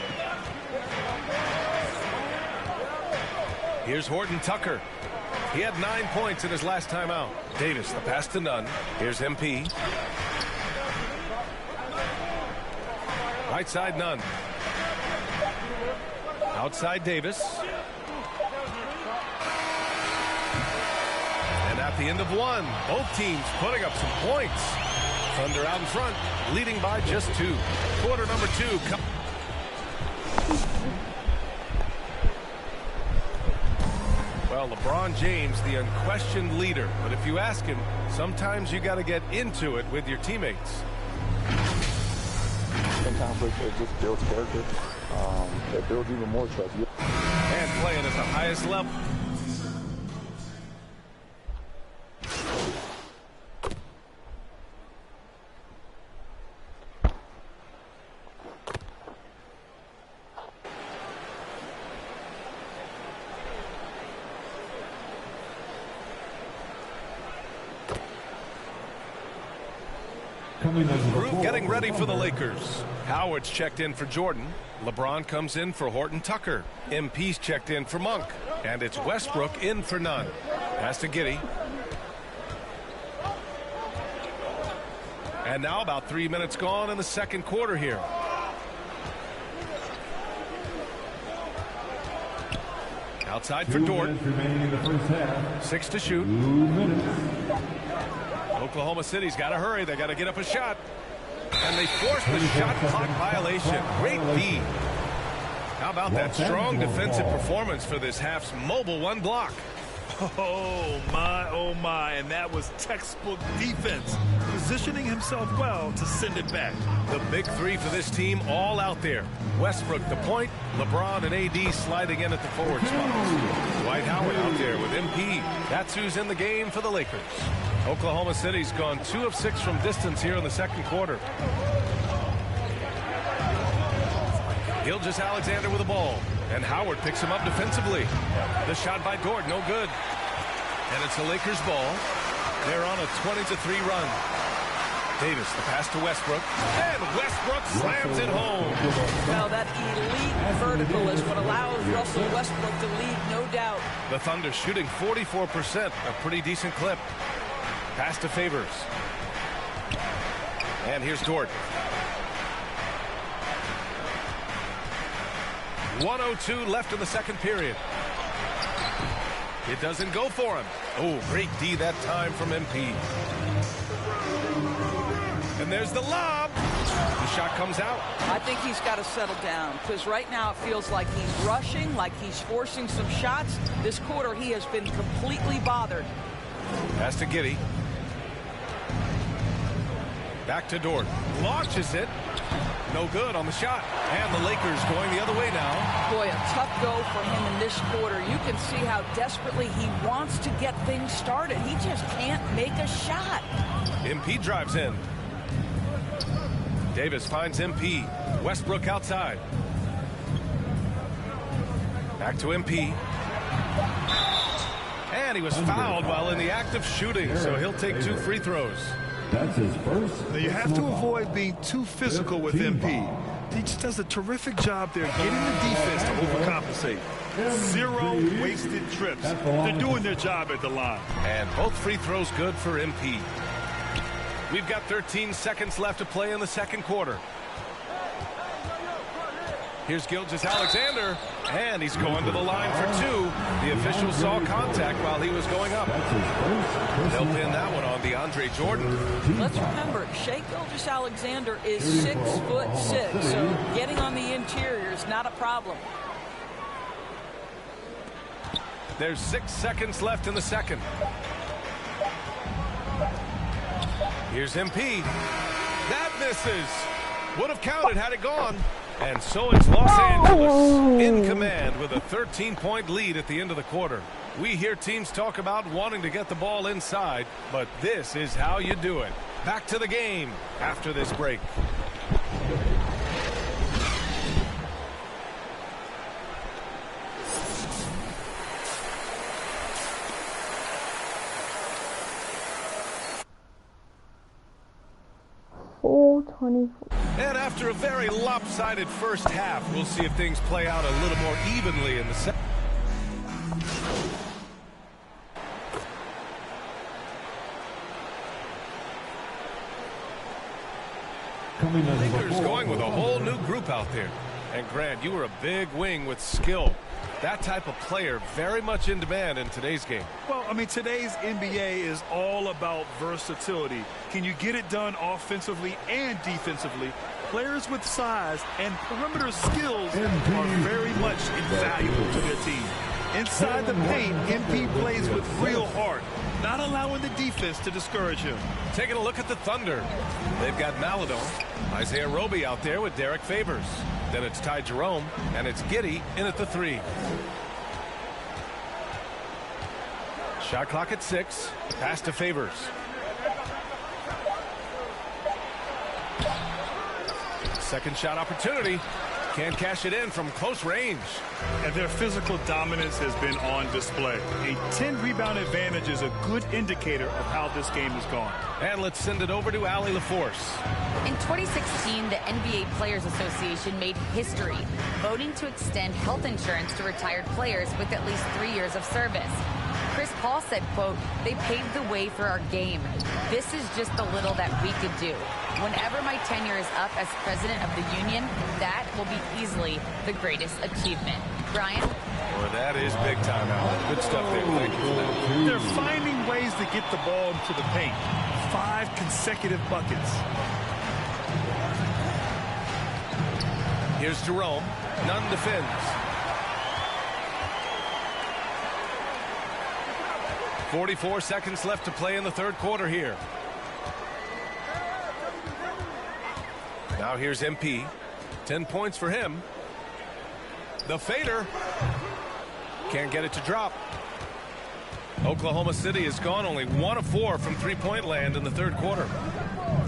Here's Horton Tucker. He had 9 points in his last time out. Davis, the pass to Nunn. Here's MP. Right side, Nunn. Outside, Davis. And at the end of one, both teams putting up some points. Thunder out in front, leading by just 2. Quarter number 2. Well, LeBron James, the unquestioned leader. But if you ask him, sometimes you got to get into it with your teammates. Sometimes it just builds character. It builds even more trust. And playing at the highest level. Group getting ready for the Lakers. Howard's checked in for Jordan. LeBron comes in for Horton Tucker. MP's checked in for Monk. And it's Westbrook in for Nunn. Pass to Giddey. And now about 3 minutes gone in the second quarter here. Outside for Dort. 6 to shoot. Oklahoma City's got to hurry. They got to get up a shot. And they force the shot clock violation. Great D. How about that strong defensive performance for this half's mobile one block? Oh my, and that was textbook defense, positioning himself well to send it back. The big 3 for this team all out there. Westbrook the point, LeBron and AD sliding in at the forward spots. Dwight Howard out there with MP. That's who's in the game for the Lakers. Oklahoma City's gone 2 of 6 from distance here in the second quarter. Gilgeous-Alexander with the ball. And Howard picks him up defensively. The shot by Dort, no good. And it's the Lakers ball. They're on a 20-3 run. Davis, the pass to Westbrook. And Westbrook slams it home. Well, that elite vertical is what allows Russell Westbrook to lead, no doubt. The Thunder shooting 44%, a pretty decent clip. Pass to Favors. And here's Dort. 1:02 left in the second period. It doesn't go for him. Oh, great D that time from MP. And there's the lob. The shot comes out. I think he's got to settle down because right now it feels like he's rushing, like he's forcing some shots. This quarter he has been completely bothered. Pass to Giddey. Back to Dort. Launches it. No good on the shot. And the Lakers going the other way now. Boy, a tough go for him in this quarter. You can see how desperately he wants to get things started. He just can't make a shot. MP drives in. Davis finds MP. Westbrook outside. Back to MP. And he was fouled while in the act of shooting, so he'll take 2 free throws. That's his first. Now you have to avoid being too physical with MP. He just does a terrific job there getting the defense to overcompensate. 0 wasted trips. They're doing their job at the line. And both free throws good for MP. We've got 13 seconds left to play in the second quarter. Here's Gilgeous-Alexander, and he's going to the line for 2. The official saw contact while he was going up. They'll pin that one on DeAndre Jordan. Let's remember, Shai Gilgeous-Alexander is 6'6", so getting on the interior is not a problem. There's 6 seconds left in the second. Here's MP. That misses. Would have counted had it gone. And so it's Los Angeles in command with a 13-point lead at the end of the quarter. We hear teams talk about wanting to get the ball inside, but this is how you do it. Back to the game after this break. And after a very lopsided first half, we'll see if things play out a little more evenly in the second. Lakers going with a whole new group out there. And Grant, you were a big wing with skill. That type of player very much in demand in today's game. Well, I mean, today's NBA is all about versatility. Can you get it done offensively and defensively? Players with size and perimeter skills are very much invaluable to their team. Inside the paint, MP plays with real heart, not allowing the defense to discourage him. Taking a look at the Thunder. They've got Maladon, Isaiah Roby out there with Derek Favors. Then it's Ty Jerome, and it's Giddey in at the 3. Shot clock at 6. Pass to Favors. Second shot opportunity. Can't cash it in from close range. And their physical dominance has been on display. A 10-rebound advantage is a good indicator of how this game has gone. And let's send it over to Allie LaForce. In 2016, the NBA Players Association made history, voting to extend health insurance to retired players with at least 3 years of service. Chris Paul said, quote, "They paved the way for our game. This is just the little that we could do. Whenever my tenure is up as president of the union, that will be easily the greatest achievement." Brian? Well, that is big time, Alan. Good stuff there. Thank you for that. They're finding ways to get the ball into the paint. 5 consecutive buckets. Here's Jerome. Nunn defends. 44 seconds left to play in the third quarter here. Now here's MP. 10 points for him. The fader. Can't get it to drop. Oklahoma City has gone only 1 of 4 from three-point land in the third quarter.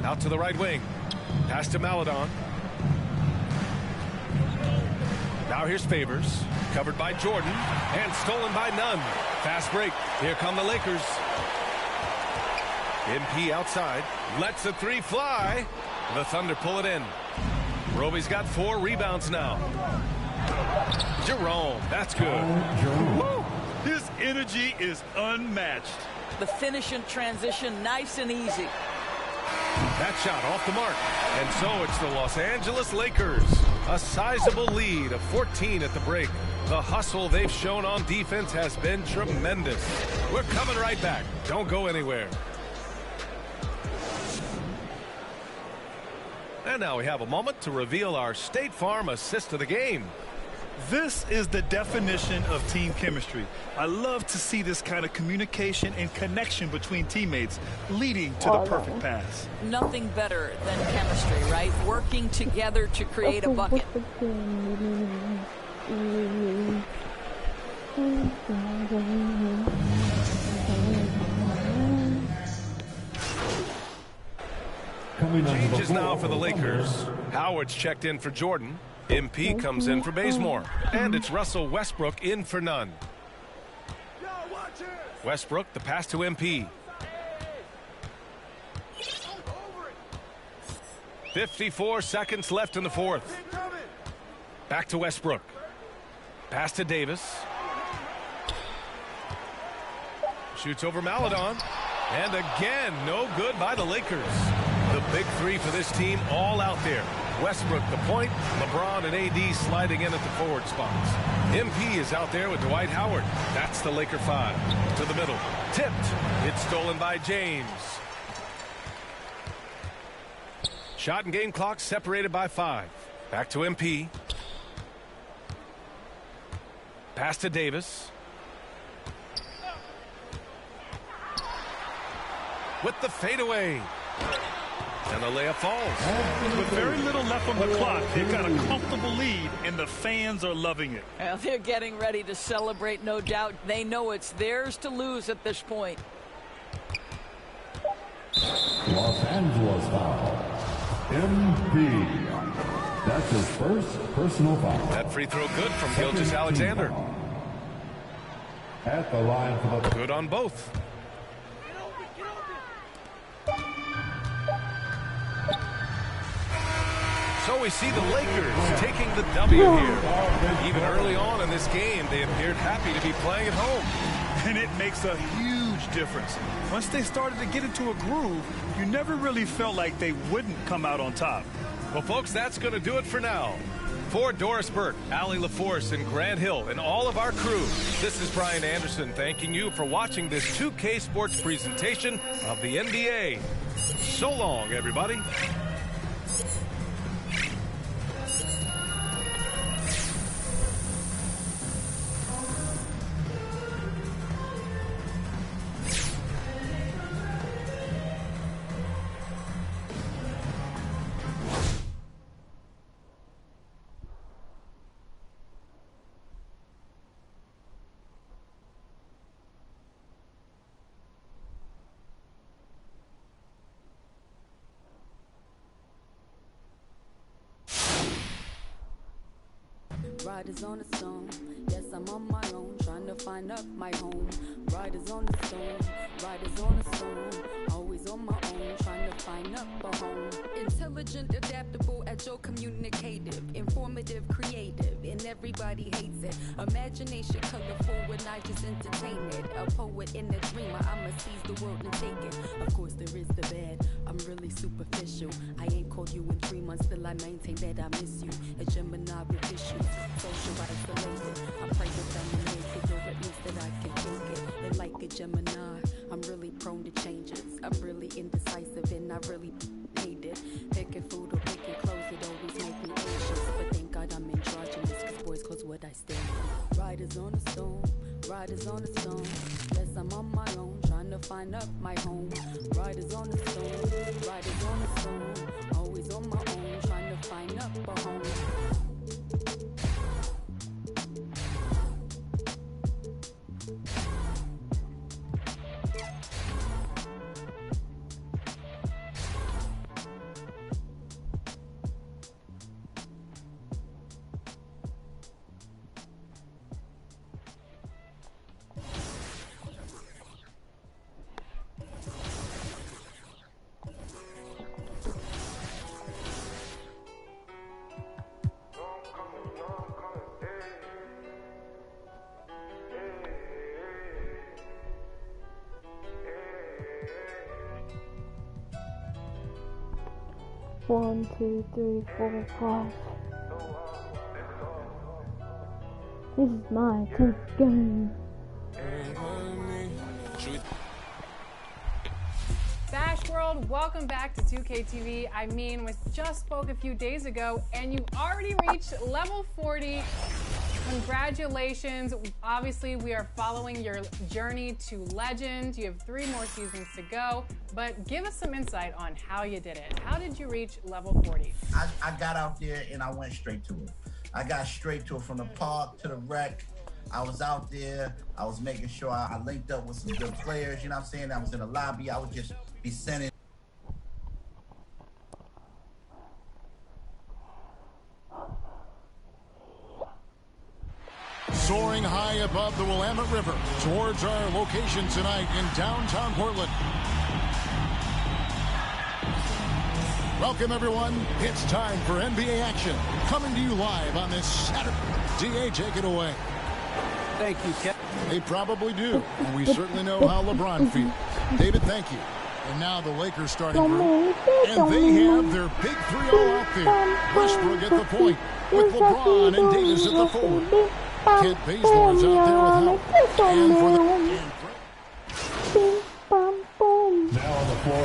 Out to the right wing. Pass to Maladon. Now here's Favors. Covered by Jordan. And stolen by Nunn. Fast break. Here come the Lakers. MP outside. Lets the 3 fly. The Thunder pull it in. Roby's got 4 rebounds now. Jerome. That's good. Woo! His energy is unmatched. The finish in transition, nice and easy. That shot off the mark. And so it's the Los Angeles Lakers. A sizable lead of 14 at the break. The hustle they've shown on defense has been tremendous. We're coming right back. Don't go anywhere. And now we have a moment to reveal our State Farm assist of the game. This is the definition of team chemistry. I love to see this kind of communication and connection between teammates leading to the perfect pass. Nothing better than chemistry, right? Working together to create a bucket. Changes now for the Lakers. Howard's checked in for Jordan. MP comes in for Bazemore. And it's Russell Westbrook in for Nunn. Westbrook, the pass to MP. 54 seconds left in the fourth. Back to Westbrook. Pass to Davis. Shoots over Maladon. And again, no good by the Lakers. The big 3 for this team all out there. Westbrook the point, LeBron and AD sliding in at the forward spots. MP is out there with Dwight Howard. That's the Laker 5. To the middle. Tipped. It's stolen by James. Shot and game clock separated by 5. Back to MP. Pass to Davis. with the fadeaway. And the layup falls. With very little left on the clock, they've got a comfortable lead, and the fans are loving it. Well, they're getting ready to celebrate, no doubt. They know it's theirs to lose at this point. Los Angeles foul. MB. That's his first personal foul. That free throw good from Gilgeous-Alexander. At the line for the... Good on both. So we see the Lakers taking the W here. Even early on in this game, they appeared happy to be playing at home. And it makes a huge difference. Once they started to get into a groove, you never really felt like they wouldn't come out on top. Well, folks, that's going to do it for now. For Doris Burke, Allie LaForce, and Grant Hill, and all of our crew, this is Brian Anderson thanking you for watching this 2K Sports presentation of the NBA. So long, everybody. Riders on the stone, yes, I'm on my own, trying to find up my home. Riders on the stone, riders on the stone, always on my own, trying to find up a home. Intelligent, adaptable, agile, communicative, informative, creative, and everybody hates it. Imagination, colorful, when I just entertain it. A poet and a dreamer, I'ma seize the world and take it. Of course, there is the bad, I'm really superficial. I ain't called you in 3 months, still I maintain that I miss you. A Gemini with issues, social isolated. I pray that I'm naked, or at least that I can take it. And like a Gemini, I'm really prone to changes. I'm really indecisive and I really hate it. Picking food or picking clothes, it always make me anxious. But thank God I'm androgynous, cause boys clothes what I stand for. Riders on the stone, riders on the stone. Yes, I'm on my own, trying to find up my home. Riders on the stone, riders on the stone. Always on my own, trying to find up a home. One, two, three, 4, 5. This is my 10th game. Bash World, welcome back to 2K TV. I mean, we just spoke a few days ago, and you already reached level 40. Congratulations. Obviously, we are following your journey to legend. You have 3 more seasons to go, but give us some insight on how you did it. How did you reach level 40? I got out there and I went straight to it. I got straight to it from the park to the rec. I was out there. I was making sure I linked up with some good players. You know what I'm saying? I was in the lobby. I would just be sending. Soaring high above the Willamette River towards our location tonight in downtown Portland. Welcome, everyone. It's time for NBA action. Coming to you live on this Saturday. DA, take it away. Thank you, Kevin. They probably do. And we certainly know how LeBron feels. David, thank you. And now the Lakers starting group. And they have their big 3 all out there. Westbrook at the point with LeBron and Davis at the forward. Kent Bazemore's out there with help. And for the...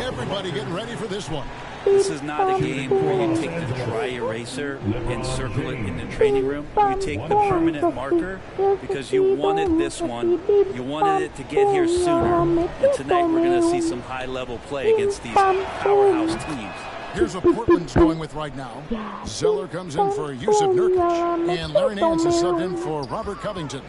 Everybody getting ready for this one. This is not a game where you take the dry eraser and circle it in the training room. You take the permanent marker because you wanted this one. You wanted it to get here sooner. And tonight we're going to see some high-level play against these powerhouse teams. Here's what Portland's going with right now. Zeller comes in for Yusuf Nurkic, and Larry Nance is subbed in for Robert Covington.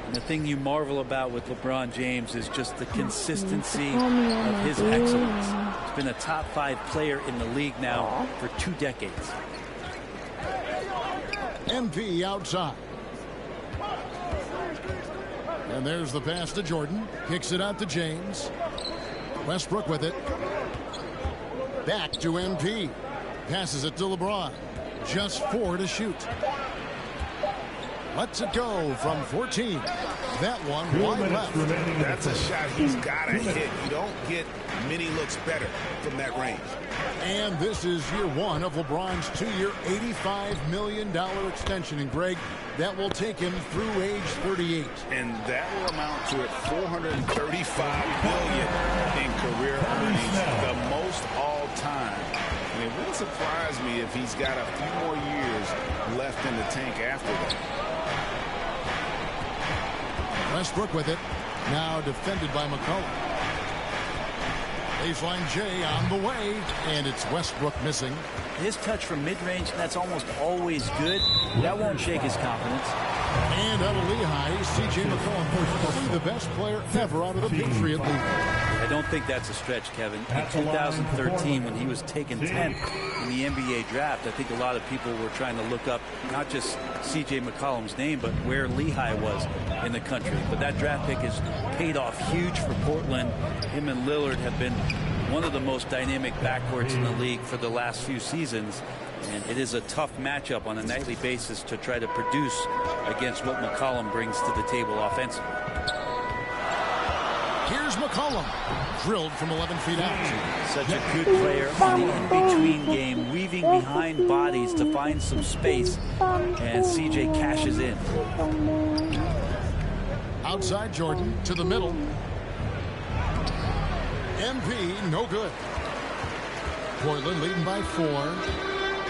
And the thing you marvel about with LeBron James is just the consistency of his excellence. He's been a top 5 player in the league now for 2 decades. MP outside. And there's the pass to Jordan. Kicks it out to James. Westbrook with it. Back to MP. Passes it to LeBron. Just 4 to shoot. Lets it go from 14. That one wide left. That's a shot he's got to hit. You don't get many looks better from that range. And this is year 1 of LeBron's 2-year, $85 million extension. And Greg, that will take him through age 38. And that will amount to $435 million in career earnings, the most all time. And it wouldn't surprise me if he's got a few more years left in the tank after that. Westbrook with it. Now defended by McCollum. Baseline J on the way, and it's Westbrook missing. His touch from mid-range, that's almost always good. That won't shake his confidence. And out of Lehigh, C.J. McCollum, the best player ever out of the Patriot League. I don't think that's a stretch, Kevin. In 2013, when he was taken 10th in the NBA draft, I think a lot of people were trying to look up not just C.J. McCollum's name, but where Lehigh was in the country. But that draft pick has paid off huge for Portland. Him and Lillard have been one of the most dynamic backcourts in the league for the last few seasons. And it is a tough matchup on a nightly basis to try to produce against what McCollum brings to the table offensively. Here's McCollum, drilled from 11 feet out. Such a good player on the in-between game, weaving behind bodies to find some space, and CJ cashes in. Outside Jordan to the middle. MP, no good. Portland leading by 4.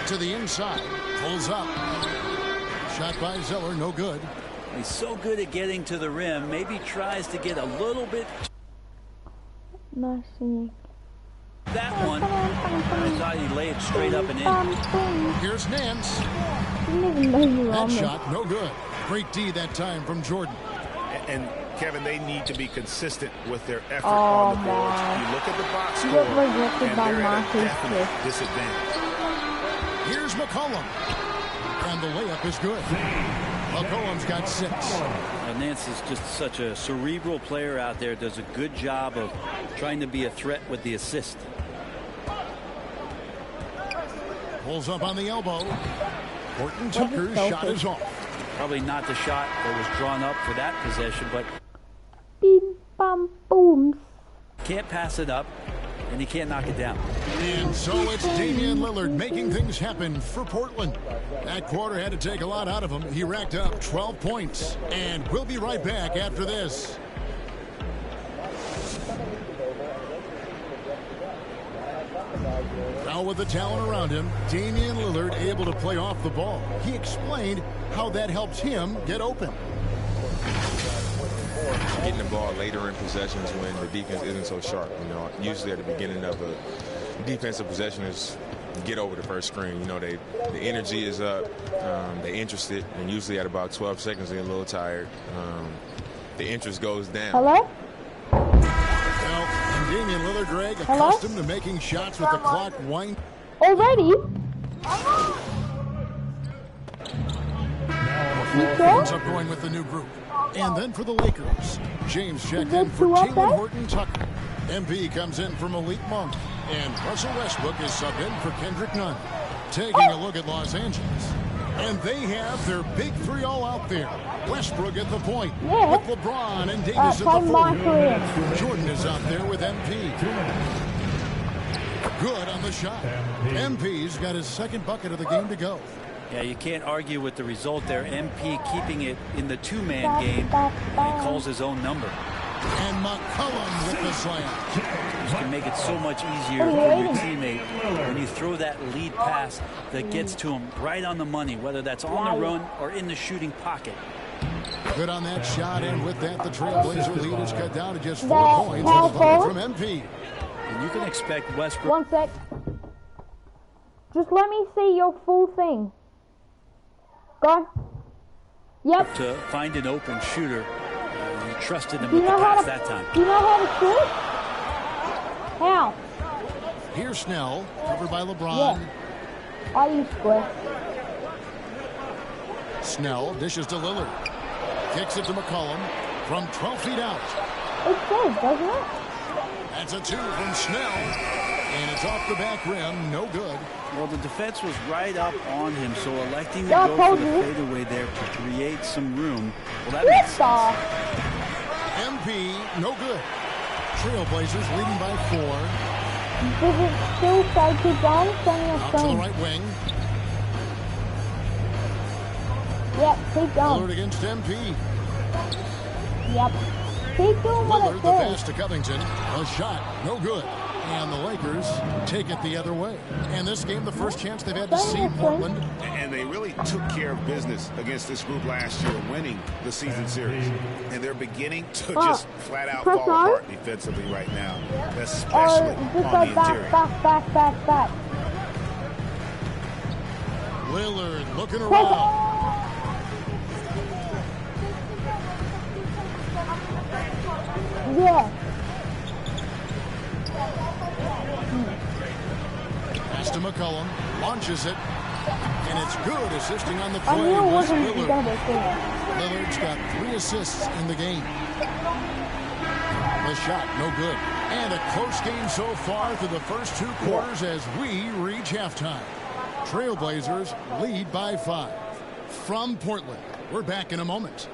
To the inside, pulls up. Shot by Zeller, no good. He's so good at getting to the rim. Maybe tries to get a little bit. That one, I thought he laid straight up and in. Here's Nance. That shot, no good. Great D that time from Jordan. And Kevin, they need to be consistent with their effort on the boards. You look at the box score, and they're at a definite disadvantage. Here's McCollum. And the layup is good. McCollum's got 6. Nance is just such a cerebral player out there. Does a good job of trying to be a threat with the assist. Pulls up on the elbow. Horton Tucker's shot is off. Probably not the shot that was drawn up for that possession, but Bing, bam, boom. Can't pass it up, and he can't knock it down. And so it's Damian Lillard making things happen for Portland. That quarter had to take a lot out of him. He racked up 12 points. And we'll be right back after this. Now with the talent around him, Damian Lillard able to play off the ball. He explained how that helps him get open. Getting the ball later in possessions when the defense isn't so sharp. You know, usually at the beginning of a defensive possession is get over the first screen. You know, the energy is up, they're interested, and usually at about 12 seconds they're a little tired. The interest goes down. Hello? Well, Damian Lillard, Greg, accustomed to making shots with the clock winding. Already? Ends up going with the new group. And then for the Lakers, James checked in for Taylor Horton Tucker. MP comes in for Malik Monk. And Russell Westbrook is subbed in for Kendrick Nunn. Taking a look at Los Angeles. And they have their big 3 all out there. Westbrook at the point with LeBron and Davis at the 4. Jordan is out there with MP. Good on the shot. MP's got his second bucket of the game to go. Yeah, you can't argue with the result there. MP keeping it in the 2-man game and calls his own number. And McCollum with the slam. You can make it so much easier for your teammate when you throw that lead pass that gets to him right on the money, whether that's on the run or in the shooting pocket. Good on that shot, and with that, the Trailblazer lead is cut down to just 4 points from MP. And you can expect Westbrook. 1 sec. Just let me see your full thing. Go. Yep. To find an open shooter. You trusted him Do you with the know how pass to- that time. Do you know how to shoot? How? Here's Snell, covered by LeBron. Yeah. I use square. Snell dishes to Lillard. Kicks it to McCollum from 12 feet out. It's good, doesn't it? That's a 2 from Snell. And it's off the back rim, no good. Well, the defense was right up on him, so electing to Yeah, I go told for the you. fadeaway there to create some room. Well, that makes sense. MP, no good. Trailblazers leading by 4. Does it still say keep going? Send me a Out to the screen. right wing. Yep, keep going. Lillard against MP. Yep. Keep doing what Lillard it the says. pass to Covington. A shot, no good. And the Lakers take it the other way. And this game, the first chance they've had to see Portland. And they really took care of business against this group last year, winning the season series. And they're beginning to just flat out fall apart defensively right now, especially Just on go the interior. back. Lillard looking around. Yeah. Pass to McCollum. Launches it. And it's good, assisting on the I play. knew it was wasn't Lillard. gonna be good. Lillard's got 3 assists in the game. The shot, no good. And a close game so far through the first 2 quarters as we reach halftime. Trailblazers lead by 5. From Portland, we're back in a moment.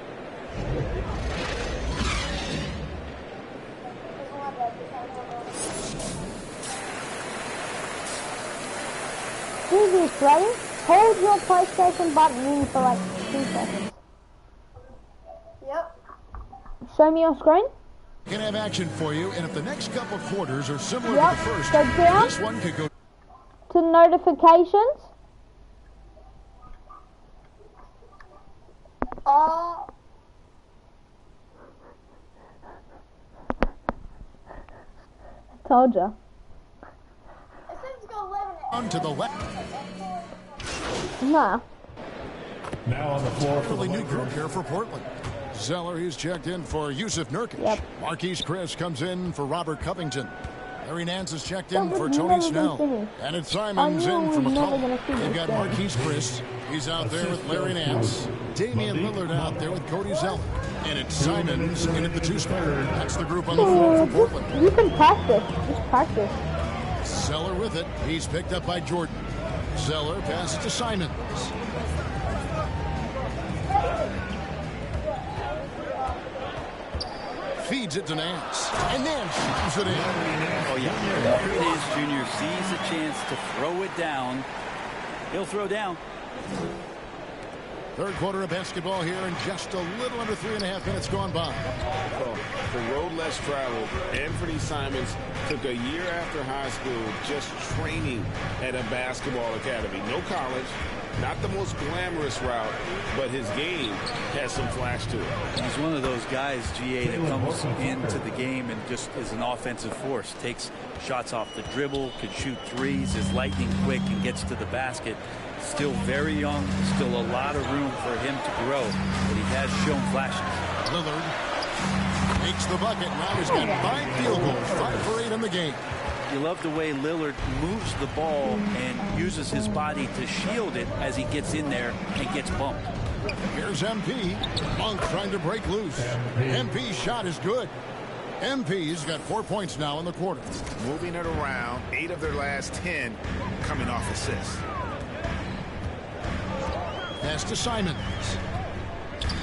Do this, ready? Hold your PlayStation button in for like 2 seconds. Yep. Show me your screen. Can have action for you, and if the next couple quarters are similar Yep. to the first, Go down. this one could go. To notifications. Told ya. On to the left. Nah. Now on the floor for the New group here for Portland. Zeller, he's checked in for Yusuf Nurkic. Marquise Chris comes in for Robert Covington. Larry Nance is checked in for Tony Snell. And it's Simons in for McCollum. They've got Marquise Chris. He's out there with Larry Nance. Damian Lillard out there with Cody Zeller. And it's Simons in at the 2 spot. That's the group on the floor for Portland. You can practice. Just practice. Zeller with it. He's picked up by Jordan. Zeller passes to Simons. Feeds it to Nance. And Nance shoots it in. Oh, yeah. Whenever it is, Junior sees a chance to throw it down, he'll throw down. Third quarter of basketball here, and just a little under 3.5 minutes gone by. Well, the road less traveled. Anthony Simons took a year after high school just training at a basketball academy. No college, not the most glamorous route, but his game has some flash to it. He's one of those guys, GA, that comes into the game and just is an offensive force. Takes shots off the dribble, could shoot threes, is lightning quick, and gets to the basket. Still very young, still a lot of room for him to grow, but he has shown flashes. Lillard makes the bucket. Now he's got 5 field goals, 5 for 8 in the game. You love the way Lillard moves the ball and uses his body to shield it as he gets in there and gets bumped. Here's MP. Monk trying to break loose. MP's shot is good. MP's got 4 points now in the quarter. Moving it around, 8 of their last 10 coming off assists. Pass to Simons.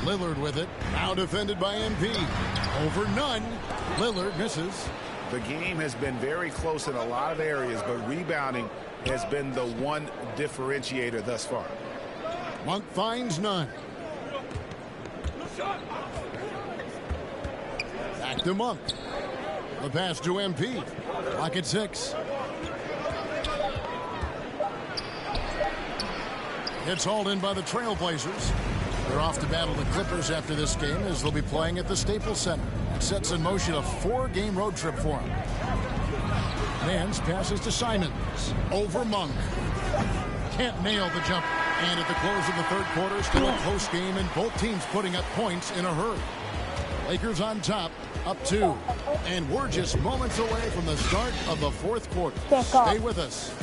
Lillard with it. Now defended by MP. Over none. Lillard misses. The game has been very close in a lot of areas, but rebounding has been the one differentiator thus far. Monk finds none. Back to Monk. The pass to MP. Clock at 6. It's hauled in by the Trailblazers. They're off to battle the Clippers after this game as they'll be playing at the Staples Center. It sets in motion a 4-game road trip for them. Nance passes to Simons. Over Monk. Can't nail the jumper. And at the close of the third quarter, still a close game and both teams putting up points in a hurry. Lakers on top, up 2. And we're just moments away from the start of the fourth quarter. Stay with us.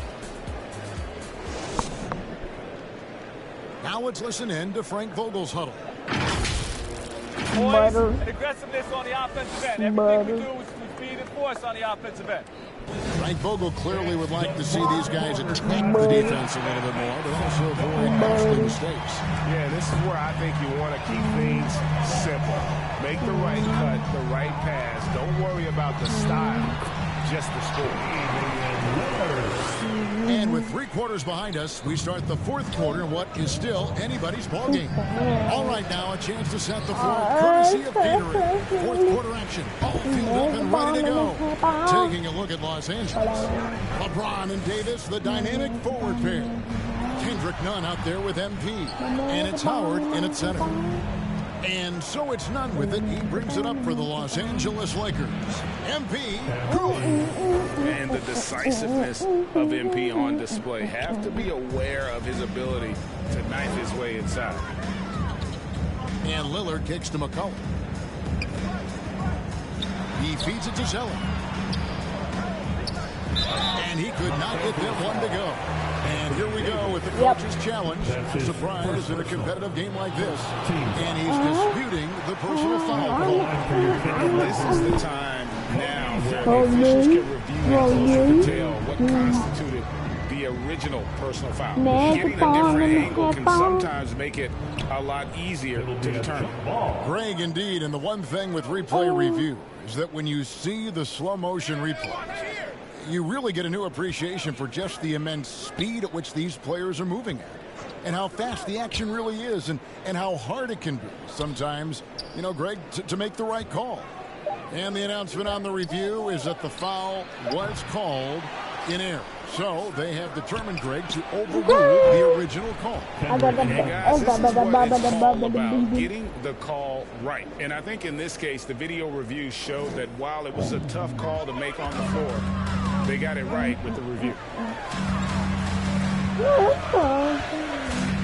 Now let's listen in to Frank Vogel's huddle. Boys, aggressiveness on the offensive end. Everything we do is speed and force on the offensive end. Frank Vogel clearly would like to see these guys attack the defense a little bit more, but also avoid costly mistakes. Yeah, this is where I think you want to keep things simple. Make the right cut, the right pass. Don't worry about the style, just the score. And with 3 quarters behind us, we start the fourth quarter in what is still anybody's ball game. All right, now a chance to set the floor, courtesy of Gatorade. Fourth quarter action, all filled up and ready to go. Taking a look at Los Angeles. LeBron and Davis, the dynamic forward pair. Kendrick Nunn out there with MP. And it's Howard in at center. And so it's Nunn with it. He brings it up for the Los Angeles Lakers. MP, good. And the decisiveness of MP on display. Have to be aware of his ability to knife his way inside. And Lillard kicks to McCollum. He feeds it to Zeller. And he could not get that one to go. And here we go with the coach's challenge. Surprise in a competitive game like this. And he's disputing the personal foul call. And this is the time now where the officials can review and close to tell what constituted the original personal foul. Getting a different angle can sometimes make it a lot easier to determine. Greg, indeed, and the one thing with replay review is that when you see the slow motion replay, you really get a new appreciation for just the immense speed at which these players are moving at, and how fast the action really is, and how hard it can be sometimes, you know, Greg, to make the right call. And the announcement on the review is that the foul was called in error. So they have determined, Greg, to overrule the original call. And guys, this is what it's all about, getting the call right. And I think in this case, the video review showed that while it was a tough call to make on the floor, they got it right with the review.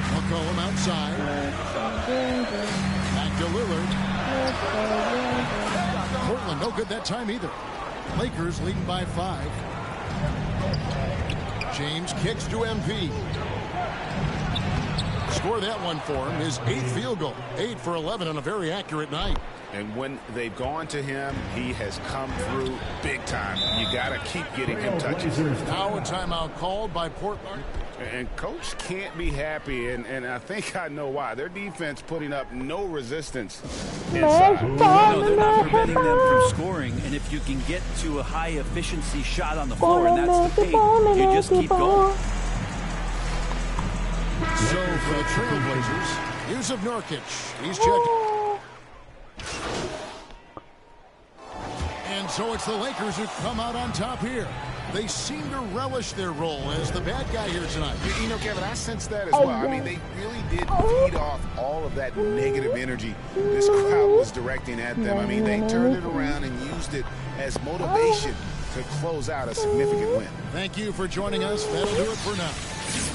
McCollum outside. Back to Lillard. Portland, no good that time either. Lakers leading by 5. James kicks to MP. Score that one for him. His 8th field goal. 8 for 11 on a very accurate night. And when they've gone to him, he has come through big time. You got to keep getting him touches. Now a timeout called by Portland. And coach can't be happy, and I think I know why. Their defense putting up no resistance inside. No, they're not preventing them from scoring, and if you can get to a high efficiency shot on the floor, and that's the paint, you just keep going. So for the Trailblazers, Yusuf Nurkic. He's checking. And so it's the Lakers who come out on top here. They seem to relish their role as the bad guy here tonight. You know, Kevin, I sense that as well. I mean, they really did feed off all of that negative energy this crowd was directing at them. I mean, they turned it around and used it as motivation to close out a significant win. Thank you for joining us. That'll do it for now.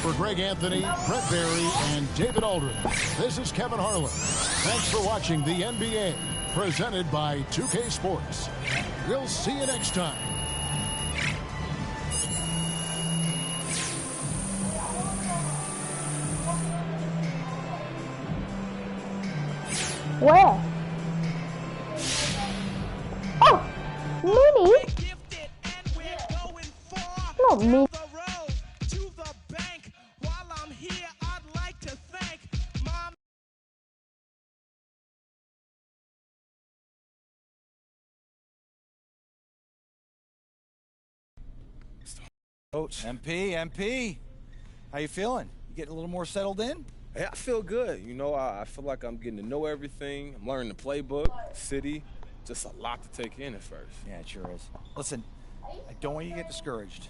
For Greg Anthony, Brett Barry, and David Aldridge, this is Kevin Harlan. Thanks for watching the NBA, presented by 2K Sports. We'll see you next time. Where? Oh, Minnie. Not me. Coach. MP, how you feeling? You getting a little more settled in? Yeah, I feel good. You know, I feel like I'm getting to know everything. I'm learning the playbook, city, just a lot to take in at first. Yeah, it sure is. Listen, I don't want you to get discouraged,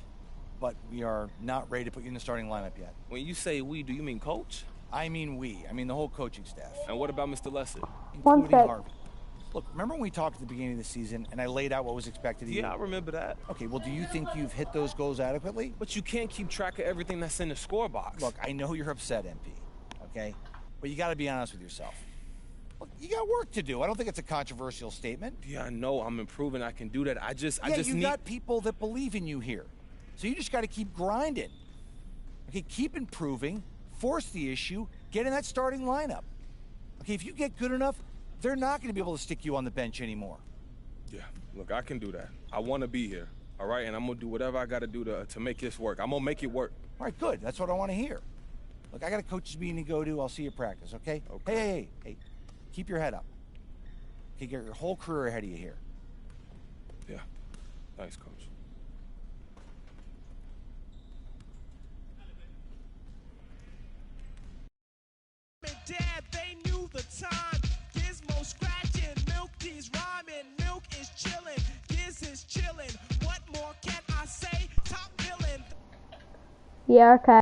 but we are not ready to put you in the starting lineup yet. When you say we, do you mean coach? I mean we. I mean the whole coaching staff. And what about Mr. Lessig? Including Harvey. Look, remember when we talked at the beginning of the season and I laid out what was expected of you? Yeah, I remember that. Okay, well, do you think you've hit those goals adequately? But you can't keep track of everything that's in the score box. Look, I know you're upset, MP, okay? But you got to be honest with yourself. Look, you got work to do. I don't think it's a controversial statement. Yeah, I know. I'm improving. I can do that. I just you got people that believe in you here. So you just got to keep grinding. Okay, keep improving, force the issue, get in that starting lineup. Okay, if you get good enough, they're not going to be able to stick you on the bench anymore. Yeah, look, I can do that. I want to be here, all right? And I'm going to do whatever I got to do to make this work. I'm going to make it work. All right, good. That's what I want to hear. Look, I got a coach's meeting to go to. I'll see you at practice, okay? Okay. Hey. Keep your head up. Okay, get your whole career ahead of you here. Yeah. Thanks, Coach. Dad, they knew the time. Gizmo scratching, Milky's rhyming, Milk is chilling, Giz is chilling. What more can I say? Top villain. Yeah, okay.